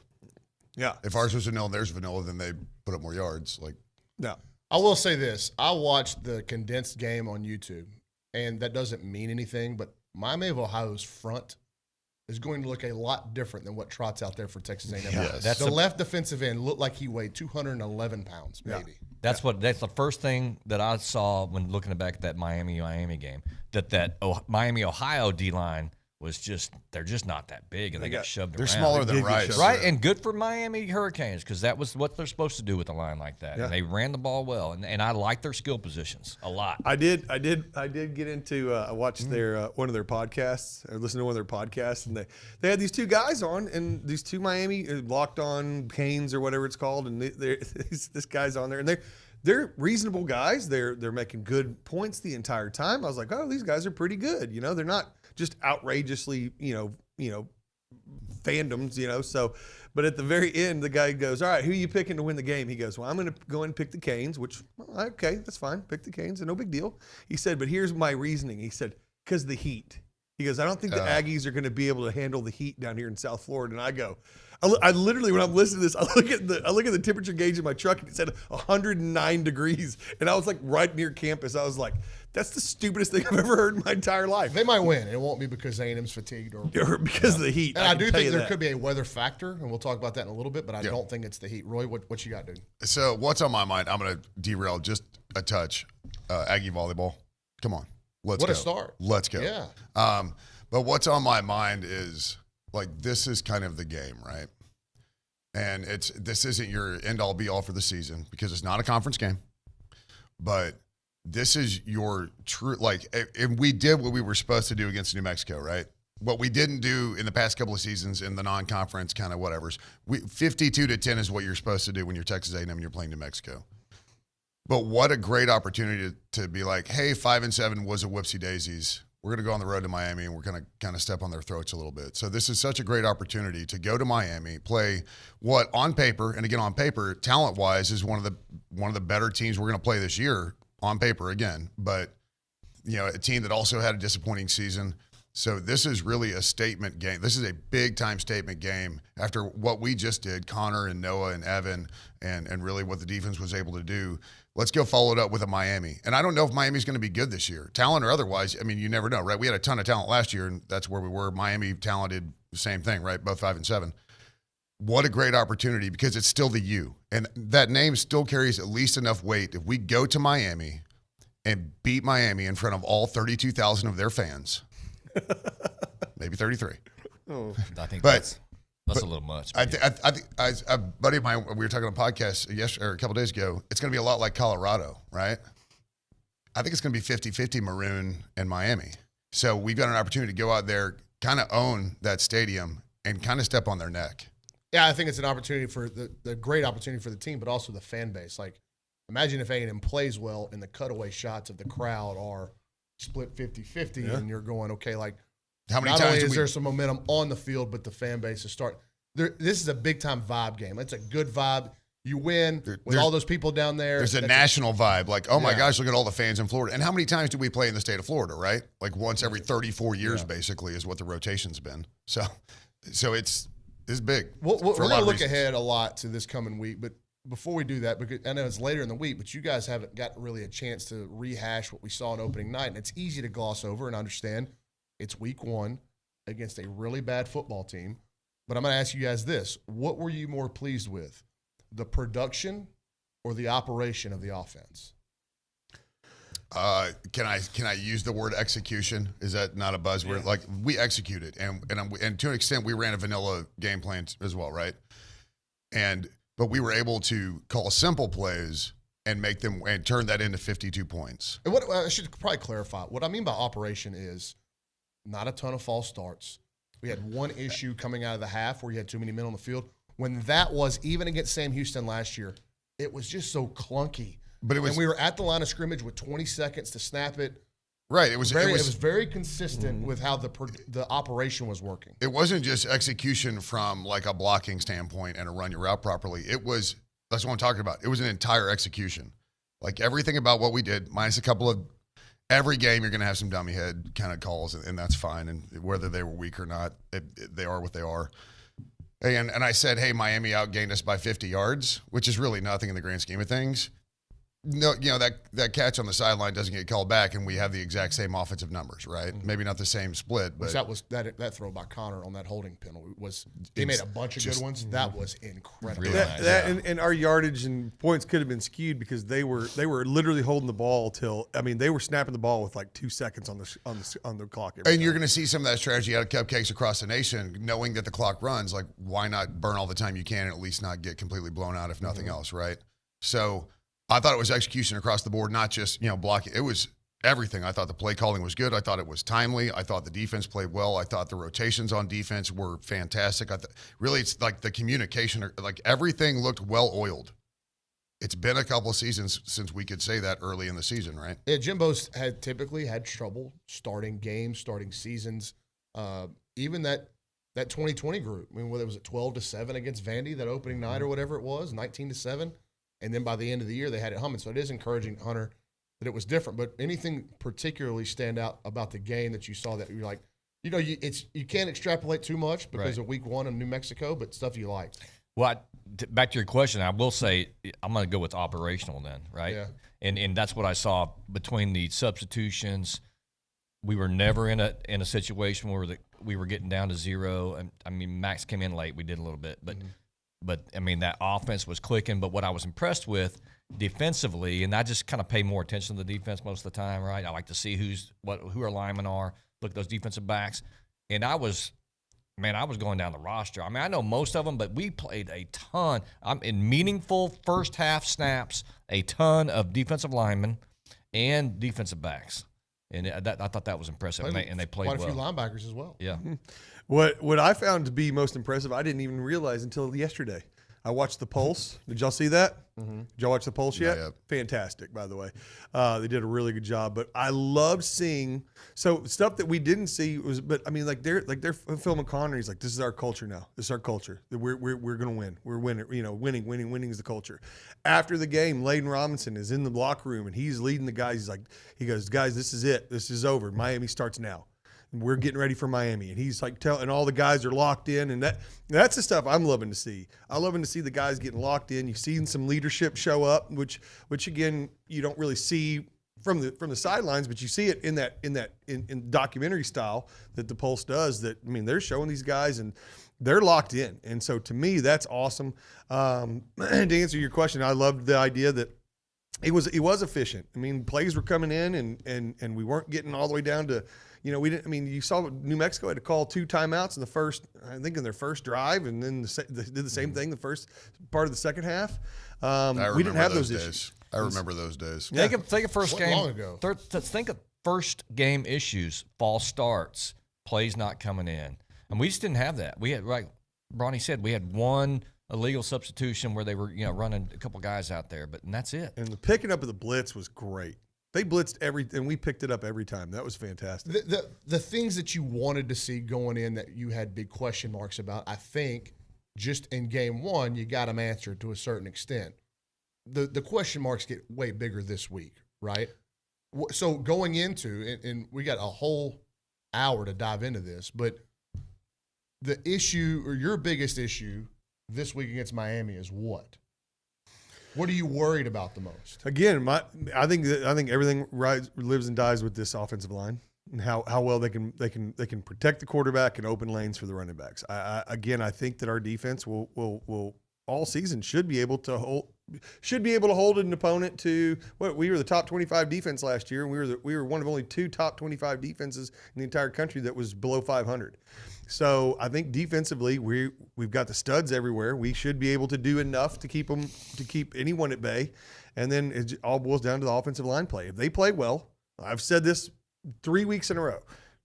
Yeah. If ours was vanilla and theirs vanilla, then they put up more yards. No. I will say this. I watched the condensed game on YouTube, and that doesn't mean anything, but Miami of Ohio's front is going to look a lot different than what trots out there for Texas A&M. Yes. That's the left defensive end looked like he weighed 211 pounds, maybe. That's the first thing that I saw when looking back at that Miami game. That Miami Ohio D line was they're just not that big, and they got shoved they're around. smaller than Rice, right? And good for Miami Hurricanes because that was what they're supposed to do with a line like that. Yeah. And they ran the ball well, and I like their skill positions a lot. I did get into. I watched their one of their podcasts, or listened to one of their podcasts, and they had these two guys on, and these two Miami Locked On Canes or whatever it's called, and this guy's on there, and they're reasonable guys. They're making good points the entire time. I was like, oh, these guys are pretty good. They're not just outrageously, fandoms, So, but at the very end, the guy goes, all right, who are you picking to win the game? He goes, well, I'm going to go and pick the Canes, which, okay, that's fine. Pick the Canes, no big deal. He said, but here's my reasoning. He said, because the heat. He goes, I don't think the Aggies are going to be able to handle the heat down here in South Florida. And I go, I literally, when I'm listening to this, I look at the temperature gauge in my truck, and it said 109 degrees. And I was like right near campus. I was like, that's the stupidest thing I've ever heard in my entire life. They might win. It won't be because A&M's fatigued or because of the heat. And I do think there could be a weather factor, and we'll talk about that in a little bit, but I don't think it's the heat. Roy, what you got, dude? So what's on my mind? I'm going to derail just a touch. Aggie volleyball. Come on. Let's go. What a start. Let's go. Yeah. But what's on my mind is, this is kind of the game, right? And this isn't your end-all, be-all for the season because it's not a conference game. But this is your true, and we did what we were supposed to do against New Mexico, right? What we didn't do in the past couple of seasons in the non-conference kind of whatevers. 52-10 is what you're supposed to do when you're Texas A&M and you're playing New Mexico. But what a great opportunity to be like, hey, 5-7 was a whoopsie daisies. We're going to go on the road to Miami, and we're going to kind of step on their throats a little bit. So this is such a great opportunity to go to Miami, play what on paper, and again on paper, talent-wise, is one of the better teams we're going to play this year on paper again. But a team that also had a disappointing season. So this is really a statement game. This is a big-time statement game after what we just did, Connor and Noah and Evan, and really what the defense was able to do. Let's go follow it up with a Miami. And I don't know if Miami's going to be good this year. Talent or otherwise, I mean, you never know, right? We had a ton of talent last year, and that's where we were. Miami talented, same thing, right? Both 5-7. What a great opportunity because it's still the U. And that name still carries at least enough weight. If we go to Miami and beat Miami in front of all 32,000 of their fans, maybe 33. Oh. I think that's a little much. I think a buddy of mine, we were talking on a podcast a couple days ago, it's going to be a lot like Colorado, right? I think it's going to be 50-50 Maroon and Miami. So we've got an opportunity to go out there, kind of own that stadium, and kind of step on their neck. Yeah, I think it's an opportunity for the great opportunity for the team, but also the fan base. Like, imagine if A&M plays well and the cutaway shots of the crowd are split 50-50, and you're going, okay, like, how many not times only is there some momentum on the field, but the fan base is this is a big-time vibe game. It's a good vibe. You win with all those people down there. There's a national vibe. Like, oh, my gosh, look at all the fans in Florida. And how many times do we play in the state of Florida, right? Like once every 34 years, basically, is what the rotation's been. So it's big. We're going to look ahead a lot to this coming week, but before we do that, because I know it's later in the week, but you guys haven't got really a chance to rehash what we saw on opening night, and it's easy to gloss over and understand. It's week 1 against a really bad football team. But I'm going to ask you guys this. What were you more pleased with, the production or the operation of the offense? Can I use the word execution? Is that not a buzzword? Yeah. Like, we executed, and to an extent, we ran a vanilla game plan as well, right? But we were able to call simple plays and make them and turn that into 52 points. And what I should probably clarify. What I mean by operation is not a ton of false starts. We had one issue coming out of the half where you had too many men on the field. When that was, even against Sam Houston last year, it was just so clunky. But and we were at the line of scrimmage with 20 seconds to snap it. Right. It was very consistent with how the operation was working. It wasn't just execution from like a blocking standpoint and a run your route properly. That's what I'm talking about. It was an entire execution. Like everything about what we did, minus a couple of. Every game, you're going to have some dummy head kind of calls, and that's fine. And whether they were weak or not, they are what they are. And I said, hey, Miami outgained us by 50 yards, which is really nothing in the grand scheme of things. no, that catch on the sideline doesn't get called back, and we have the exact same offensive numbers, right? Maybe not the same split, but that throw by Connor on that holding penalty was. They made a bunch of good ones. That was incredible. Really nice. And our yardage and points could have been skewed because they were literally holding the ball till they were snapping the ball with like 2 seconds on the clock. And you're going to see some of that strategy out of Cupcakes across the nation, knowing that the clock runs. Like, why not burn all the time you can and at least not get completely blown out, if nothing else, right? So I thought it was execution across the board, not just blocking. It was everything. I thought the play calling was good. I thought it was timely. I thought the defense played well. I thought the rotations on defense were fantastic. Really, it's like the communication, like everything looked well oiled. It's been a couple of seasons since we could say that early in the season, right? Yeah, Jimbo's typically had trouble starting games, starting seasons. Even that 2020 group. I mean, whether it was at 12-7 against Vandy, that opening night or whatever it was, 19-7, and then by the end of the year they had it humming. So it is encouraging, Hunter, that it was different. But anything particularly stand out about the game that you saw that you're like, you can't extrapolate too much because of week 1 in New Mexico, but stuff you liked. Well, back to your question, I will say I'm going to go with operational then, right? Yeah. And that's what I saw between the substitutions. We were never in a situation where we were getting down to 0. And I mean, Max came in late. We did a little bit, but I mean, that offense was clicking. But what I was impressed with defensively, and I just kind of pay more attention to the defense most of the time, right? I like to see who our linemen are, look at those defensive backs, and I was going down the roster. I mean, I know most of them, but we played a ton. In meaningful first half snaps, a ton of defensive linemen and defensive backs. And I thought that was impressive. And they played well. Quite a few linebackers as well. Yeah. What I found to be most impressive, I didn't even realize until yesterday. I watched the Pulse. Did y'all see that? Did y'all watch the Pulse yet? Yeah. Fantastic, by the way. They did a really good job. But I loved seeing stuff that we didn't see was. But I mean, they're Phil McConnor. He's like, this is our culture now. This is our culture. We're gonna win. We're winning. Winning is the culture. After the game, Layden Robinson is in the locker room and he's leading the guys. He goes, guys, this is it. This is over. Miami starts now. We're getting ready for Miami. And he's like and all the guys are locked in. And that's the stuff I'm loving to see. I'm loving to see the guys getting locked in. You've seen some leadership show up, which again, you don't really see from the sidelines, but you see it in documentary style that the Pulse does. That, I mean, they're showing these guys and they're locked in. And so to me, that's awesome. To answer your question, I loved the idea that it was efficient. I mean, plays were coming in and we weren't getting all the way down to, we didn't. I mean, you saw New Mexico had to call 2 timeouts in their first drive, and then they did the same thing the first part of the second half. We didn't have those issues. I remember those days. Yeah. Think of first game. Long ago. Think of first game issues, false starts, plays not coming in, and we just didn't have that. We had, like Bronny said, we had one illegal substitution where they were running a couple guys out there, and that's it. And the picking up of the blitz was great. They blitzed and we picked it up every time. That was fantastic. The things that you wanted to see going in that you had big question marks about, I think just in game 1, you got them answered to a certain extent. The question marks get way bigger this week, right? So going into, and we got a whole hour to dive into this, but the issue or your biggest issue this week against Miami is what? What are you worried about the most? Again, I think everything lives and dies with this offensive line and how well they can protect the quarterback and open lanes for the running backs. I think that our defense will all season should be able to hold an opponent to what we were the top 25 defense last year, and we were one of only 2 top 25 defenses in the entire country that was below 500. So I think defensively we've got the studs everywhere. We should be able to do enough to keep anyone at bay, and then it all boils down to the offensive line play. If they play well, I've said this 3 weeks in a row.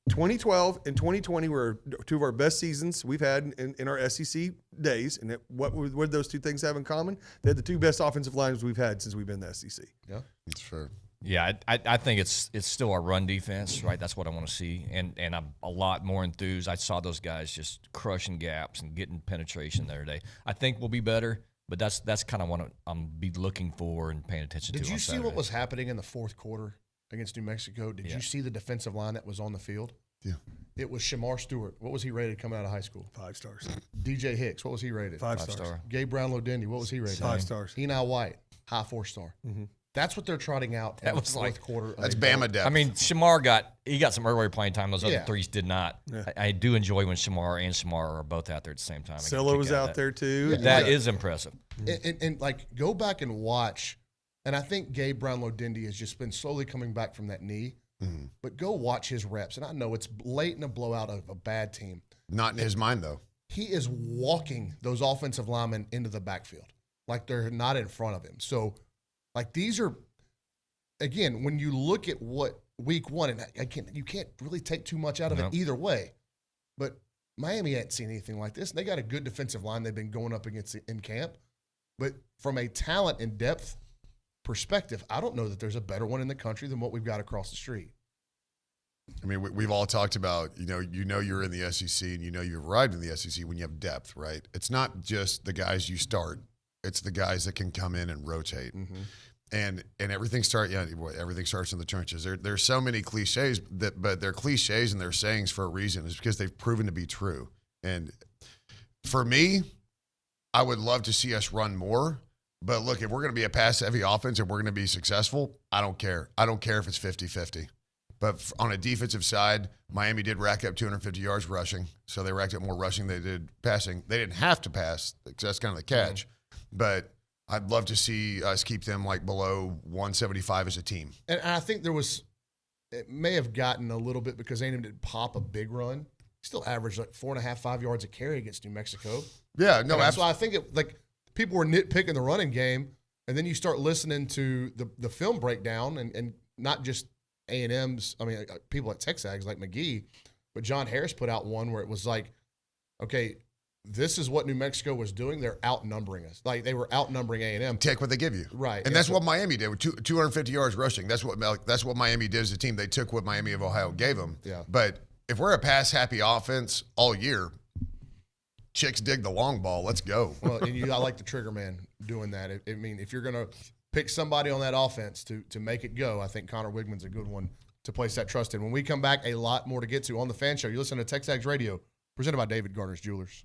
2012 and 2020 were 2 of our best seasons we've had in our SEC days. And what did those 2 things have in common? They had the 2 best offensive lines we've had since we've been in the SEC. Yeah, that's fair. Yeah, I think it's still our run defense, right? That's what I want to see, and I'm a lot more enthused. I saw those guys just crushing gaps and getting penetration the other day. I think we'll be better, but that's kind of what I'm be looking for and paying attention to. Did you see what was happening in the fourth quarter against New Mexico? Did you see the defensive line that was on the field? Yeah. It was Shamar Stewart. What was he rated coming out of high school? 5 stars. DJ Hicks. What was he rated? 5 stars. Gabe Brownlow-Denny. What was he rated? 5 stars. Eni White. High 4-star. Mm-hmm. That's what they're trotting out in That the was fourth like quarter. That's Bama depth. I mean, Shamar got some earlier playing time. Those other Yeah. threes did not. Yeah. I do enjoy when Shamar and Shamar are both out there at the same time. I get a Silla kick was out of out that. there too. That is impressive. And like, go back and watch. And I think Gabe Brownlow-Dindy has just been slowly coming back from that knee. Mhm. But go watch his reps. And I know it's late in a blowout of a bad team. Not in his mind, though. He is walking those offensive linemen into the backfield like they're not in front of him. So, like, these are, again, when you look at what week one, and you can't really take too much out of it either way. But Miami hadn't seen anything like this. They got a good defensive line they've been going up against in camp. But from a talent and depth perspective, I don't know that there's a better one in the country than what we've got across the street. I mean, we've all talked about, you're in the SEC and you've arrived in the SEC when you have depth, right? It's not just the guys you start. It's the guys that can come in and rotate. Mm-hmm. And everything starts in the trenches. There's so many cliches, but they're cliches and they're sayings for a reason. It's because they've proven to be true. And for me, I would love to see us run more. But look, if we're going to be a pass-heavy offense and we're going to be successful, I don't care. I don't care if it's 50-50. But on a defensive side, Miami did rack up 250 yards rushing. So they racked up more rushing than they did passing. They didn't have to pass because that's kind of the catch. But I'd love to see us keep them like below 175 as a team. And I think it may have gotten a little bit because A&M didn't pop a big run. Still averaged like 4.5, 5 yards a carry against New Mexico. Yeah, no, so I think people were nitpicking the running game, and then you start listening to the film breakdown and not just A&M's, people at TexAgs like McGee, but John Harris put out one where it was like, okay, this is what New Mexico was doing. They're outnumbering us. Like, they were outnumbering A&M. Take what they give you. Right. And that's what Miami did with 250 yards rushing. That's what Miami did as a team. They took what Miami of Ohio gave them. Yeah. But if we're a pass-happy offense all year, chicks dig the long ball. Let's go. Well, and I like the trigger man doing that. If you're going to pick somebody on that offense to make it go, I think Connor Wigman's a good one to place that trust in. When we come back, a lot more to get to on the Fan Show. You listen to TexAgs Radio, presented by David Garner's Jewelers.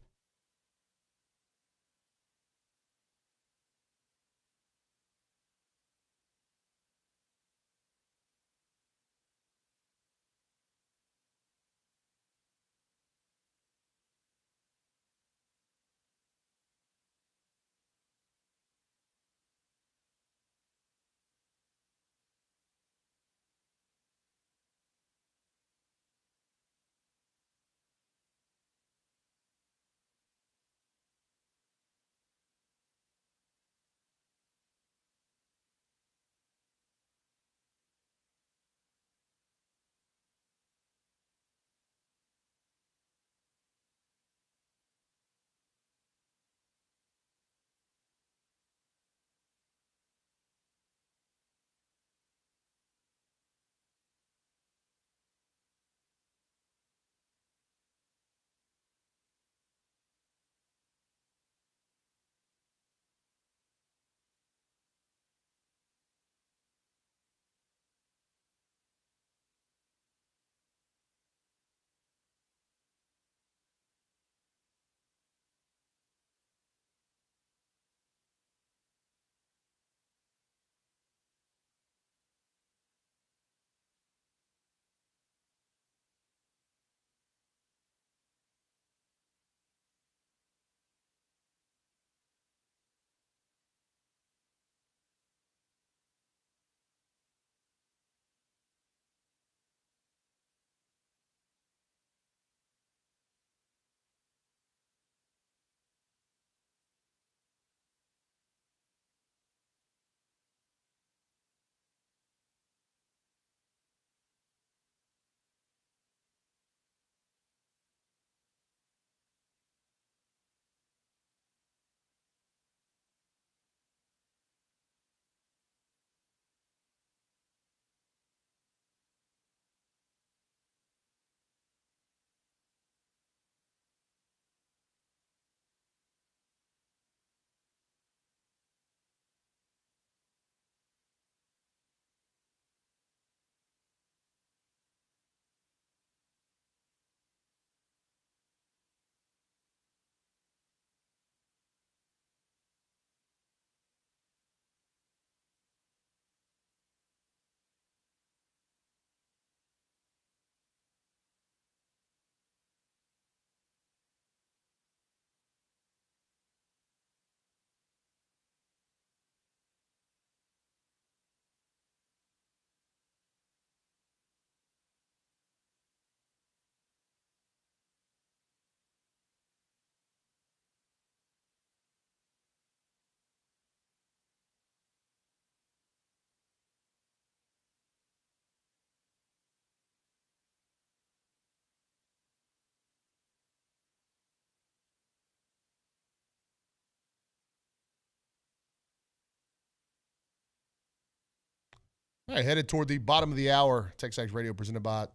All right, headed toward the bottom of the hour. TexAgs Radio presented by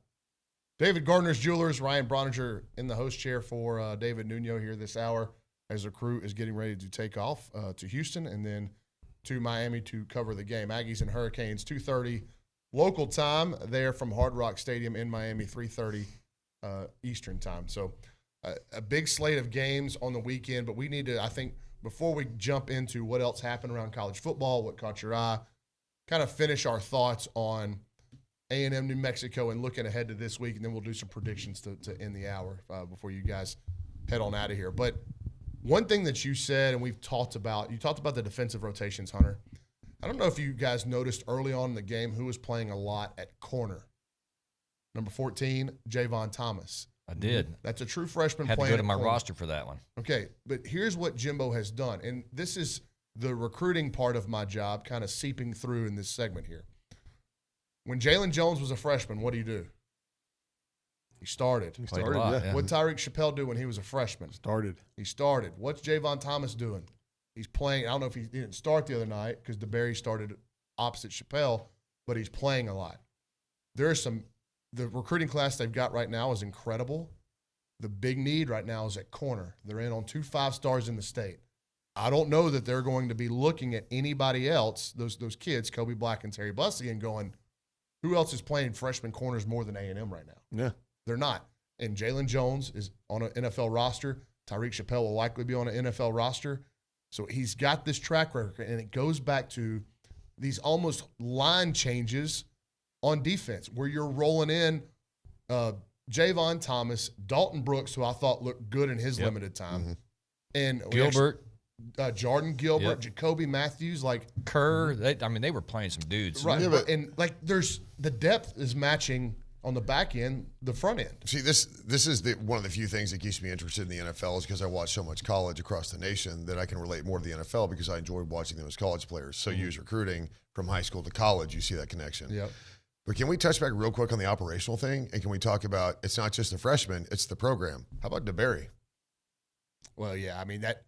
David Gardner's Jewelers. Ryan Broniger in the host chair for David Nuño here this hour as the crew is getting ready to take off to Houston and then to Miami to cover the game. Aggies and Hurricanes, 2:30 local time there from Hard Rock Stadium in Miami, 3:30 Eastern time. So a big slate of games on the weekend, but we need to, I think, before we jump into what else happened around college football, what caught your eye, kind of finish our thoughts on A&M New Mexico and looking ahead to this week, and then we'll do some predictions to end the hour before you guys head on out of here. But one thing that you said, and you talked about the defensive rotations, Hunter. I don't know if you guys noticed early on in the game who was playing a lot at corner. Number 14, Javon Thomas. I did. That's a true freshman Had to playing go to my corner. roster for that one. Okay, but here's what Jimbo has done, and this is the recruiting part of my job kind of seeping through in this segment here. When Jalen Jones was a freshman, what do? He started. He started, yeah. What did Tyreek Chappelle do when he was a freshman? He started. What's Javon Thomas doing? He's playing. I don't know if he didn't start the other night because DeBerry started opposite Chappelle, but he's playing a lot. The recruiting class they've got right now is incredible. The big need right now is at corner. They're in on 2 5-stars in the state. I don't know that they're going to be looking at anybody else, those kids, Kobe Black and Terry Bussey, and going, who else is playing freshman corners more than A&M right now? Yeah. They're not. And Jalen Jones is on an NFL roster. Tyreek Chappelle will likely be on an NFL roster. So he's got this track record, and it goes back to these almost line changes on defense where you're rolling in Javon Thomas, Dalton Brooks, who I thought looked good in his limited time, and Gilbert. Jordan Gilbert, Jacoby Matthews, like Kerr. They were playing some dudes. Right, and like there's the depth is matching on the back end, the front end. See, this is one of the few things that keeps me interested in the NFL is because I watch so much college across the nation that I can relate more to the NFL because I enjoy watching them as college players. So you use recruiting from high school to college, you see that connection. Yep. But can we touch back real quick on the operational thing? And can we talk about it's not just the freshmen, it's the program. How about DeBerry? Well, yeah, I mean that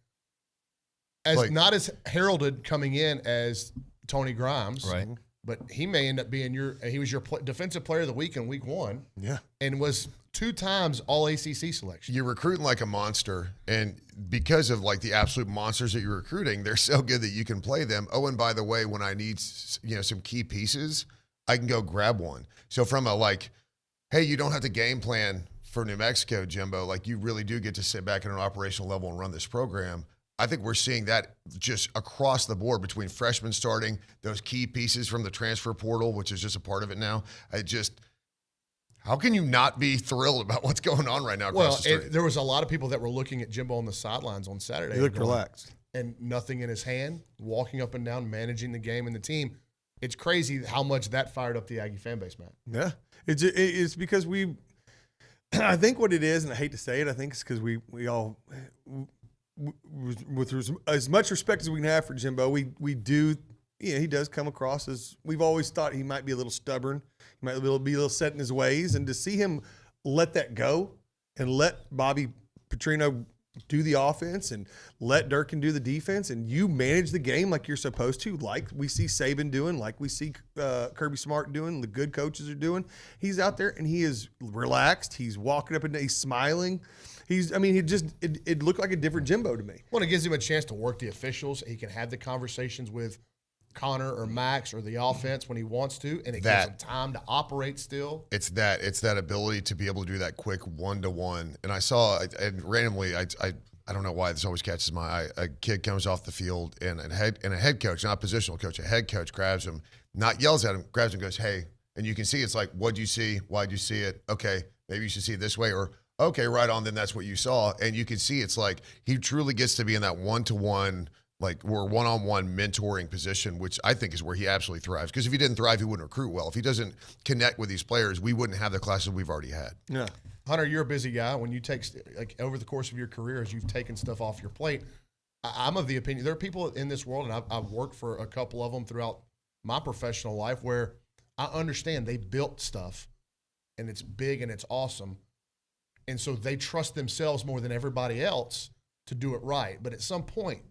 not as heralded coming in as Tony Grimes, right? But he may end up being he was your defensive player of the week in week 1. Yeah. And was 2 times all ACC selection. You're recruiting like a monster. And because of like the absolute monsters that you're recruiting, they're so good that you can play them. Oh, and by the way, when I need, some key pieces, I can go grab one. So from a hey, you don't have to game plan for New Mexico, Jimbo. Like you really do get to sit back at an operational level and run this program. I think we're seeing that just across the board between freshmen starting, those key pieces from the transfer portal, which is just a part of it now. How can you not be thrilled about what's going on right now across the street? There was a lot of people that were looking at Jimbo on the sidelines on Saturday. He looked relaxed. And nothing in his hand, walking up and down, managing the game and the team. It's crazy how much that fired up the Aggie fan base, man. Yeah. It's because I think what it is, and I hate to say it, I think it's because we all – with as much respect as we can have for Jimbo, we do. Yeah, he does come across as we've always thought he might be a little stubborn, he might be a little set in his ways, and to see him let that go and let Bobby Petrino do the offense and let Durkin do the defense, and you manage the game like you're supposed to, like we see Saban doing, like we see Kirby Smart doing, the good coaches are doing. He's out there and he is relaxed. He's walking up and he's smiling. It looked like a different Jimbo to me. Well, it gives him a chance to work the officials. He can have the conversations with Connor or Max or the offense when he wants to, and it gives him time to operate still. It's that ability to be able to do that quick 1-to-1. And I saw, and randomly, I don't know why this always catches my eye. A kid comes off the field and a head coach, not a positional coach, a head coach grabs him, not yells at him, grabs him, and goes, "Hey," and you can see it's like, "What'd you see? Why'd you see it? Okay, maybe you should see it this way," or "Okay, right on, then that's what you saw." And you can see it's like he truly gets to be in that 1-to-1, or one-on-one mentoring position, which I think is where he absolutely thrives. Because if he didn't thrive, he wouldn't recruit well. If he doesn't connect with these players, we wouldn't have the classes we've already had. Yeah. Hunter, you're a busy guy. When you take, over the course of your career, as you've taken stuff off your plate, I'm of the opinion, there are people in this world, and I've worked for a couple of them throughout my professional life, where I understand they built stuff, and it's big and it's awesome. And so they trust themselves more than everybody else to do it right. But at some point,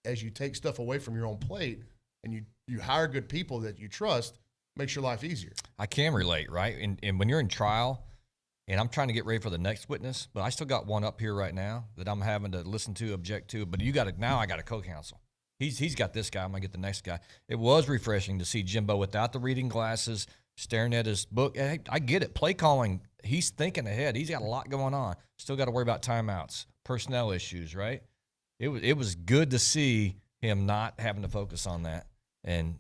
as you take stuff away from your own plate and you hire good people that you trust, makes your life easier. I can relate, right? And when you're in trial, and I'm trying to get ready for the next witness, but I still got one up here right now that I'm having to listen to, object to. But now I got a co-counsel. He's got this guy. I'm gonna get the next guy. It was refreshing to see Jimbo without the reading glasses, staring at his book. Hey, I get it. Play calling. He's thinking ahead. He's got a lot going on. Still got to worry about timeouts, personnel issues, right? It was good to see him not having to focus on that. And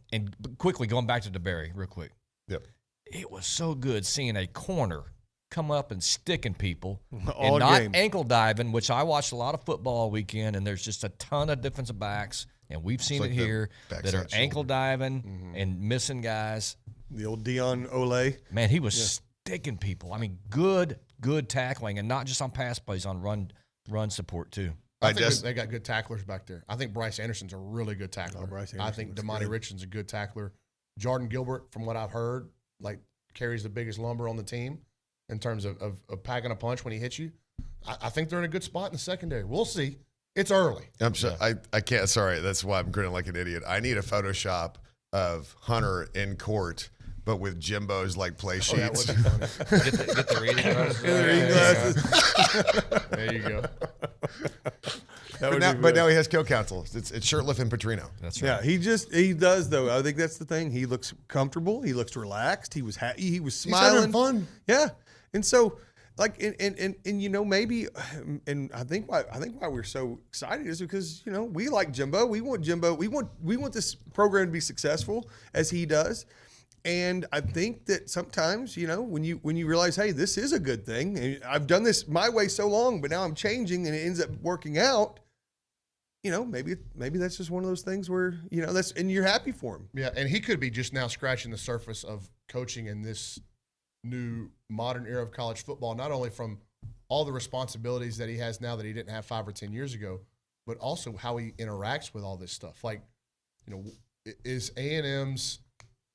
quickly going back to DeBerry real quick. Yep. It was so good seeing a corner come up and sticking people All and not game. ankle diving, which I watched a lot of football all weekend, and there's just a ton of defensive backs, and we've seen like it here, the that are backside ankle diving and missing guys. The old Dion Ole. Man, he was sticking people. I mean, good tackling, and not just on pass plays, on run support too. I think they got good tacklers back there. I think Bryce Anderson's a really good tackler. Bryce I think Anderson Damani looks good. Richardson's a good tackler. Jordan Gilbert, from what I've heard, like carries the biggest lumber on the team in terms of packing a punch when he hits you. I think they're in a good spot in the secondary. We'll see. It's early. I'm sorry. I can't. Sorry. That's why I'm grinning like an idiot. I need a Photoshop of Hunter in court, but with Jimbo's like play sheets. That would be funny. Get the reading glasses. There you go. But now he has co-counsel. It's Shirtliff and Petrino. That's right. Yeah, he does though. I think that's the thing. He looks comfortable. He looks relaxed. He was happy. He was smiling. He's having fun. Yeah, and so like and you know maybe and I think why we're so excited is because we like Jimbo. We want Jimbo. We want this program to be successful as he does. And I think that sometimes, when you realize, hey, this is a good thing, and I've done this my way so long, but now I'm changing, and it ends up working out. Maybe that's just one of those things where and you're happy for him. Yeah, and he could be just now scratching the surface of coaching in this new modern era of college football, not only from all the responsibilities that he has now that he didn't have 5 or 10 years ago, but also how he interacts with all this stuff. Like, is A&M's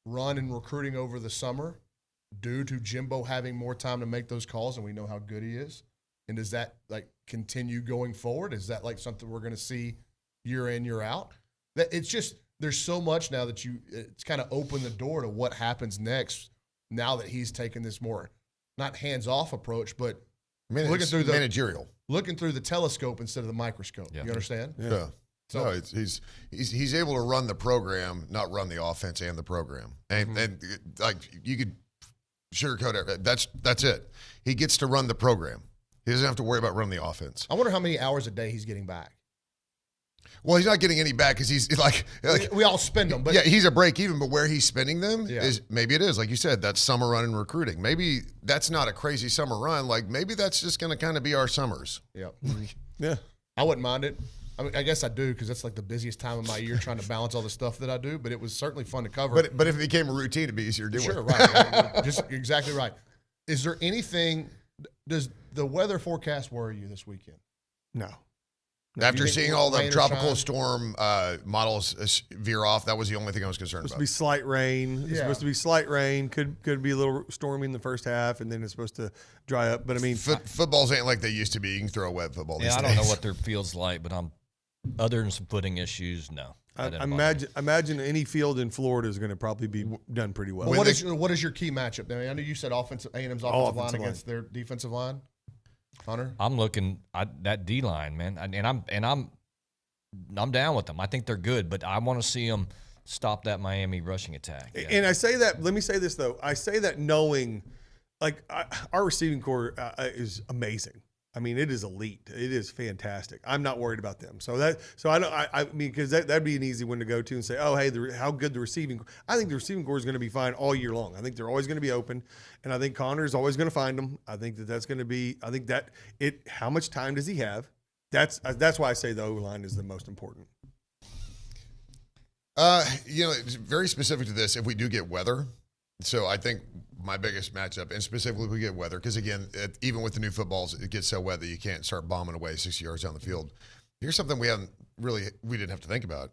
run and recruiting over the summer due to Jimbo having more time to make those calls, and we know how good he is? And does that continue going forward? Is that something we're going to see year in, year out? That it's just there's so much now that it's kind of opened the door to what happens next. Now that he's taken this more not hands off approach, but looking through the telescope instead of the microscope. Yeah. You understand? Yeah. So no, he's able to run the program, not run the offense and the program, and you could sugarcoat it. That's it. He gets to run the program. He doesn't have to worry about running the offense. I wonder how many hours a day he's getting back. Well, he's not getting any back because he's like we all spend them. But yeah, he's a break even. But where he's spending them is maybe it is like you said, that summer run in recruiting. Maybe that's not a crazy summer run. Like maybe that's just going to kind of be our summers. Yeah, yeah. I wouldn't mind it. I mean, I guess I do because that's like the busiest time of my year trying to balance all the stuff that I do. But it was certainly fun to cover. But if it became a routine, it'd be easier to do. Sure, right. Just exactly right. Is there anything? Does the weather forecast worry you this weekend? No. After seeing all the tropical storm models veer off, that was the only thing I was concerned about. Supposed to be slight rain. It's supposed to be slight rain. Could be a little stormy in the first half, and then it's supposed to dry up. But I mean, footballs ain't like they used to be. You can throw a wet football. Yeah, I don't know what their field's like, but other than some footing issues, no. I imagine any field in Florida is going to probably be done pretty well. What is your key matchup? I know you said A&M's offensive line against their defensive line. Hunter, I'm looking at that D line, man, and I'm down with them. I think they're good, but I want to see them stop that Miami rushing attack. Yeah. And I say that. Let me say this though. I say that knowing, our receiving core is amazing. I mean, it is elite. It is fantastic. I'm not worried about them. I mean, because that'd be an easy one to go to and say, oh, hey, how good the receiving. I think the receiving core is going to be fine all year long. I think they're always going to be open, and I think Connor's always going to find them. I think that's going to be. I think that it. How much time does he have? That's why I say the O-line is the most important. It's very specific to this. If we do get weather, so I think my biggest matchup, and specifically if we get weather, because again, even with the new footballs, it gets so wet that you can't start bombing away 60 yards down the field. Here's something we didn't have to think about.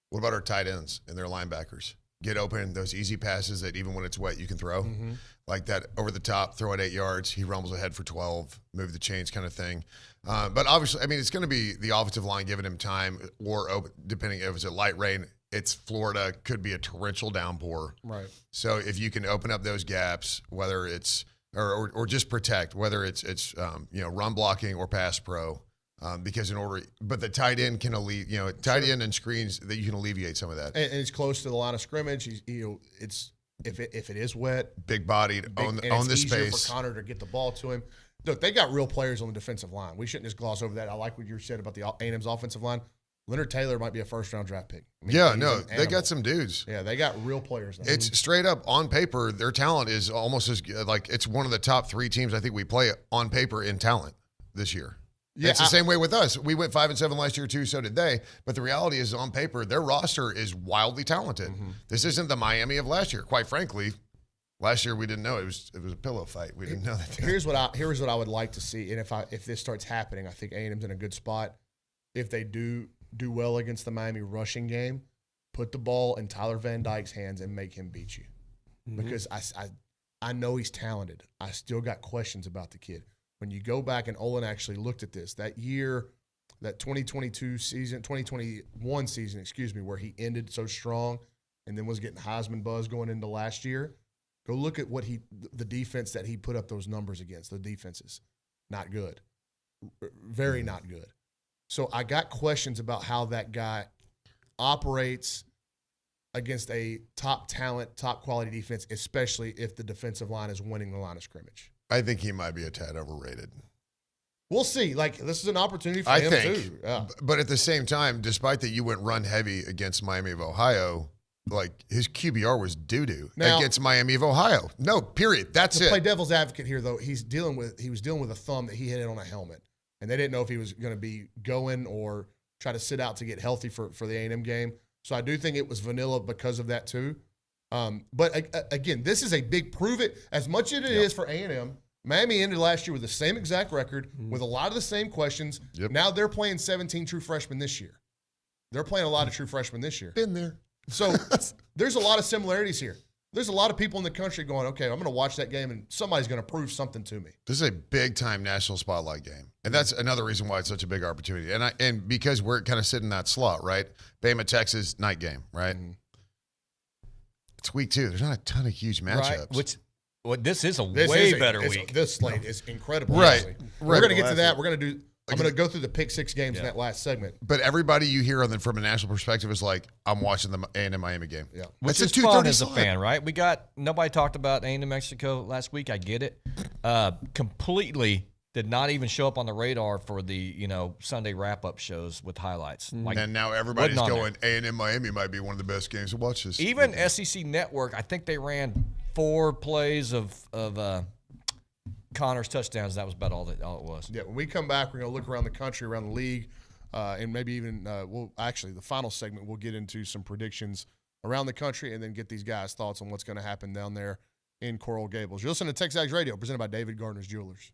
What about our tight ends and their linebackers? Get open, those easy passes that even when it's wet, you can throw. Mm-hmm. Like that over the top, throw it 8 yards, he rumbles ahead for 12, move the chains kind of thing. But obviously, I mean, it's going to be the offensive line giving him time or open, depending if it's a light rain. it's Florida, could be a torrential downpour. Right. So if you can open up those gaps, whether it's or just protect, whether it's run blocking or pass pro, because but the tight end can tight end and screens that you can alleviate some of that. And it's close to the line of scrimmage. It's if it is wet, big bodied, own the space for Connor to get the ball to him. Look, they got real players on the defensive line. We shouldn't just gloss over that. I like what you said about the A&M's offensive line. Leonard Taylor might be a first-round draft pick. They got some dudes. Yeah, they got real players. It's straight up on paper. Their talent is almost as like it's one of the top 3 teams I think we play on paper in talent this year. Yeah, it's the same way with us. We went 5-7 last year too. So did they. But the reality is, on paper, their roster is wildly talented. Mm-hmm. This isn't the Miami of last year. Quite frankly, last year we didn't know it was a pillow fight. We didn't know that. Here's what I would like to see, and if this starts happening, I think A&M's in a good spot. If they do well against the Miami rushing game, put the ball in Tyler Van Dyke's hands and make him beat you, because I know he's talented. I still got questions about the kid. When you go back and Olin actually looked at this, that year, that 2021 season, where he ended so strong and then was getting Heisman buzz going into last year, go look at the defense that he put up those numbers against. The defenses, not good. Very not good. So I got questions about how that guy operates against a top talent, top quality defense, especially if the defensive line is winning the line of scrimmage. I think he might be a tad overrated. We'll see. Like, this is an opportunity for him too. Yeah. But at the same time, despite that you went run heavy against Miami of Ohio, like his QBR was doo-doo against Miami of Ohio. No, period. That's it. To play devil's advocate here, though, he was dealing with a thumb that he hit on a helmet. And they didn't know if he was going to be going or try to sit out to get healthy for the A&M game. So I do think it was vanilla because of that too. But again, this is a big prove it. As much as it is for A&M, Miami ended last year with the same exact record, with a lot of the same questions. Yep. Now they're playing 17 true freshmen this year. They're playing a lot of true freshmen this year. Been there. So there's a lot of similarities here. There's a lot of people in the country going, okay, I'm going to watch that game and somebody's going to prove something to me. This is a big-time national spotlight game. And that's another reason why it's such a big opportunity. And because we're kind of sitting in that slot, right? Bama, Texas, night game, right? Mm-hmm. It's week 2. There's not a ton of huge matchups. Right. This is a way better week. This slate is incredible. Right. We're going to get to that. I'm going to go through the pick 6 games in that last segment. But everybody you hear from a national perspective is like, I'm watching the A&M Miami game. Yeah. Which is fun as a fan, right? Nobody talked about A&M Mexico last week. I get it. Completely did not even show up on the radar for the Sunday wrap-up shows with highlights. And now everybody's going, A&M Miami might be one of the best games to watch this. Even SEC Network, I think they ran 4 plays of Connor's touchdowns. That was about all it was. Yeah, when we come back, we're going to look around the country, around the league, and maybe even the final segment, we'll get into some predictions around the country and then get these guys' thoughts on what's going to happen down there in Coral Gables. You're listening to TexAgs Radio, presented by David Gardner's Jewelers.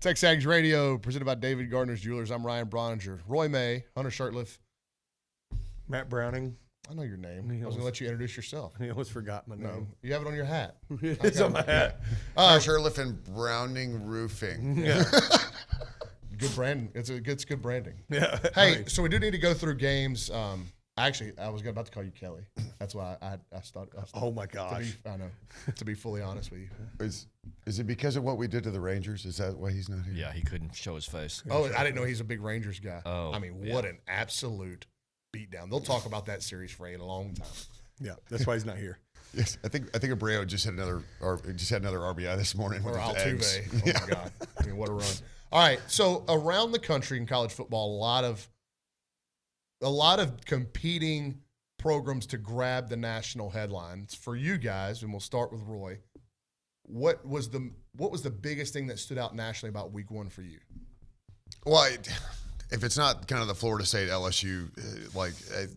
TexAgs Radio, presented by David Gardner's Jewelers. I'm Ryan Broninger. Roy May, Hunter Shirtliff. Matt Browning. I know your name. I was going to let you introduce yourself. I almost forgot my name. No, you have it on your hat. It's on my hat. Hunter Shirtliff and Browning Roofing. Yeah. Good branding. It's good branding. Yeah. Hey, so we do need to go through games. Actually, I was about to call you Kelly. That's why I started. Oh my gosh! I know. To be fully honest with you, is it because of what we did to the Rangers? Is that why he's not here? Yeah, he couldn't show his face. Oh, I didn't know he's a big Rangers guy. Oh, I mean, what an absolute beatdown. They'll talk about that series for a long time. Yeah, that's why he's not here. Yes, I think Abreu just had another RBI this morning. Or with his Altuve. eggs. Oh my God! I mean, what a run! All right, so around the country in college football, a lot of competing programs to grab the national headlines. For you guys, and we'll start with Roy. What was the biggest thing that stood out nationally about Week 1 for you? Well, if it's not kind of the Florida State LSU,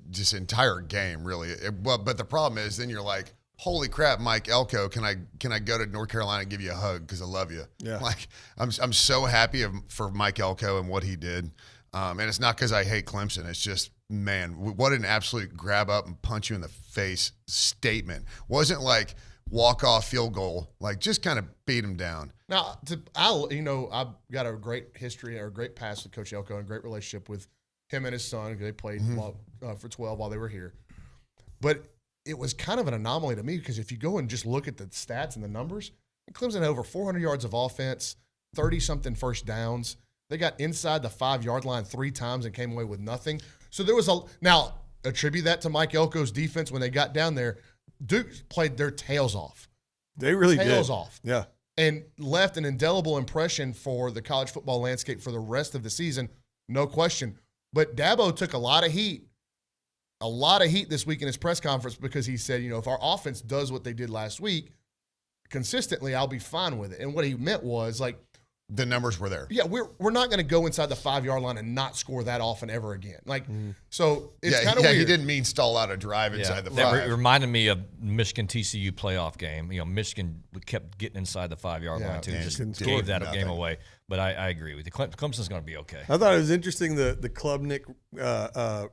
just entire game, really. But the problem is, then you're like, holy crap, Mike Elko, can I go to North Carolina and give you a hug because I love you? Yeah. Like I'm so happy for Mike Elko and what he did. And it's not because I hate Clemson. It's just, man, what an absolute grab up and punch you in the face statement. Wasn't like walk-off field goal, like just kind of beat him down. Now, I've got a great history or a great past with Coach Elko and a great relationship with him and his son. They played for 12 while they were here. But it was kind of an anomaly to me because if you go and just look at the stats and the numbers, Clemson had over 400 yards of offense, 30-something first downs. They got inside the 5-yard line 3 times and came away with nothing. So there was now attribute that to Mike Elko's defense when they got down there. Duke played their tails off. They really did. Tails off. Yeah. And left an indelible impression for the college football landscape for the rest of the season, no question. But Dabo took a lot of heat this week in his press conference because he said, if our offense does what they did last week consistently, I'll be fine with it. And what he meant was like, the numbers were there. Yeah, we're not going to go inside the 5-yard line and not score that often ever again. So it's kind of weird. He didn't mean stall out a drive inside the 5. That reminded me of Michigan TCU playoff game. Michigan kept getting inside the 5-yard line too, and just gave that game away. But I agree with you. Clemson's going to be okay. I thought it was interesting the Klubnik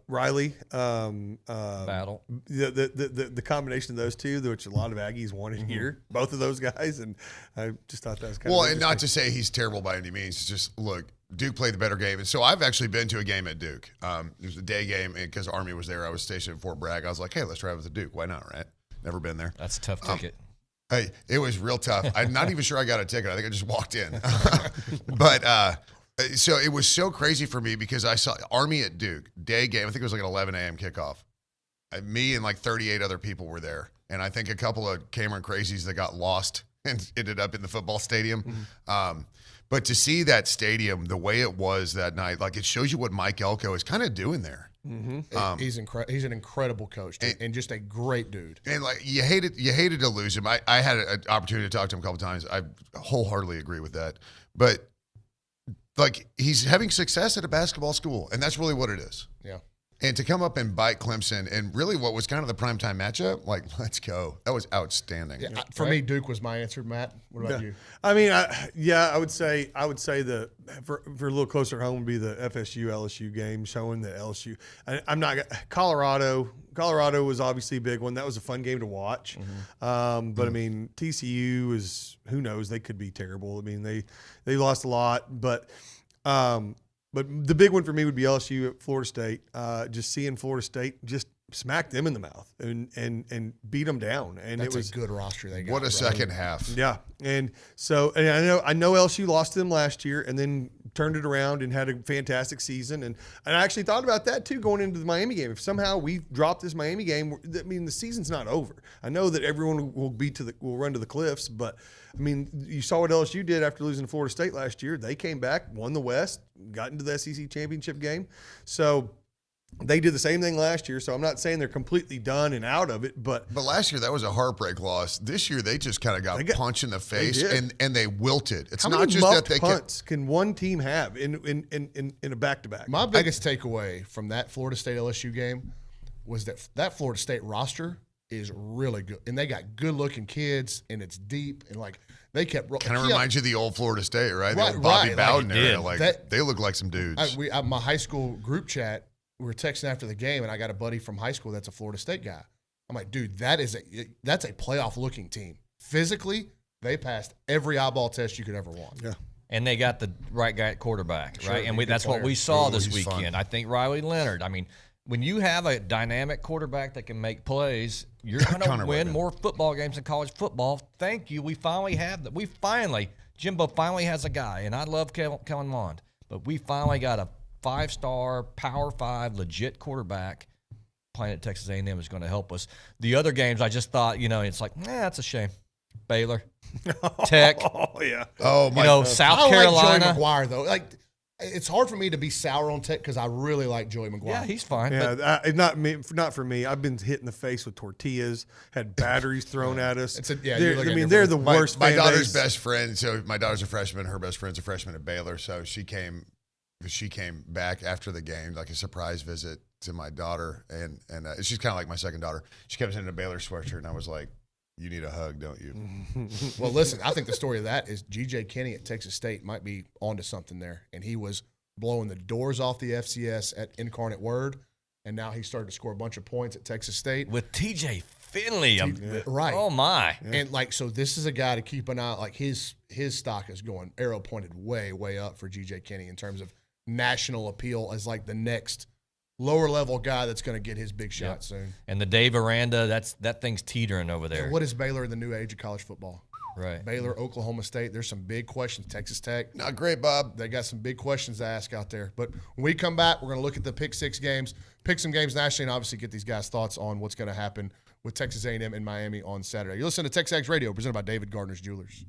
Riley battle. The combination of those two, which a lot of Aggies wanted here, both of those guys, and I just thought that was kind of interesting. And not to say he's terrible by any means. It's just, look, Duke played the better game. And so I've actually been to a game at Duke. It was a day game, and because Army was there, I was stationed at Fort Bragg. I was like, hey, let's drive with the Duke. Why not, right? Never been there. That's a tough ticket. Hey, it was real tough. I'm not even sure I got a ticket. I think I just walked in. But so it was so crazy for me because I saw Army at Duke, day game. I think it was like an 11 a.m. kickoff. Me and like 38 other people were there. And I think a couple of Cameron crazies that got lost and ended up in the football stadium. But to see that stadium the way it was that night, like it shows you what Mike Elko is kind of doing there. He's an incredible coach and just a great dude. And like you hated to lose him. I had an opportunity to talk to him a couple times. I wholeheartedly agree with that. But like he's having success at a basketball school, and that's really what it is. Yeah. And to come up and bite Clemson, and really what was kind of the primetime matchup, like let's go. That was outstanding. Yeah, for me, Duke was my answer. Matt, what about you? I mean, I would say the for a little closer home would be the FSU LSU game, showing that LSU. I'm not Colorado. Colorado was obviously a big one. That was a fun game to watch. But I mean, TCU is, who knows? They could be terrible. I mean, they lost a lot, but the big one for me would be LSU at Florida State. Just seeing Florida State just smack them in the mouth and beat them down. And that's it was a good roster they got. What a second half. Yeah. And so, and I know LSU lost to them last year and then turned it around and had a fantastic season. And I actually thought about that too going into the Miami game. If somehow we drop this Miami game, I mean, the season's not over. I know that everyone will run to the cliffs, but I mean, you saw what LSU did after losing to Florida State last year. They came back, won the West, got into the SEC championship game. So they did the same thing last year, so I'm not saying they're completely done and out of it, but last year that was a heartbreak loss. This year they just kind of got punched in the face and they wilted. It's how not many just that they punts can one team have in a back-to-back? My biggest takeaway from that Florida State LSU game was that Florida State roster is really good, and they got good-looking kids, and it's deep, and like They kept kind of reminds you of the old Florida State, right? The Right, old Bobby right. Bowden Like, era. Like they look like some dudes. My high school group chat, we were texting after the game, and I got a buddy from high school that's a Florida State guy. I'm like, dude, that's a playoff looking team. Physically, they passed every eyeball test you could ever want. Yeah. And they got the right guy at quarterback, Sure, right? And good that's what player. we saw this He's weekend. fun. I think Riley Leonard. I mean, when you have a dynamic quarterback that can make plays, you're going to win more football games in college football. Thank you. We finally have that. Jimbo finally has a guy, and I love Kellen Mond, but we finally got a 5-star, Power 5, legit quarterback playing at Texas A&M is going to help us. The other games, I just thought, it's like, that's a shame. Baylor, Tech. Oh yeah. Oh my. South Carolina. Like Joey McGuire though. Like, it's hard for me to be sour on Tech because I really like Joey McGuire. Yeah, he's fine. Yeah, not for me. I've been hit in the face with tortillas, had batteries thrown at us. They're the worst. My daughter's best friend. So my daughter's a freshman. Her best friend's a freshman at Baylor. So she came back after the game, like a surprise visit to my daughter, and she's kind of like my second daughter. She comes in a Baylor sweatshirt, and I was like, "You need a hug, don't you?" Well, listen, I think the story of that is G.J. Kinney at Texas State might be onto something there, and he was blowing the doors off the FCS at Incarnate Word, and now he started to score a bunch of points at Texas State with T.J. Finley. Right. Oh my. And so this is a guy to keep an eye. Like his stock is going arrow pointed way up for G.J. Kinney in terms of national appeal as like the next lower level guy that's going to get his big shot soon. And the Dave Aranda, that thing's teetering over there. And what is Baylor in the new age of college football? Right. Baylor, Oklahoma State, there's some big questions. Texas Tech. Not great, Bob. They got some big questions to ask out there. But when we come back, we're going to look at the Pick 6 games, pick some games nationally, and obviously get these guys' thoughts on what's going to happen with Texas A&M in Miami on Saturday. You listen to TexAgs Radio, presented by David Gardner's Jewelers.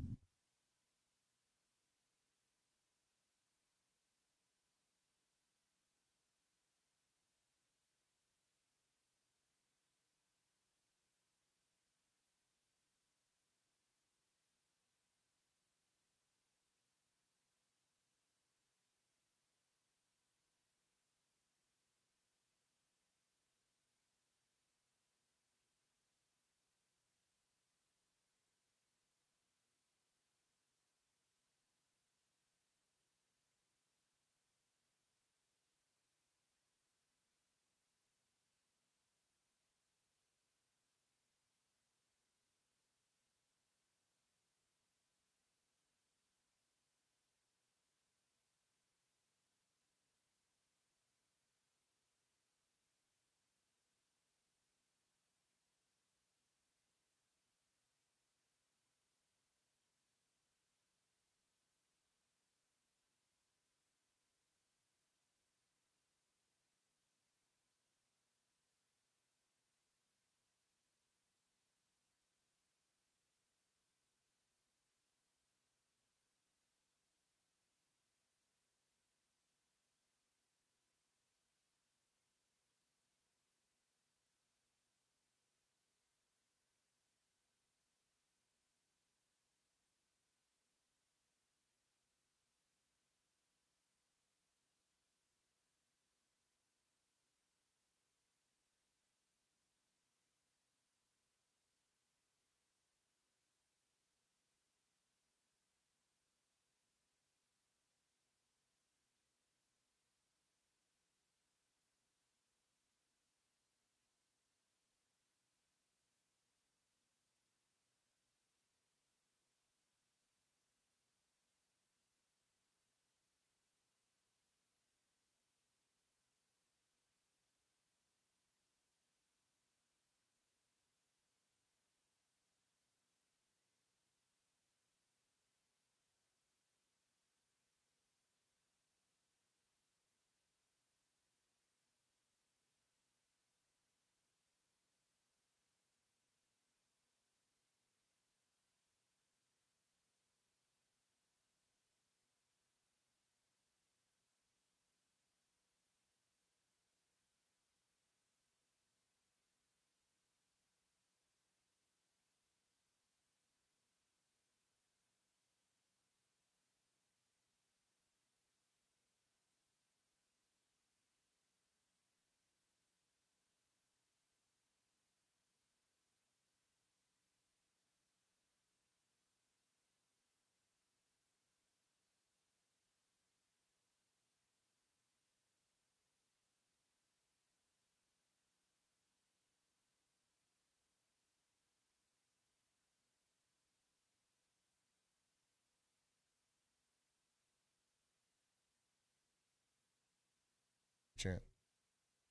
chant.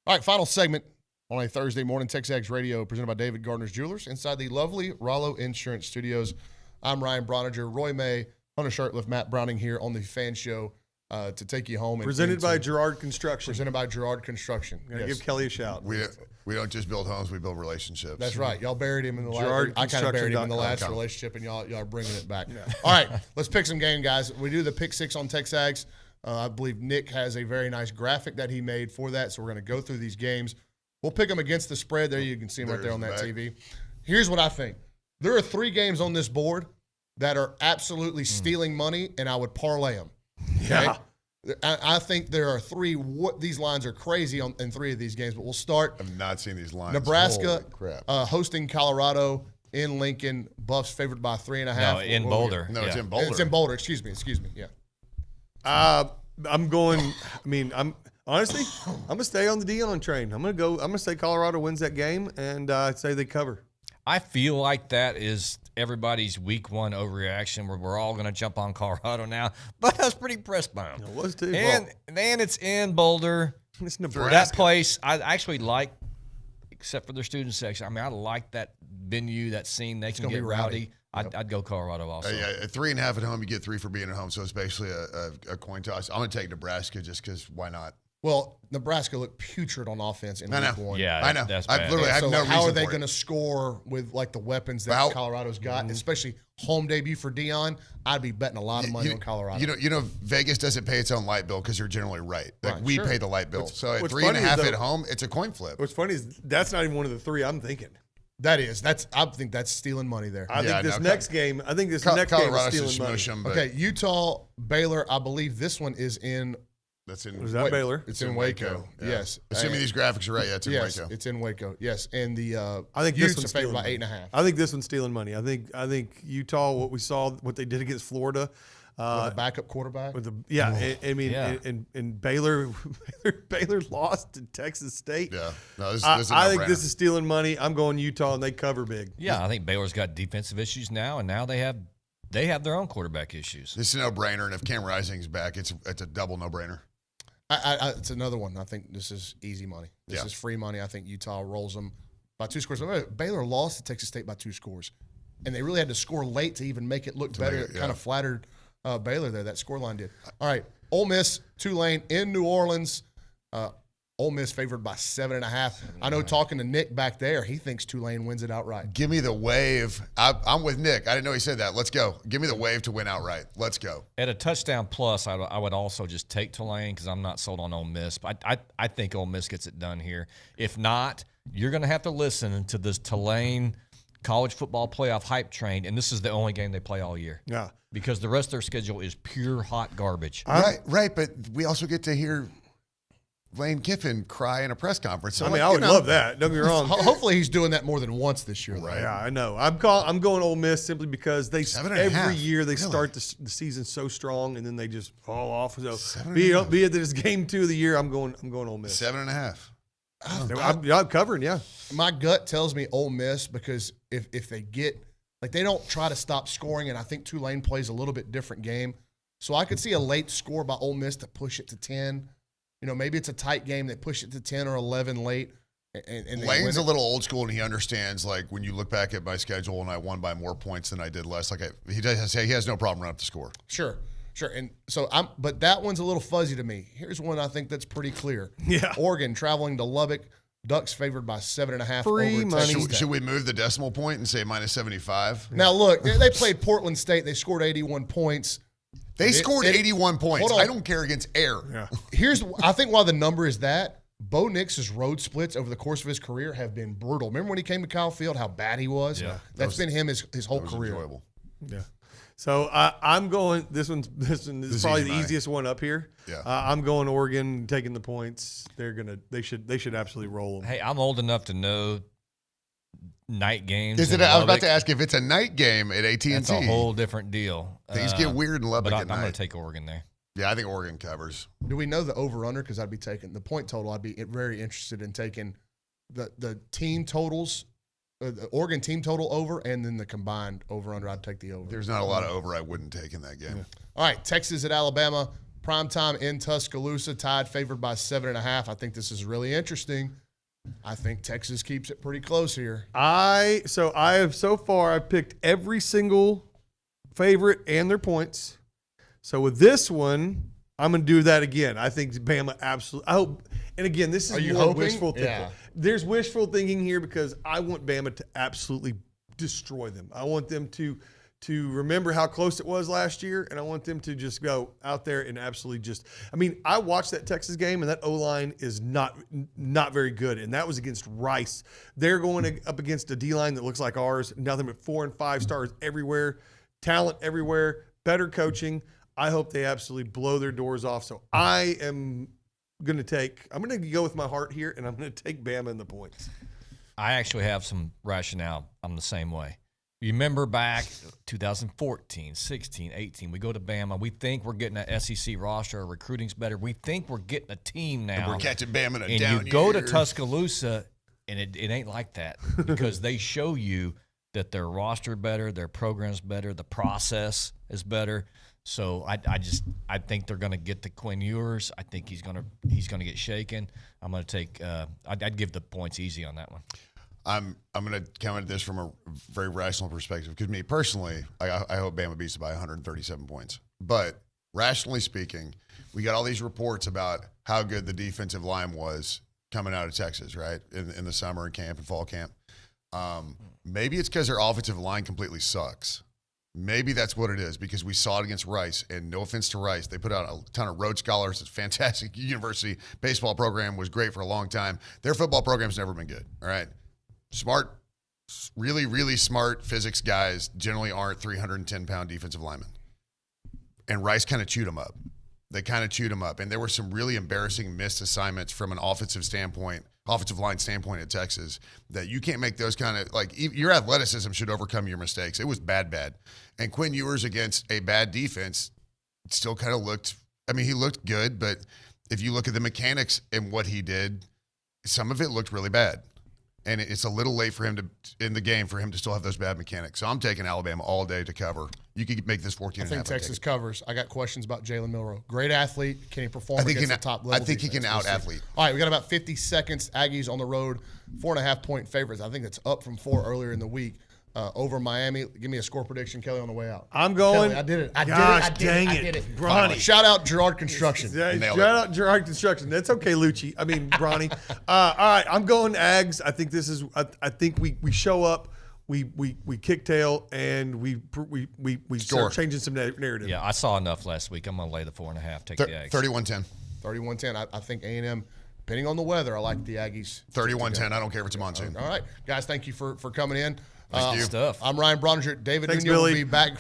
All right, final segment on a Thursday morning, TexAgs Radio, presented by David Gardner's Jewelers, inside the lovely Rollo Insurance Studios. I'm Ryan Broniger, Roy May, Hunter Shirtliff, Matt Browning here on the Fan Show to take you home. Presented by Gerard Construction. Presented by Gerard Construction. Gotta give Kelly a shout. We don't just build homes, we build relationships. That's right. Y'all buried him in the Gerard last. I kind of buried him in the last Construction.com. relationship, and y'all are bringing it back. All right, let's pick some game, guys. We do the pick six on TexAgs. I believe Nick has a very nice graphic that he made for that, so we're going to go through these games. We'll pick them against the spread. There you can see them right there on that TV. Here's what I think. There are 3 games on this board that are absolutely stealing money, and I would parlay them. Yeah. I think there are 3. These lines are crazy in 3 of these games, but we'll start. I've not seen these lines. Nebraska Holy crap. hosting Colorado in Lincoln. Buffs favored by 3.5. No, in Boulder. No, it's in Boulder. It's in Boulder. Excuse me. Yeah. I'm going. I'm honestly, I'm gonna stay on the Deion train. I'm gonna say Colorado wins that game, and say they cover. I feel like that is everybody's week 1 overreaction where we're all going to jump on Colorado now, but I was pretty impressed by them. It was too. And it's in Boulder. It's Nebraska. That place, I actually like, except for their student section. I mean, I like that venue, that scene. They can get rowdy. I'd go Colorado also. Yeah, 3.5 at home. You get 3 for being at home, so it's basically a coin toss. I'm going to take Nebraska just because why not? Well, Nebraska looked putrid on offense in week 1. Yeah, I know. That's I bad. literally have no reason how are they for it. going to score with like the weapons that Colorado's got, especially home debut for Deion? I'd be betting a lot of money on Colorado. You know, Vegas doesn't pay its own light bill because you're generally right. Like we pay the light bill. So at what's 3.5 funny is, at home, it's a coin flip. What's funny is that's not even one of the 3 I'm thinking. I think that's stealing money there. I think this next game is stealing money. Okay, Utah, Baylor. I believe this one is in. That's in. Was that Baylor? It's in Waco. Yeah. Yes. Assuming these graphics are right, yeah, it's in Waco. It's in Waco. Yes, and the I think Utes this one's are favored stealing by money. 8.5. I think this one's stealing money. I think Utah, what they did against Florida, with a backup quarterback. And Baylor lost to Texas State. Yeah, no, this is I think this is stealing money. I'm going Utah, and they cover big. Yeah, I think Baylor's got defensive issues now, and now they have their own quarterback issues. This is a no-brainer, and if Cam Rising's back, it's a double no-brainer. It's another one. I think this is easy money. This is free money. I think Utah rolls them by 2 scores. Baylor lost to Texas State by 2 scores, and they really had to score late to even make it look better. It kind of flattered Baylor there. That scoreline did. All right, Ole Miss, Tulane in New Orleans. Ole Miss favored by 7.5. I know talking to Nick back there, he thinks Tulane wins it outright. Give me the wave. I'm with Nick. I didn't know he said that. Let's go. Give me the wave to win outright. Let's go. At a touchdown plus, I would also just take Tulane because I'm not sold on Ole Miss. But I think Ole Miss gets it done here. If not, you're going to have to listen to this Tulane college football playoff hype train, and this is the only game they play all year. Yeah. Because the rest of their schedule is pure hot garbage. Right, but we also get to hear Lane Kiffin cry in a press conference. So I would love that. Don't get me wrong. Hopefully he's doing that more than once this year. Right? Yeah, I know. I'm going Ole Miss simply because every year they Really? start the season so strong and then they just fall off. So be it that it's game 2 of the year, I'm going Ole Miss. 7.5. I'm covering. Yeah, my gut tells me Ole Miss because if they get they don't try to stop scoring, and I think Tulane plays a little bit different game. So I could see a late score by Ole Miss to push it to 10. Maybe it's a tight game. They push it to 10 or 11 late. And Lane's a little old school, and he understands, like, when you look back at my schedule and I won by more points than I did less, he has no problem running up the score. Sure. And so but that one's a little fuzzy to me. Here's one I think that's pretty clear. Yeah. Oregon traveling to Lubbock. Ducks favored by 7.5. Free money. Should we move the decimal point and say minus 75? Now, look, they played Portland State. They scored 81 points. They scored 81 points. I don't care against air. Yeah. I think why the number is that, Bo Nix's road splits over the course of his career have been brutal. Remember when he came to Kyle Field, how bad he was? Yeah. That's been him his whole career. Enjoyable. Yeah. So I'm going. This one is probably the easiest one up here. Yeah. I'm going Oregon, taking the points. They should absolutely roll them. Hey, I'm old enough to know night games. I was about to ask if it's a night game at AT&T. That's a whole different deal. Things get weird in Lubbock but at night. I'm going to take Oregon there. Yeah, I think Oregon covers. Do we know the over-under? Because I'd be taking the point total. I'd be very interested in taking the team totals, the Oregon team total over, and then the combined over-under. I'd take the over. There's not a lot of over I wouldn't take in that game. Yeah. All right, Texas at Alabama. Primetime in Tuscaloosa, Tide favored by 7.5. I think this is really interesting. I think Texas keeps it pretty close here. I've picked every single favorite and their points. So with this one, I'm going to do that again. I think Bama absolutely. I hope. And again, this is more wishful thinking. Yeah. There's wishful thinking here because I want Bama to absolutely destroy them. I want them to remember how close it was last year, and I want them to just go out there and absolutely just. I mean, I watched that Texas game, and that O-line is not very good, and that was against Rice. They're going up against a D-line that looks like ours, nothing but 4 and 5 stars everywhere, talent everywhere, better coaching. I hope they absolutely blow their doors off. So I'm going to go with my heart here, and I'm going to take Bama in the points. I actually have some rationale. I'm the same way. You remember back 2014, 16, 18, we go to Bama. We think we're getting an SEC roster. Our recruiting's better. We think we're getting a team now. And we're catching Bama in a and down you go year. to Tuscaloosa, and it ain't like that because they show you that their roster better, their program's better, the process is better. So I think they're going to get to Quinn Ewers. I think he's going to get shaken. I'm going to take. I'd give the points easy on that one. I'm going to come at this from a very rational perspective because me personally, I hope Bama beats it by 137 points. But rationally speaking, we got all these reports about how good the defensive line was coming out of Texas, right, in the summer and camp and fall camp. Maybe it's because their offensive line completely sucks. Maybe that's what it is because we saw it against Rice, and no offense to Rice, they put out a ton of Rhodes Scholars. It's a fantastic university. Baseball program was great for a long time. Their football program's never been good, all right? Smart, really, really smart physics guys generally aren't 310-pound defensive linemen. And Rice kind of chewed them up. They kind of chewed them up. And there were some really embarrassing missed assignments from an offensive line standpoint at Texas that you can't make those kind of, like, your athleticism should overcome your mistakes. It was bad. And Quinn Ewers against a bad defense still kind of looked, I mean, he looked good, but if you look at the mechanics and what he did, some of it looked really bad. And it's a little late for him in the game for him to still have those bad mechanics. So I'm taking Alabama all day to cover. You could make this 14 I think Texas covers. I got questions about Jalen Milroe. Great athlete. Can he perform against the top level? I think he can out-athlete. All right, we got about 50 seconds. Aggies on the road, 4.5-point favorites. I think that's up from 4 earlier in the week over Miami. Give me a score prediction, Kelly, on the way out. I'm going. Kelly, I did it. I did it. Bronny. Shout out Gerard Construction. Shout out Gerard Construction. That's okay, Lucci. I mean, Bronny. All right, I'm going Ags. I think this is. I think we show up. We kick tail and we start changing some narrative. Yeah, I saw enough last week. I'm going to lay the 4.5. Take the Aggies. 31-10. 31-10. I think A&M, depending on the weather, I like the Aggies. 31-10. I don't care if it's a monsoon. All right, guys, thank you for coming in. Thank you. Stuff. I'm Ryan Broninger. David Thanks, Nuño will Billy. be back.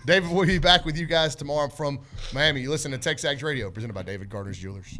David will be back with you guys tomorrow from Miami. You listen to TexAgs Radio, presented by David Gardner's Jewelers.